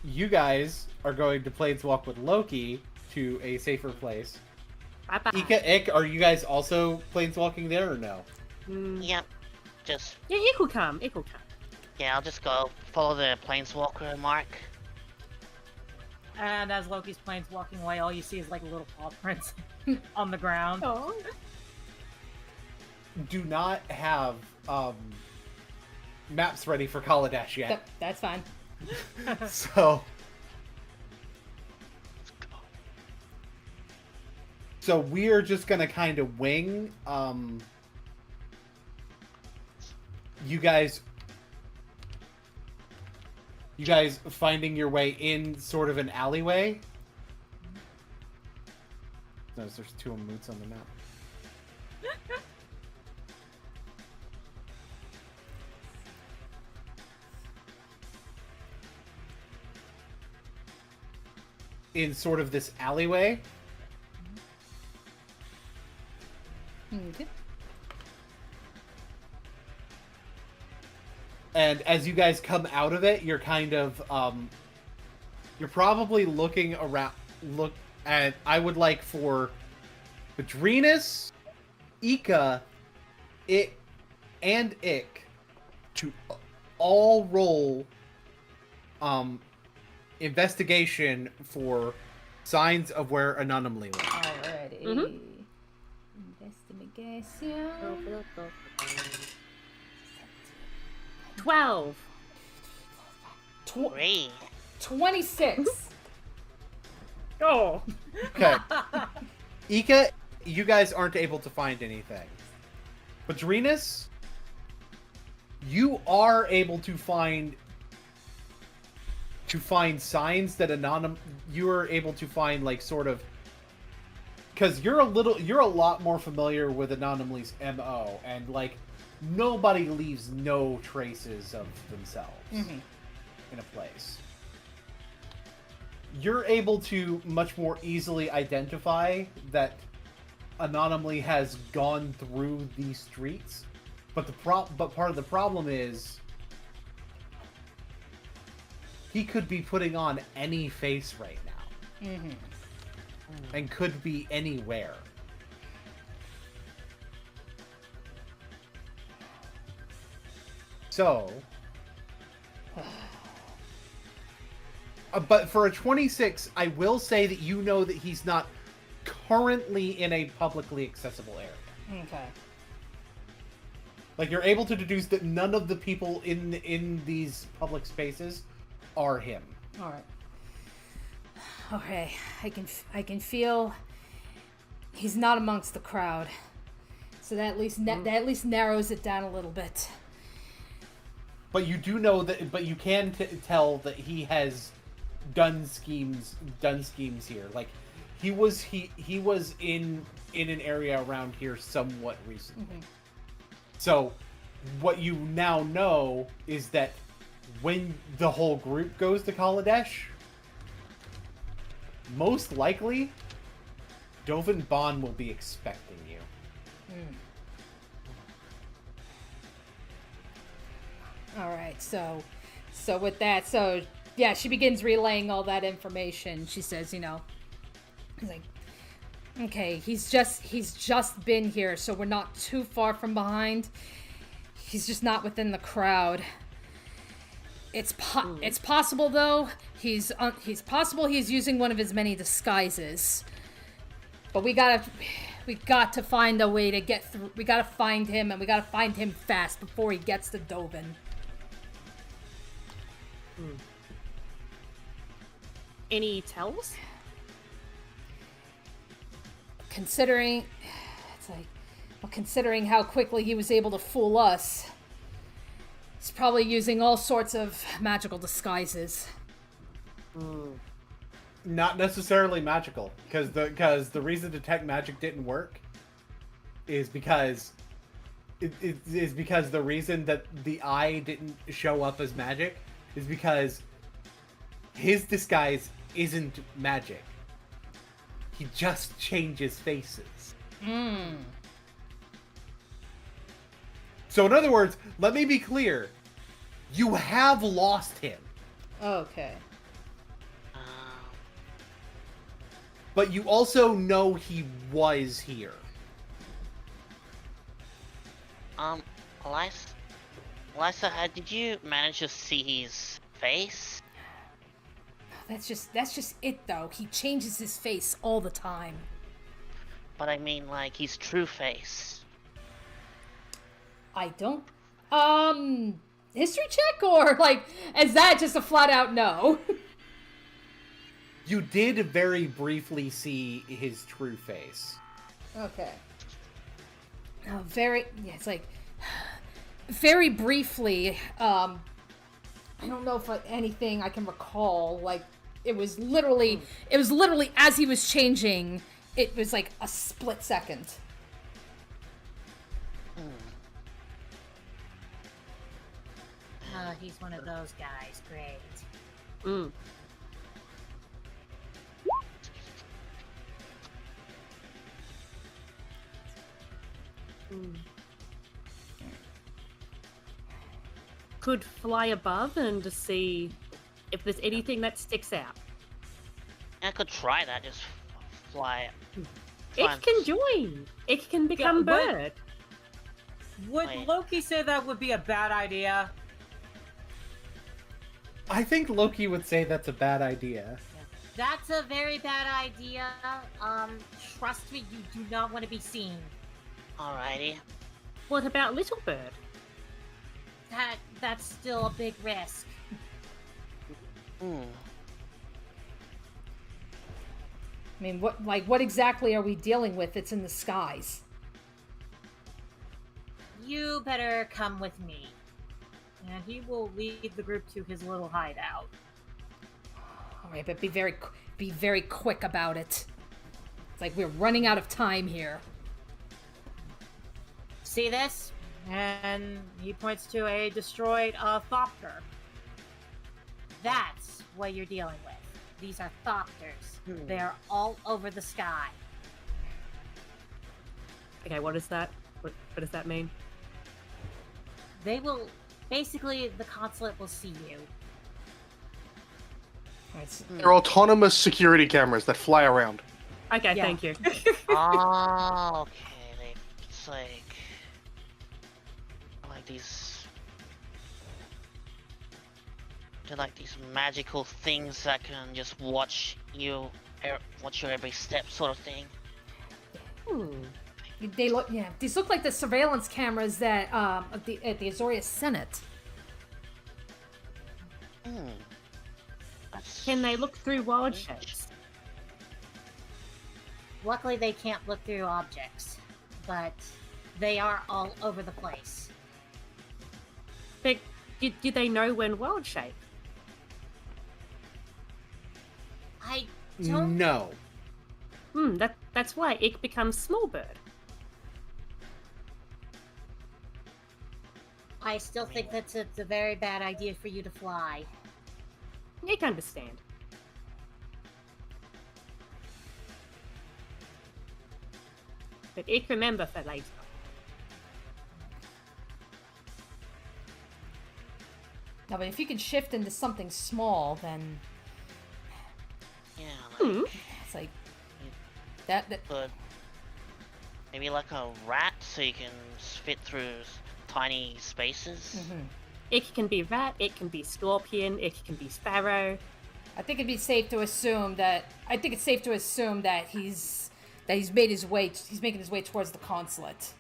you guys are going to planeswalk with Loki to a safer place. Bye-bye. Ika, Ick, are you guys also planeswalking there or no? Yep. Just... Yeah, it will come. Yeah, I'll just go follow the planeswalker mark. And as Loki's plane's walking away, all you see is like little paw prints on the ground. Oh. Do not have maps ready for Kaladesh yet. That's fine. So we're just gonna kind of wing you guys finding your way in sort of an alleyway. Notice there's two Amuts on the map. In sort of this alleyway. Okay. And as you guys come out of it, you're kind of you're probably looking around. I would like for Badrinus, Ika, and Ick to all roll investigation for signs of where an anomaly was. Alrighty. Investigation. 12. 26. Oh. Okay. Ika, you guys aren't able to find anything. But Drenus, you are able to find signs that you are able to find like sort of, because you're a lot more familiar with Anomaly's MO, and like nobody leaves no traces of themselves in a place. You're able to much more easily identify that Anomaly has gone through these streets, but part of the problem is he could be putting on any face right now. Mm-hmm. And could be anywhere. So... but for a 26, I will say that you know that he's not currently in a publicly accessible area. Okay. Like, you're able to deduce that none of the people in these public spaces are him. All right. Okay, I can feel he's not amongst the crowd, so that at least narrows it down a little bit. But you do know that. But you can tell that he has done schemes here. Like, he was in an area around here somewhat recently. Mm-hmm. So, what you now know is that when the whole group goes to Kaladesh, most likely, Dovin Bond will be expecting you. All right, so with that, so yeah, she begins relaying all that information. She says, he's like, okay, he's just been here, so we're not too far from behind. He's just not within the crowd. It's possible though. He's possible he's using one of his many disguises. But we got to find a way to get through. We got to find him, and we got to find him fast before he gets to Dovin. Any tells? Considering how quickly he was able to fool us, he's probably using all sorts of magical disguises. Not necessarily magical, because the reason detect magic didn't work is because the reason that the eye didn't show up as magic is because his disguise isn't magic. He just changes faces. So in other words, let me be clear. You have lost him. Okay. But you also know he was here. Eliza, did you manage to see his face? That's just it though. He changes his face all the time. But I mean, like, his true face. I don't... History check? Or, like, is that just a flat-out no? You did very briefly see his true face. Okay. It's like... Very briefly, I don't know if anything I can recall, like, it was literally as he was changing, it was like a split second. Oh, he's one of those guys. Great. Could fly above and to see if there's anything that sticks out. I could try that, just fly. It can join. It can become bird. Would Loki say that would be a bad idea? I think Loki would say that's a bad idea. That's a very bad idea. Trust me, you do not want to be seen. Alrighty. What about Little Bird? That's still a big risk. I mean, what exactly are we dealing with that's in the skies? You better come with me. And he will lead the group to his little hideout. Alright, but be very quick about it. It's like we're running out of time here. See this? And he points to a destroyed Thopter. That's what you're dealing with. These are Thopters. They're all over the sky. Okay, what is that? What does that mean? They will... Basically, the consulate will see you. They're autonomous security cameras that fly around. Okay, Yeah. thank you. Oh, okay. It's like these. They're like these magical things that can just watch your every step, sort of thing. They look, these look like the surveillance cameras that at the Azorius Senate. Can they look through wild shapes? Luckily, they can't look through objects, but they are all over the place. But do they know when wild shape? I don't. No. That's why it becomes small bird. I still think that's a very bad idea for you to fly. You can understand. But ich remember for later. No, but if you can shift into something small, then Yeah, it's like that. but maybe like a rat, so you can fit through tiny spaces. It can be rat, it can be scorpion, it can be sparrow. I think it'd be safe to assume that. I think it's safe to assume that he's made his way. He's making his way towards the consulate.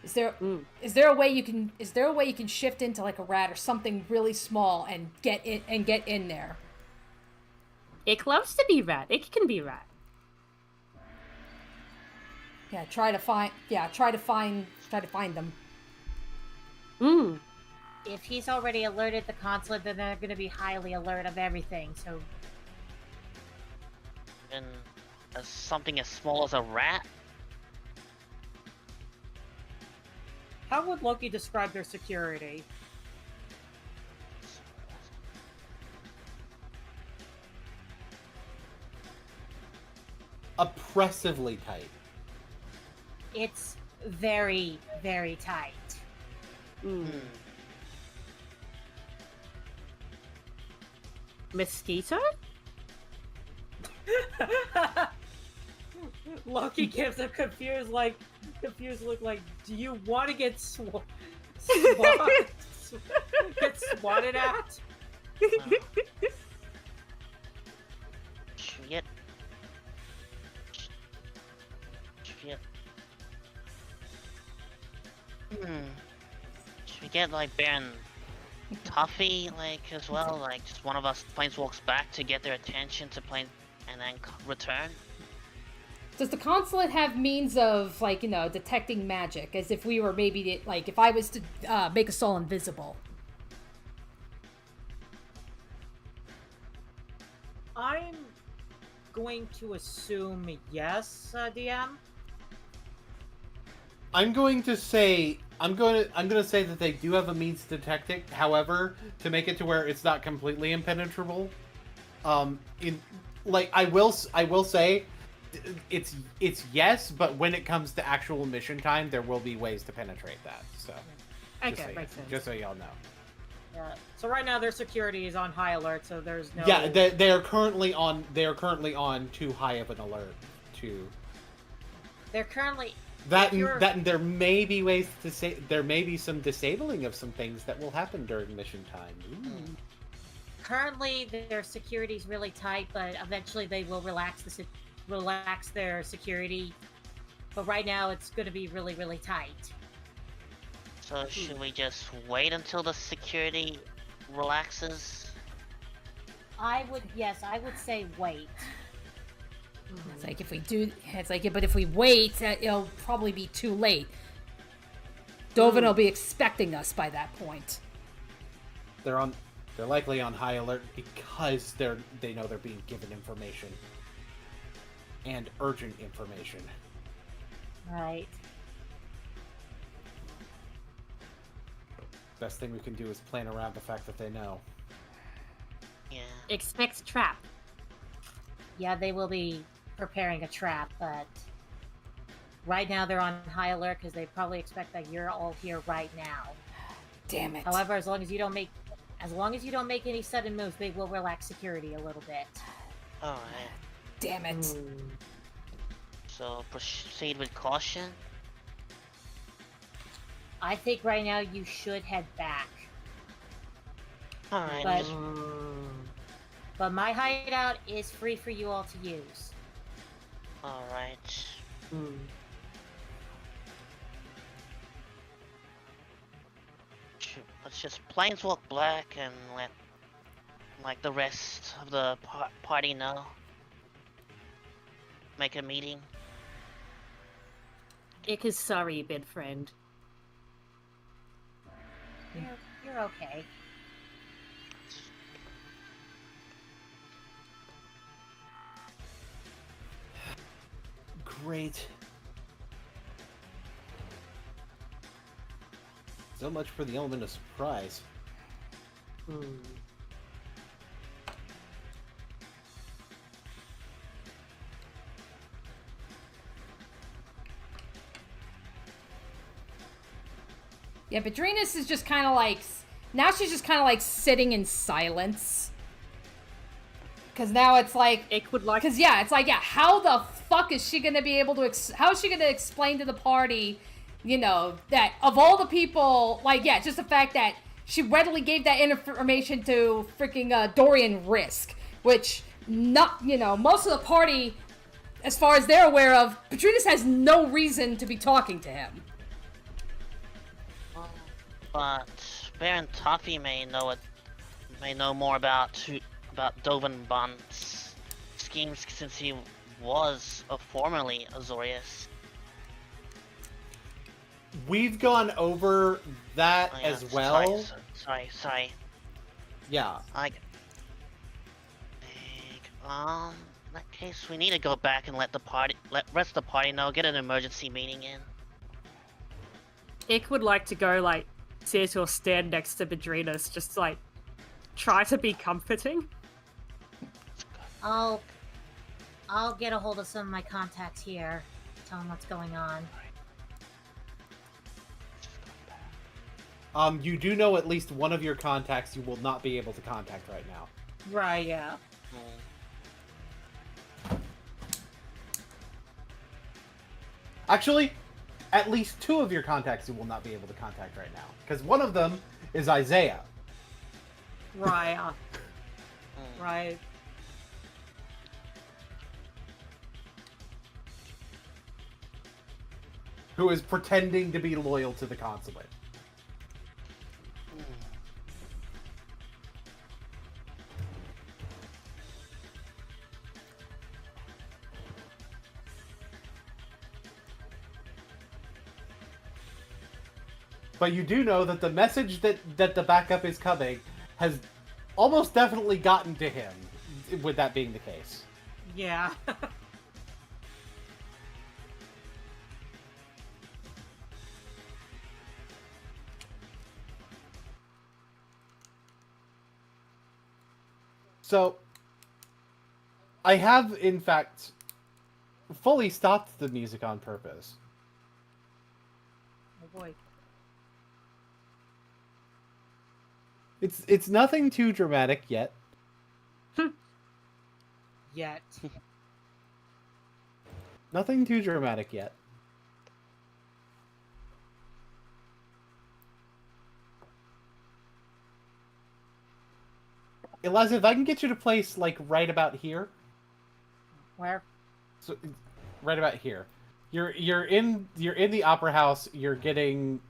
Is there a way you can shift into like a rat or something really small and get in there? It loves to be rat. It can be rat. Yeah, try to find them. If he's already alerted the consulate, then they're going to be highly alert of everything. So, And something as small as a rat. How would Loki describe their security? Oppressively tight. it's very, very tight. Mosquito? Loki gives a confused look like, do you want to get get swatted at? Should we get like Baron Tuffy as well? Like just one of us planeswalks back to get their attention to plane and then return? Does the consulate have means of detecting magic, as if we were maybe if I was to make us all invisible? I'm going to assume yes, DM. I'm going to say that they do have a means to detect it. However, to make it to where it's not completely impenetrable, I will say, it's yes, but when it comes to actual mission time, there will be ways to penetrate that. So, Okay, makes sense. just so y'all know. Yeah. So right now their security is on high alert, so there's no. Yeah, they are currently on too high of an alert to. They're currently. And there may be ways to say there may be some disabling of some things that will happen during mission time. Ooh. Currently, their security is really tight, but eventually they will relax their security. But right now, it's going to be really, really tight. So should we just wait until the security relaxes? I would say wait. It's like if we do, but if we wait, it'll probably be too late. Dovin will be expecting us by that point. They're likely on high alert because they know they're being given information. And urgent information. Right. Best thing we can do is plan around the fact that they know. Yeah. Expect trap. Yeah, they will be preparing a trap, but right now they're on high alert because they probably expect that you're all here right now. Damn it. However, as long as you don't make As long as you don't make any sudden moves, they will relax security a little bit. Alright. Damn it. So proceed with caution. I think right now you should head back. Alright, But, just but my hideout is free for you all to use. alright. Let's just planeswalk black and let like the rest of the party know. Make a meeting. Ick is sorry, bid friend. You're okay. Great. So much for the element of surprise. Yeah, Badrinas is just kind of like... Now she's just kind of like sitting in silence. Because now it's like... Ick would like... Because, yeah, it's like, yeah, how the fuck is she going to be able to... How is she going to explain to the party, you know, that of all the people... Like, yeah, just the fact that she readily gave that information to freaking Dorian Risk. Which, not, you know, most of the party, as far as they're aware of, Badrinas has no reason to be talking to him. But Baron Toffee may know more about Dovin Bond's schemes since he was formerly Azorius. We've gone over that as well. Sorry. Yeah. In that case, we need to go back and let rest of the party know. Get an emergency meeting in. Ick would like to go, like, sit or stand next to Badrinas, just, like, try to be comforting. I'll get a hold of some of my contacts here. Tell them what's going on. You do know at least one of your contacts you will not be able to contact right now. Right, yeah. Actually, at least two of your contacts you will not be able to contact right now. Because one of them is Isaiah. Right, right. Who is pretending to be loyal to the consulate. But you do know that the message that the backup is coming has almost definitely gotten to him, with that being the case. Yeah. So, I have, in fact, fully stopped the music on purpose. Oh boy. It's nothing too dramatic yet. Yet. Nothing too dramatic yet. Eliza, if I can get you to place, like, right about here. Where? So, right about here. You're in the opera house. You're getting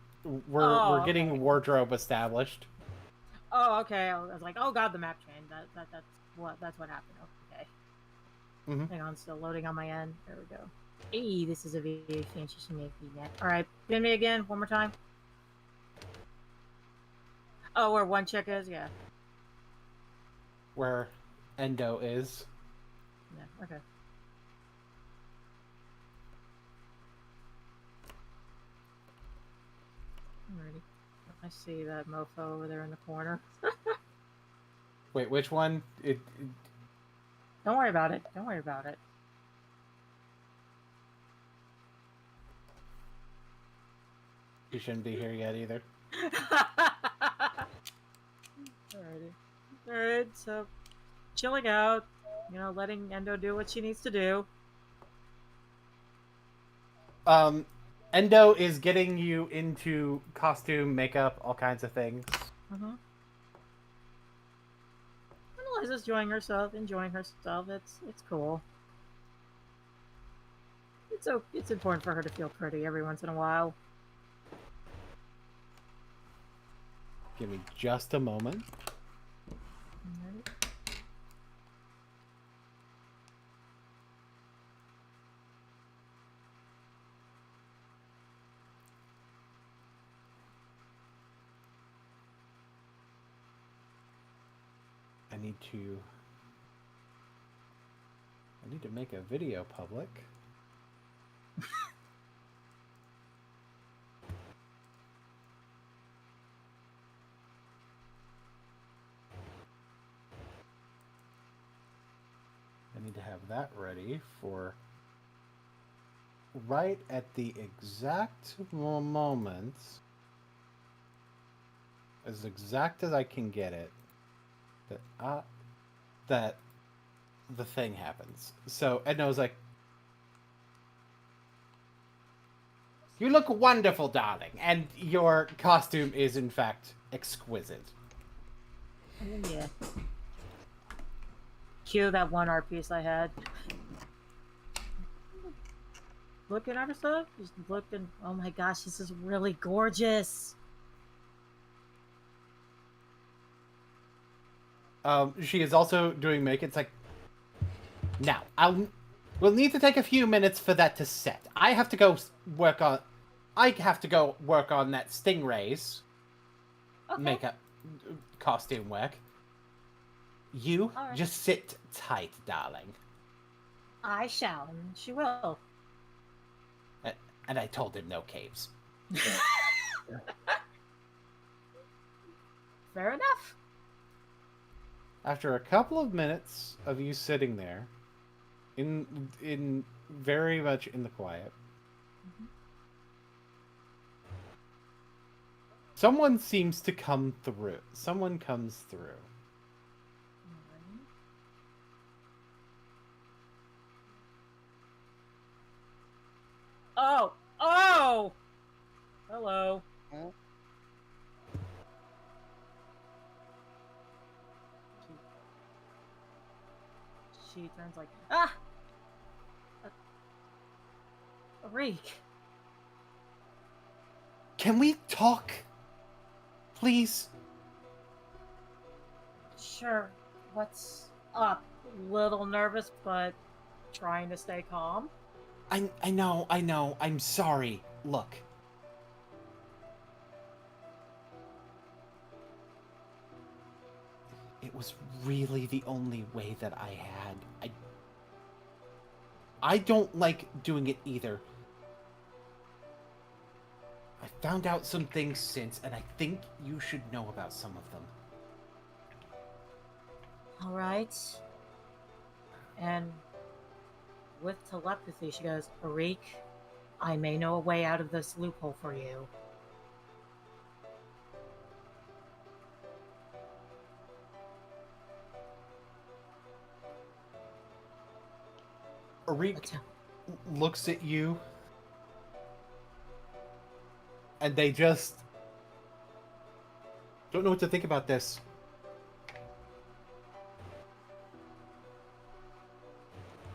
we're getting wardrobe established. Oh, okay. I was like, oh god, the map changed. That's what happened. Okay. Mm-hmm. Hang on, still loading on my end. There we go. Hey, this is a very fancy net. All right, pin me again, one more time. Oh, where one chick is, yeah. Where Endo is. Yeah. Okay. Alrighty. I see that mofo over there in the corner. Wait, which one? Don't worry about it. Don't worry about it. You shouldn't be here yet either. Alrighty. Alright, so chilling out, letting Endo do what she needs to do. Endo is getting you into costume, makeup, all kinds of things. Mm-hmm. Eliza's enjoying herself. It's cool. It's important for her to feel pretty every once in a while. Give me just a moment. Alright. I need to make a video public. I need to have that ready for right at the exact moment, as exact as I can get it, that the thing happens. So Edna was like, "You look wonderful, darling, and your costume is in fact exquisite." Oh, yeah. Cue that one art piece I had. Looking at her stuff, just looking. Oh my gosh, this is really gorgeous. She is also doing makeup. It's like, now we'll need to take a few minutes for that to set. I have to go work on that Stingray's makeup costume work. You All right. just sit tight, darling. I shall, and she will. And I told him no caves. Fair enough. After a couple of minutes of you sitting there, in very much in the quiet, someone seems to come through. Someone comes through. Oh! Oh! Hello. She turns like, ah! Reek. Can we talk? Please? Sure. What's up? Little nervous, but trying to stay calm. I know. I'm sorry. Look. It was really the only way that I had. I don't like doing it either. I found out some things since, and I think you should know about some of them. Alright. And with telepathy, she goes, Arik, I may know a way out of this loophole for you. Arik looks at you, and they just don't know what to think about this.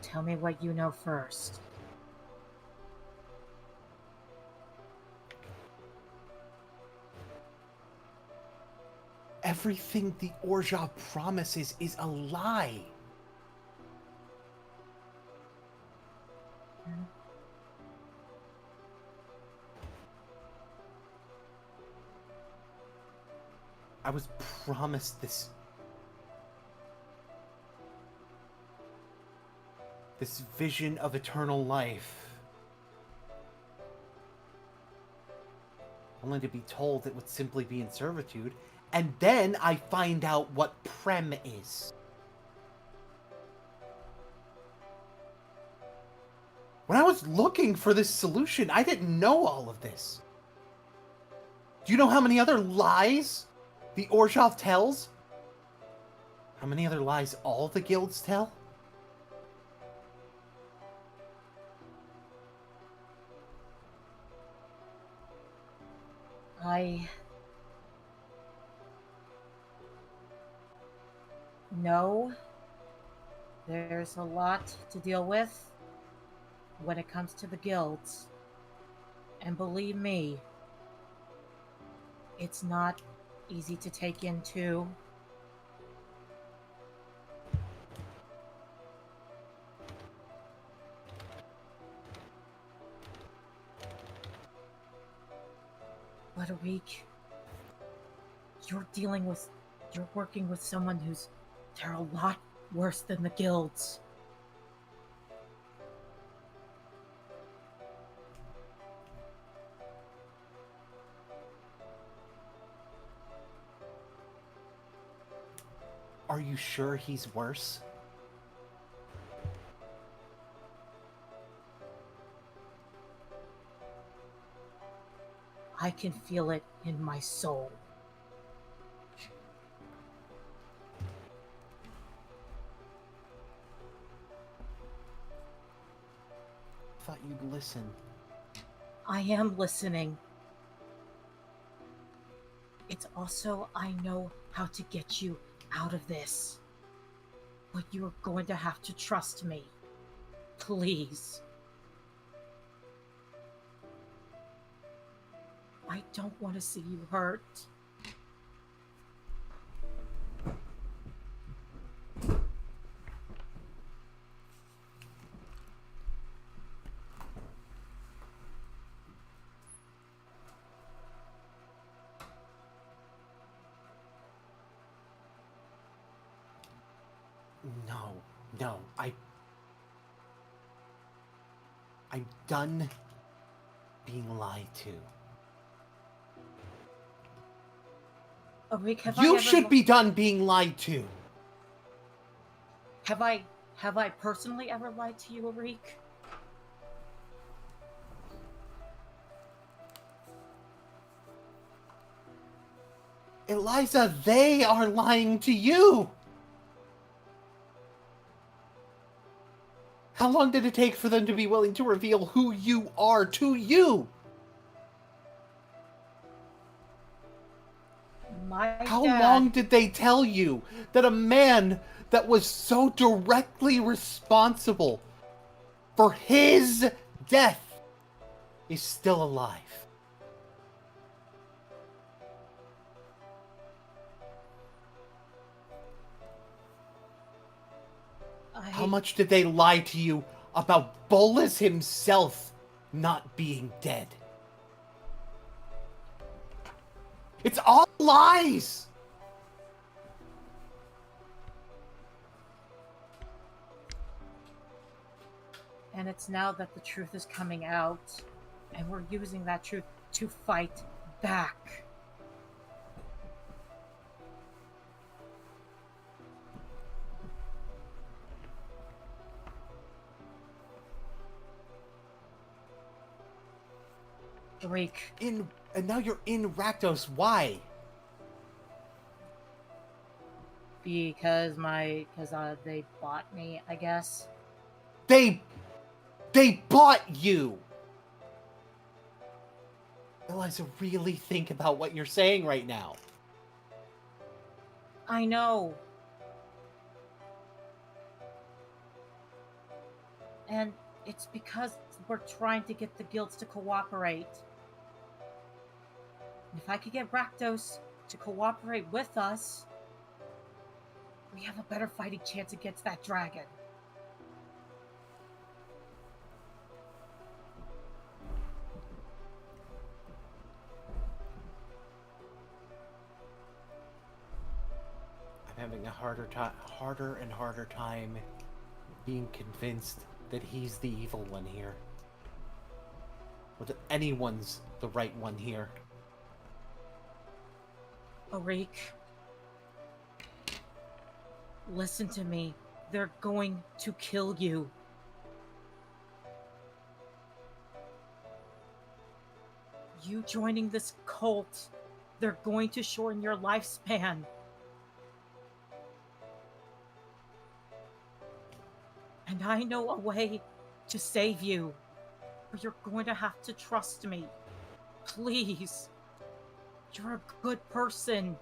Tell me what you know first. Everything the Orzhov promises is a lie. I was promised this vision of eternal life, only to be told it would simply be in servitude, and then I find out what Prem is. When I was looking for this solution, I didn't know all of this. Do you know how many other lies the Orzhov tells? How many other lies all the guilds tell? No, there's a lot to deal with when it comes to the guilds. And believe me, it's not easy to take in too. But a week, you're working with someone they're a lot worse than the guilds. Are you sure he's worse? I can feel it in my soul. I thought you'd listen. I am listening. It's also, I know how to get you out of this. But you're going to have to trust me. Please. I don't want to see you hurt. No, I'm done being lied to. Rick, You should be done being lied to. Have I personally ever lied to you, Arik? Eliza, they are lying to you. How long did it take for them to be willing to reveal who you are to you? How long did they tell you that a man that was so directly responsible for his death is still alive? How much did they lie to you about Bolas himself not being dead? It's all lies! And it's now that the truth is coming out, and we're using that truth to fight back. And now you're in Rakdos. Why? Because they bought me, I guess. They bought you. Eliza, really think about what you're saying right now. I know. And it's because we're trying to get the guilds to cooperate. If I could get Rakdos to cooperate with us, we have a better fighting chance against that dragon. I'm having a harder and harder time being convinced that he's the evil one here. Or that anyone's the right one here. Arik, listen to me. They're going to kill you. You joining this cult, they're going to shorten your lifespan. And I know a way to save you. But you're going to have to trust me. Please. You're a good person.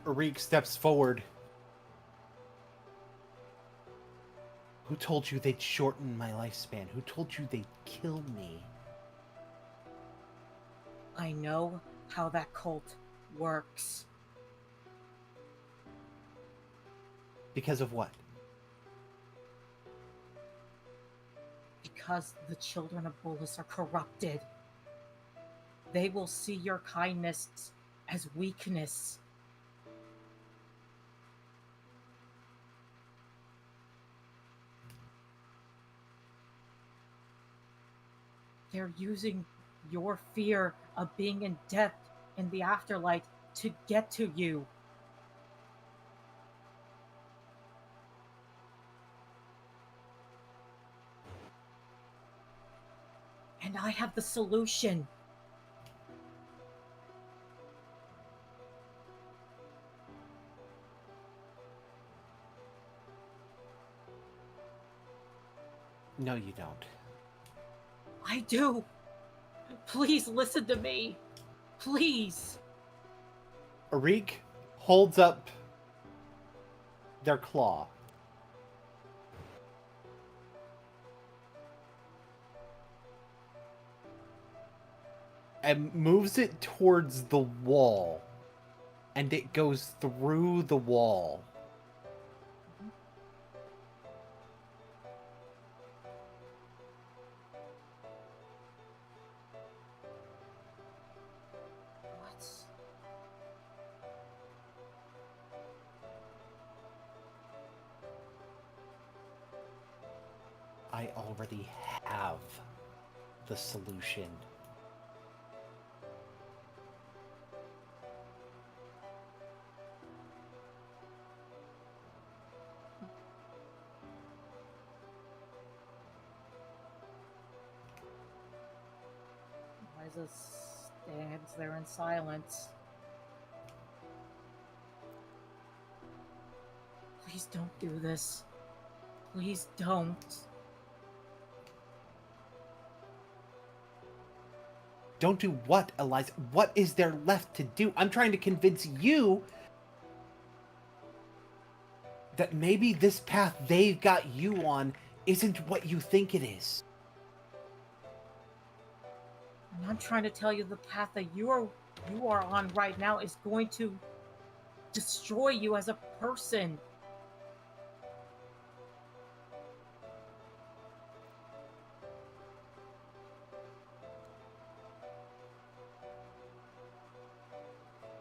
Arik steps forward. Who told you they'd shorten my lifespan? Who told you they'd kill me? I know how that cult works. Because of what? Because the children of Bolas are corrupted. They will see your kindness as weakness. They're using your fear of being in death in the afterlife to get to you. And I have the solution. No, you don't. I do. Please listen to me. Please. Arik holds up their claw. And moves it towards the wall. And it goes through the wall. What? I already have the solution. Liza stands there in silence. Please don't do this. Please don't. Don't do what, Eliza? What is there left to do? I'm trying to convince you that maybe this path they've got you on isn't what you think it is. And I'm trying to tell you the path that you are on right now is going to destroy you as a person.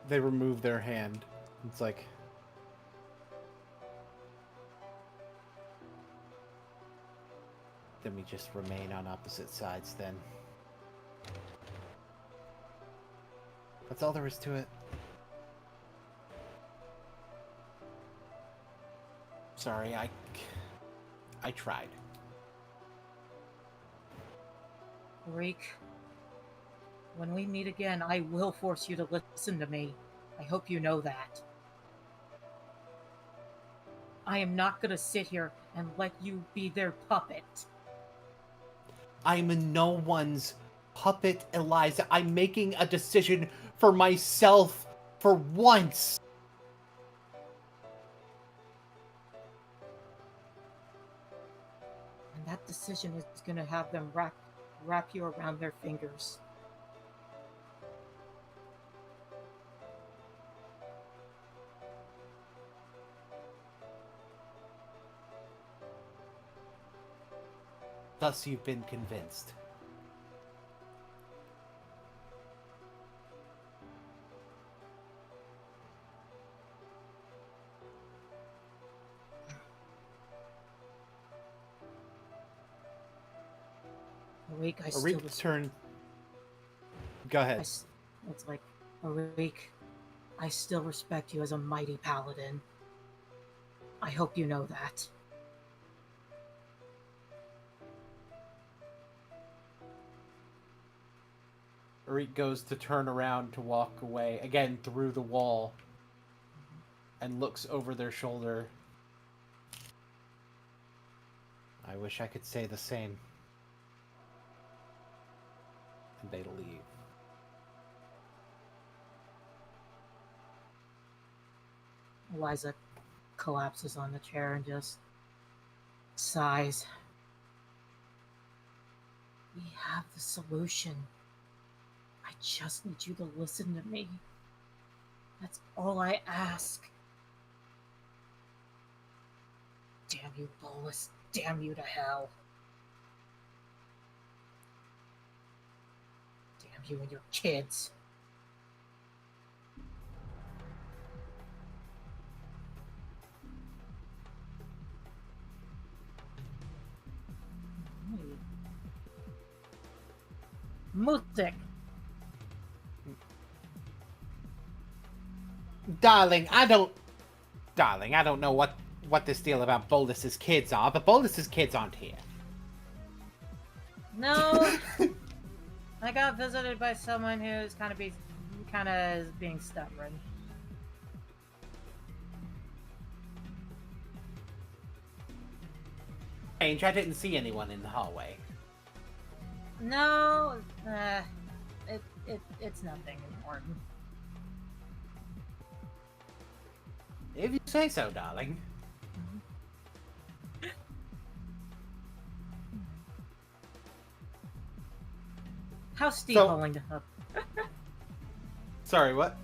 They remove their hand. It's like... Then we just remain on opposite sides then. That's all there is to it. Sorry, I tried. Reek, when we meet again, I will force you to listen to me. I hope you know that. I am not going to sit here and let you be their puppet. I'm no one's puppet, Eliza. I'm making a decision for myself for once. And that decision is going to have them wrap you around their fingers. Thus you've been convinced. Arik turn. Go ahead. It's like, Arik, I still respect you as a mighty paladin. I hope you know that. Arik goes to turn around to walk away, again through the wall, and looks over their shoulder. I wish I could say the same. And they leave. Eliza collapses on the chair and just sighs. We have the solution. I just need you to listen to me. That's all I ask. Damn you, Bolas. Damn you to hell. Damn you and your kids. Music. Darling, I don't know what this deal about Bolas's kids are, but Bolas's kids aren't here. No. I got visited by someone who's kind of being stubborn. Strange, I didn't see anyone in the hallway. No, it's nothing important. If you say so, darling. How's Steve So- holding up? Sorry, what?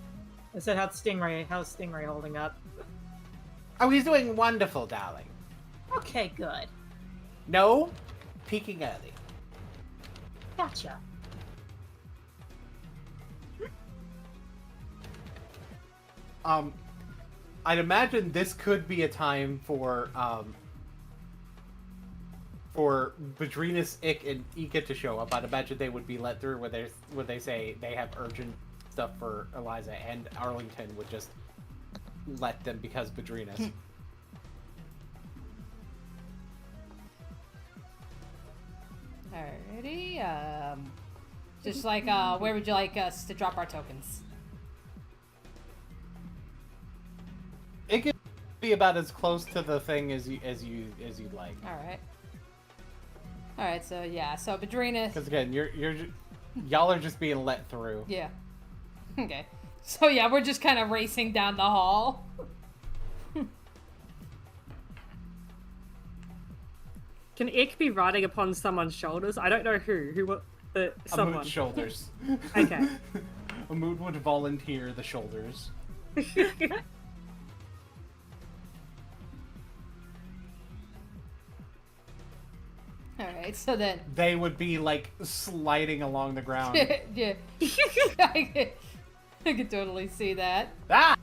I said, how's Stingray holding up? Oh, he's doing wonderful, darling. Okay, good. No, peeking early. Gotcha. I'd imagine this could be a time for Badrinus, Ick, and Ika to show up. I'd imagine they would be let through where they say they have urgent stuff for Eliza, and Arlington would just let them because Badrinus. Alrighty. Just like, where would you like us to drop our tokens? It could be about as close to the thing as you'd like. Alright. Alright, so yeah, so Badrinus. Because again, y'all are just being let through. Yeah. Okay. So yeah, we're just kind of racing down the hall. Can Ick be riding upon someone's shoulders? I don't know who, someone. Amud's shoulders. Okay. Amud would volunteer the shoulders. Alright, so then. They would be like sliding along the ground. Yeah. I could totally see that. Ah!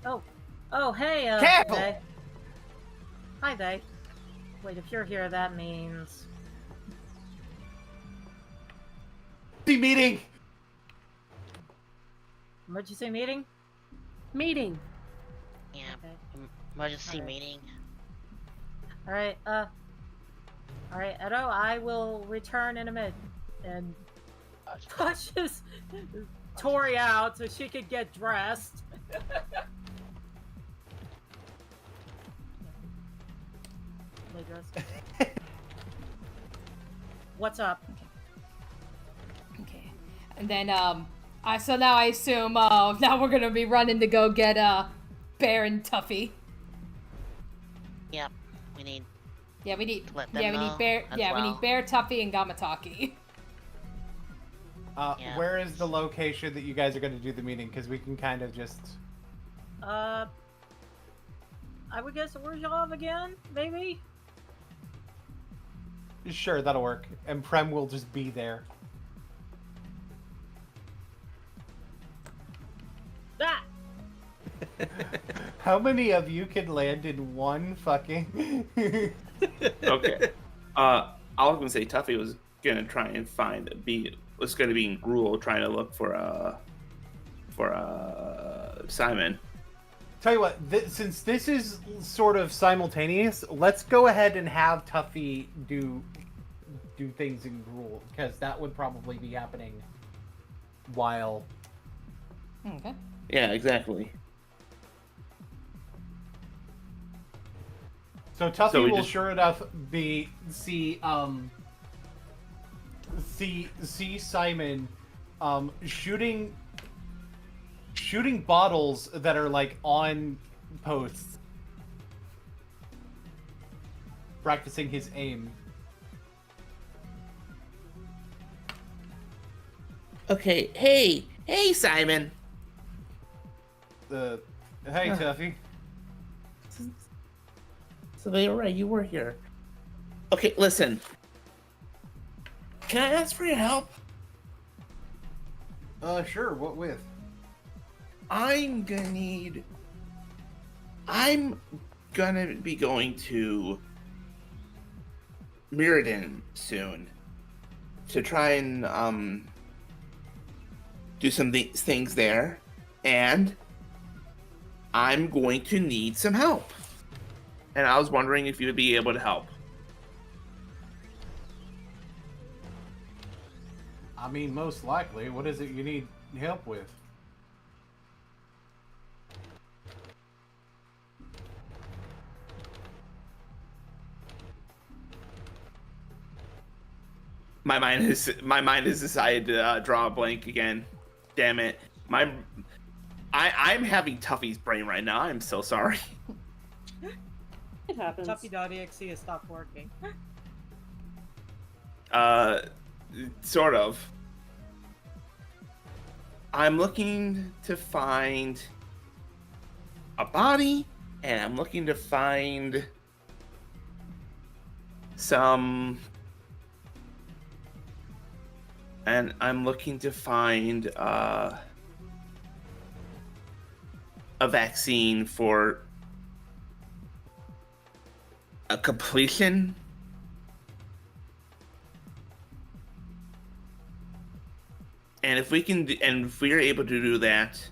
Oh, hey, Careful! They. Hi, they. Wait, if you're here, that means... The meeting! What'd you say, meeting? Meeting. Yeah, Okay. emergency Alright. meeting. Alright, Edo, I will return in a minute. And pushes Tori out so she could get dressed. Lay dressed. What's up? Okay. And then, so now I assume, now we're gonna be running to go get, Bear and Tuffy. Yep, we need. Yeah, we need. Let them Yeah, we know need Bear. as Yeah, we well. need Bear, Tuffy, and Gamataki. Yeah. Where is the location that you guys are going to do the meeting? Because we can kind of just... I would guess where's y'all again, maybe? Sure, that'll work. And Prem will just be there. Ah! How many of you can land in one fucking... Okay. I was gonna say Tuffy was gonna try and was gonna be in Gruel trying to look for Simon. Tell you what, since this is sort of simultaneous, let's go ahead and have Tuffy do do things in Gruul, because that would probably be happening while... Okay. Yeah, exactly. So Tuffy So we will just- sure enough see Simon shooting bottles that are like on posts, practicing his aim. Okay, hey, Simon. Hey, Tuffy. So they were right, you were here. Okay, listen. Can I ask for your help? Sure. What with? I'm gonna be going to Mirrodin soon to try and do some things there, and I'm going to need some help. And I was wondering if you would be able to help. I mean, most likely. What is it you need help with? My mind has decided to draw a blank again. Damn it. I'm having Tuffy's brain right now. I'm so sorry. It happens. Tuffy.exe has stopped working. Sort of. I'm looking to find a body, and I'm looking to find some... And I'm looking to find a vaccine for a completion. And if we are able to do that,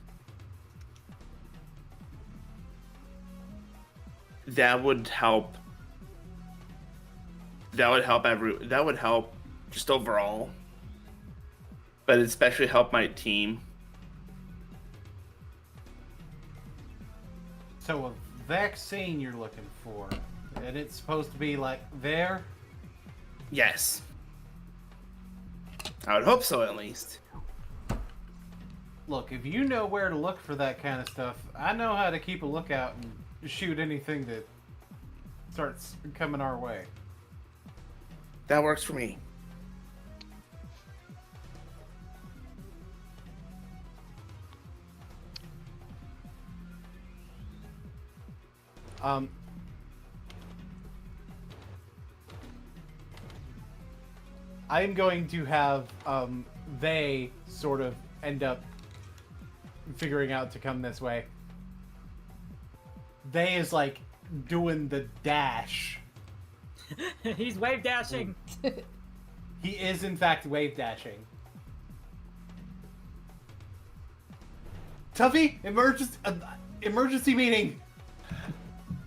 that would help. That would help just overall, but especially help my team. So a vaccine you're looking for, and it's supposed to be like there? Yes. I would hope so, at least. Look, if you know where to look for that kind of stuff, I know how to keep a lookout and shoot anything that starts coming our way. That works for me. I'm going to have they sort of end up figuring out to come this way. They is like doing the dash. He's wave dashing. He is in fact wave dashing. Tuffy, emergency meeting.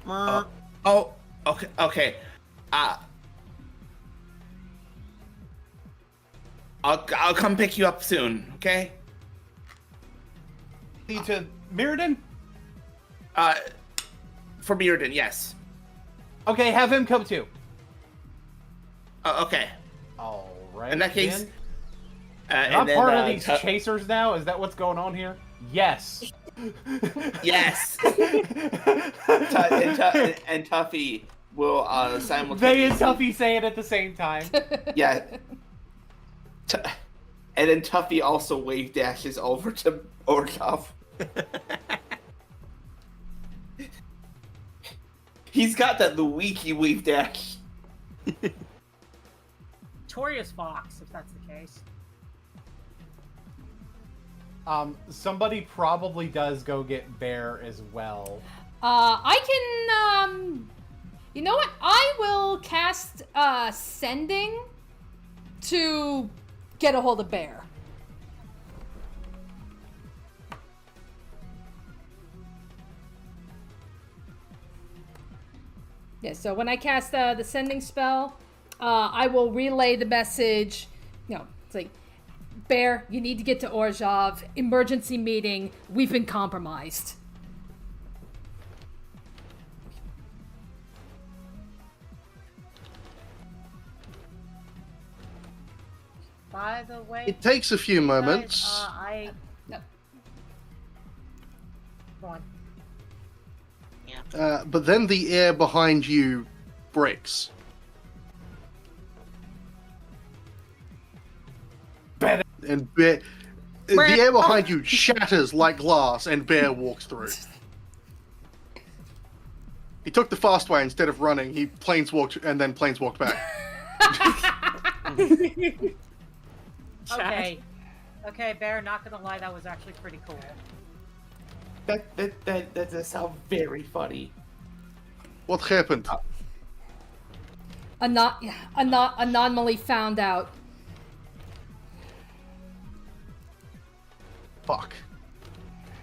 Oh, okay. I'll come pick you up soon, okay? Need to Mirrodin? For Mirrodin, yes. Okay, have him come too. Okay. All right. In that case, I'm part of these chasers now. Is that what's going on here? Yes. Yes. and Tuffy will simultaneously. They and Tuffy say it at the same time. Yeah. And then Tuffy also wave dashes over to Ortov. He's got that Luigi wave dash. Torius Fox, if that's the case. Somebody probably does go get Bear as well. I can, you know what? I will cast, Sending to get a hold of Bear. Yeah, so when I cast the Sending spell, I will relay the message. It's like, Bear, you need to get to Orzhov. Emergency meeting. We've been compromised. By the way, It takes a few moments, No. Go on. but then the air behind you breaks. And the air behind you shatters like glass, and Bear walks through. He took the fast way instead of running. He planeswalked and then planeswalked back. Okay, Bear, not gonna lie, that was actually pretty cool. That does sound very funny. What happened? Anomaly found out. Fuck.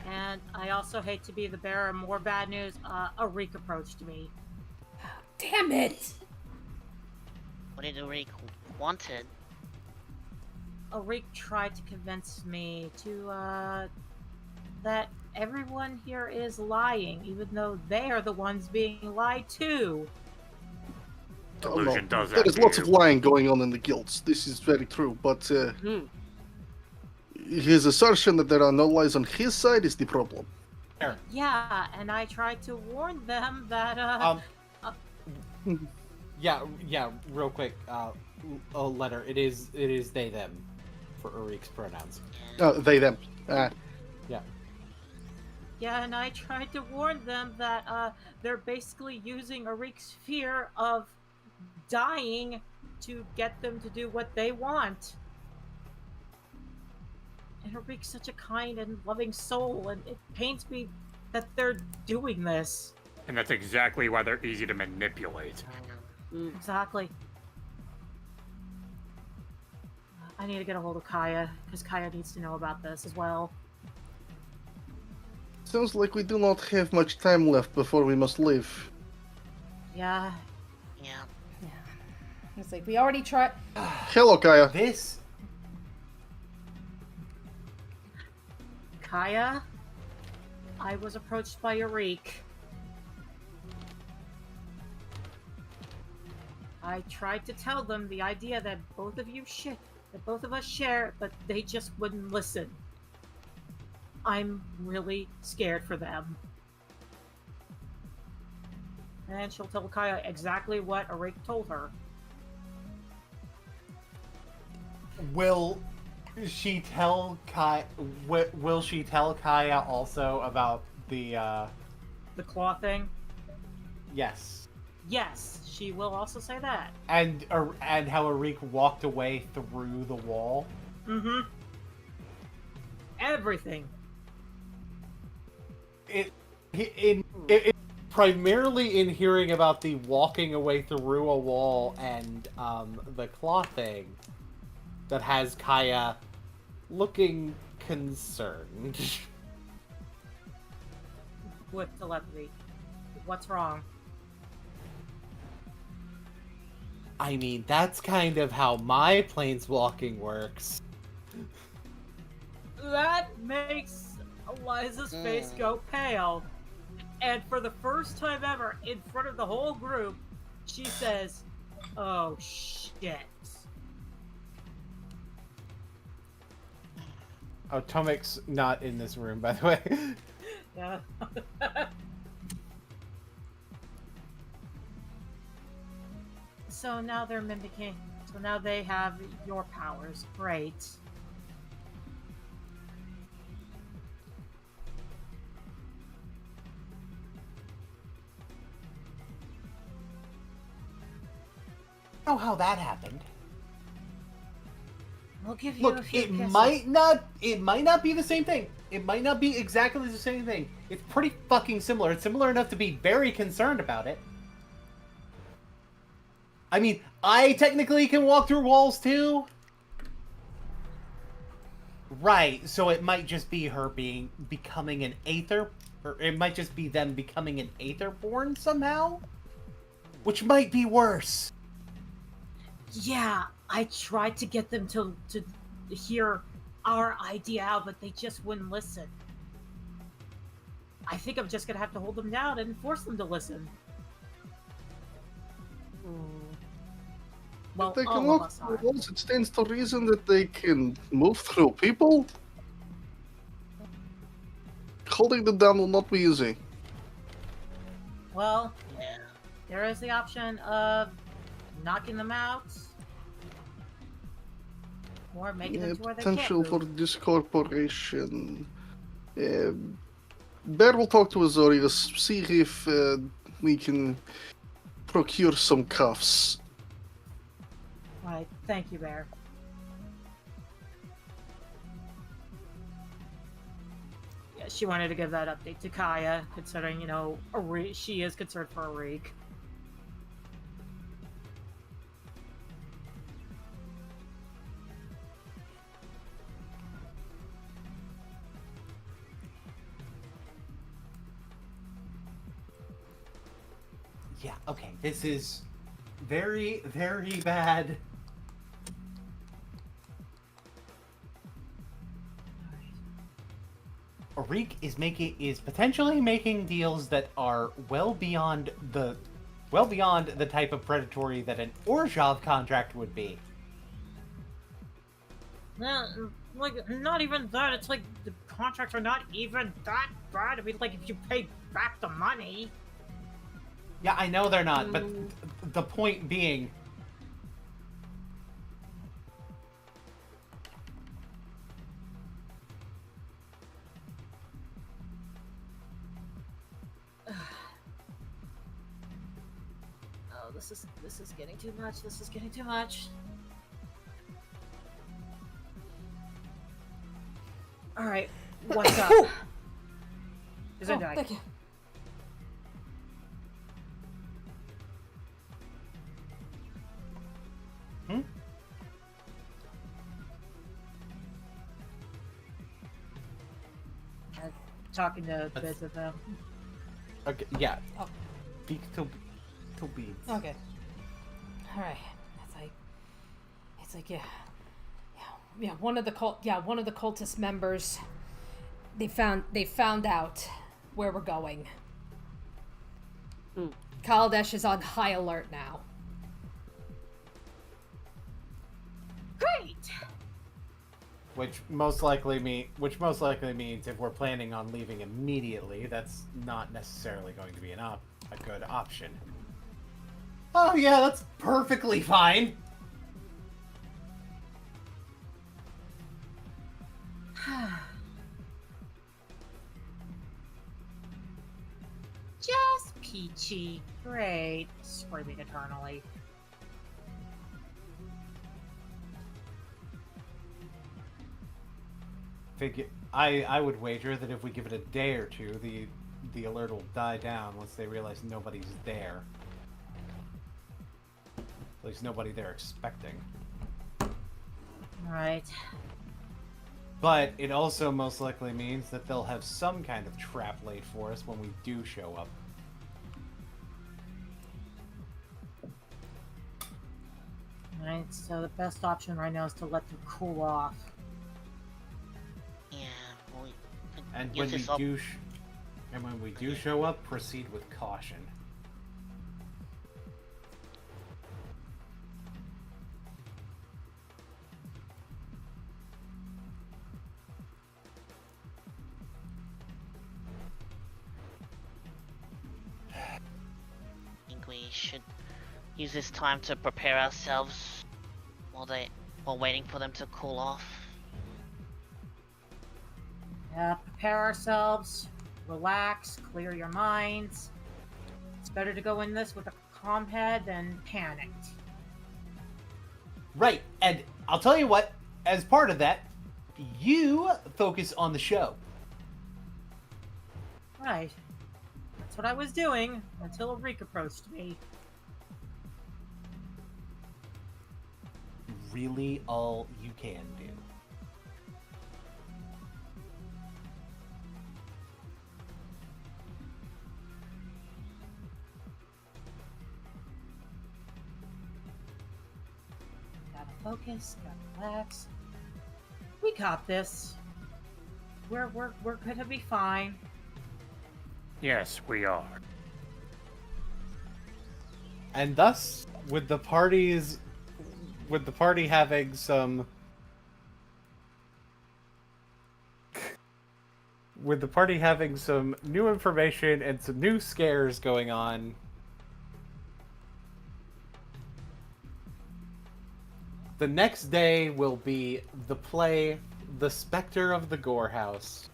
And I also hate to be the bearer of more bad news. Arik approached me. Damn it! What did Arik wanted? Arik tried to convince me to, that everyone here is lying, even though they are the ones being lied to. Delusion does that. There is lots of lying going on in the guilds. This is very true, but his assertion that there are no lies on his side is the problem. Yeah, and I tried to warn them that, Yeah, real quick, a letter. It is they, them, for Urik's pronouns. They, them. Yeah. Yeah, and I tried to warn them that, they're basically using Arik's fear of dying to get them to do what they want. And Arik's such a kind and loving soul, and it pains me that they're doing this. And that's exactly why they're easy to manipulate. Exactly. I need to get a hold of Kaya, because Kaya needs to know about this as well. Sounds like we do not have much time left before we must leave. Yeah. It's like, we already tried. Hello, Kaya. Kaya, I was approached by Arik. I tried to tell them the idea that both of us share, but they just wouldn't listen. I'm really scared for them. And she'll tell Kaya exactly what Arik told her. Will she tell Kaya? Will she tell Kaya also about the claw thing? Yes. Yes, she will also say that. And how Arik walked away through the wall. Mm-hmm. Everything. It primarily in hearing about the walking away through a wall and the claw thing that has Kaya looking concerned. With telepathy. What's wrong? I mean, that's kind of how my planeswalking works. That makes Eliza's face go pale. And for the first time ever, in front of the whole group, she says, "Oh, shit." Oh, Tomic's not in this room, by the way. Yeah. So now they're mimicking. So now they have your powers. Great. I don't know how that happened. We'll give you Look, a few it kisses. might not be the same thing. It might not be exactly the same thing. It's pretty fucking similar. It's similar enough to be very concerned about it. I mean, I technically can walk through walls too. Right, so it might just be her becoming an Aether, or it might just be them becoming an Aetherborn somehow, which might be worse. Yeah, I tried to get them to hear our idea out, but they just wouldn't listen. I think I'm just gonna have to hold them down and force them to listen. Well, If they can all of walk us through are. walls, it stands to reason that they can move through people. Holding them down will not be easy. Well, there is the option of knocking them out, or making them to where they can't Potential move. for discorporation. Bear will talk to Azorius, see if we can procure some cuffs. Right, thank you, Bear. Yeah, she wanted to give that update to Kaya, considering, you know, she is concerned for Arik. Yeah, okay, this is very, very bad. Arik is potentially making deals that are well beyond the type of predatory that an Orzhov contract would be. Like, not even that. It's like the contracts are not even that bad. I mean, like, if you pay back the money. Yeah, I know they're not, but the point being... Oh, this is getting too much. This is getting too much. All right, what's up? Is it Thank you. Talking to Biz of them. Okay, yeah. Oh. Speak to Beads. Okay. All right. It's like yeah. One of the cultist members. They found out where we're going. Kaladesh is on high alert now. Great. Which most likely means if we're planning on leaving immediately, that's not necessarily going to be a good option. Oh yeah, that's perfectly fine. Just peachy. Great. Screaming eternally. I would wager that if we give it a day or two, the alert will die down once they realize nobody's there. At least nobody they're expecting. Right. But it also most likely means that they'll have some kind of trap laid for us when we do show up. Right, so the best option right now is to let them cool off. Yeah, we And use when we do show up, proceed with caution. I think we should use this time to prepare ourselves while waiting for them to cool off. Yeah, prepare ourselves, relax, clear your minds. It's better to go in this with a calm head than panicked. Right, and I'll tell you what, as part of that, you focus on the show. Right. That's what I was doing until Arik approached me. Really all you can do. focus. Gotta relax. We got this. We're gonna be fine. Yes, we are. And thus, with the party having some new information and some new scares going on, the next day will be the play The Spectre of the Gore House.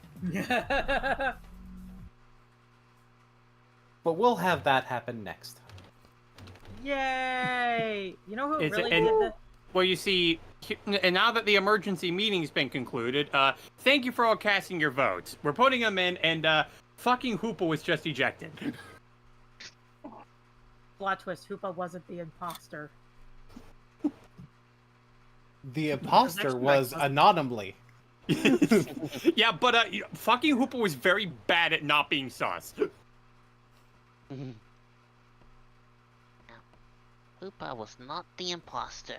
But we'll have that happen next time. Yay! You know who Is it- really and- did that? Well, you see, and now that the emergency meeting's been concluded, thank you for all casting your votes. We're putting them in, and fucking Hoopa was just ejected. Plot twist: Hoopa wasn't the imposter. The imposter was anonymously. Yeah, but fucking Hoopa was very bad at not being sus. Hoopa was not the imposter.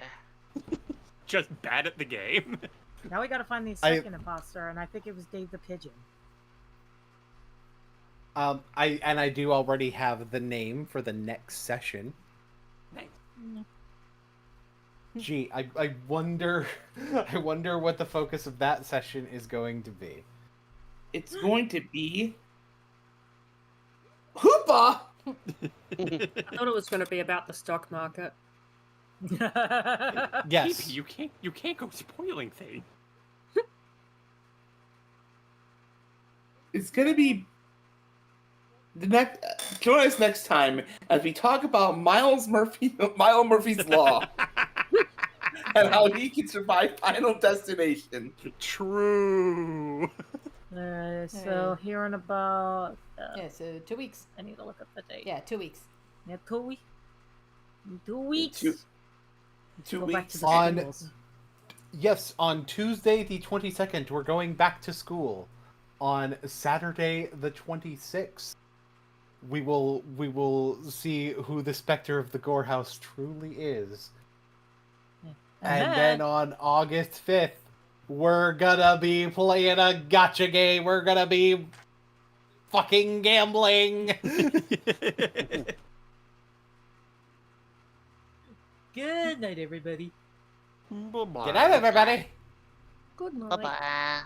Just bad at the game. Now we gotta find the second imposter, and I think it was Dave the Pigeon. I do already have the name for the next session. Nice. Gee, I wonder what the focus of that session is going to be. It's going to be Hoopa. I thought it was going to be about the stock market. Yes. You can't go spoiling things. It's going to be the next. Join us next time as we talk about Miles Murphy's Law and how he can survive Final Destination. True. So here in about Yeah, so 2 weeks. I need to look up the date. Yeah, 2 weeks. Yeah, 2 weeks. 2 weeks. Two Go back to weeks. the On- schools. Yes, on Tuesday the 22nd, we're going back to school. On Saturday the 26th, we will see who the Spectre of the Gore House truly is. And then on August 5th, we're gonna be playing a gacha game. We're gonna be fucking gambling. Good night, everybody. Bye-bye. Good night, everybody. Good night. Bye-bye.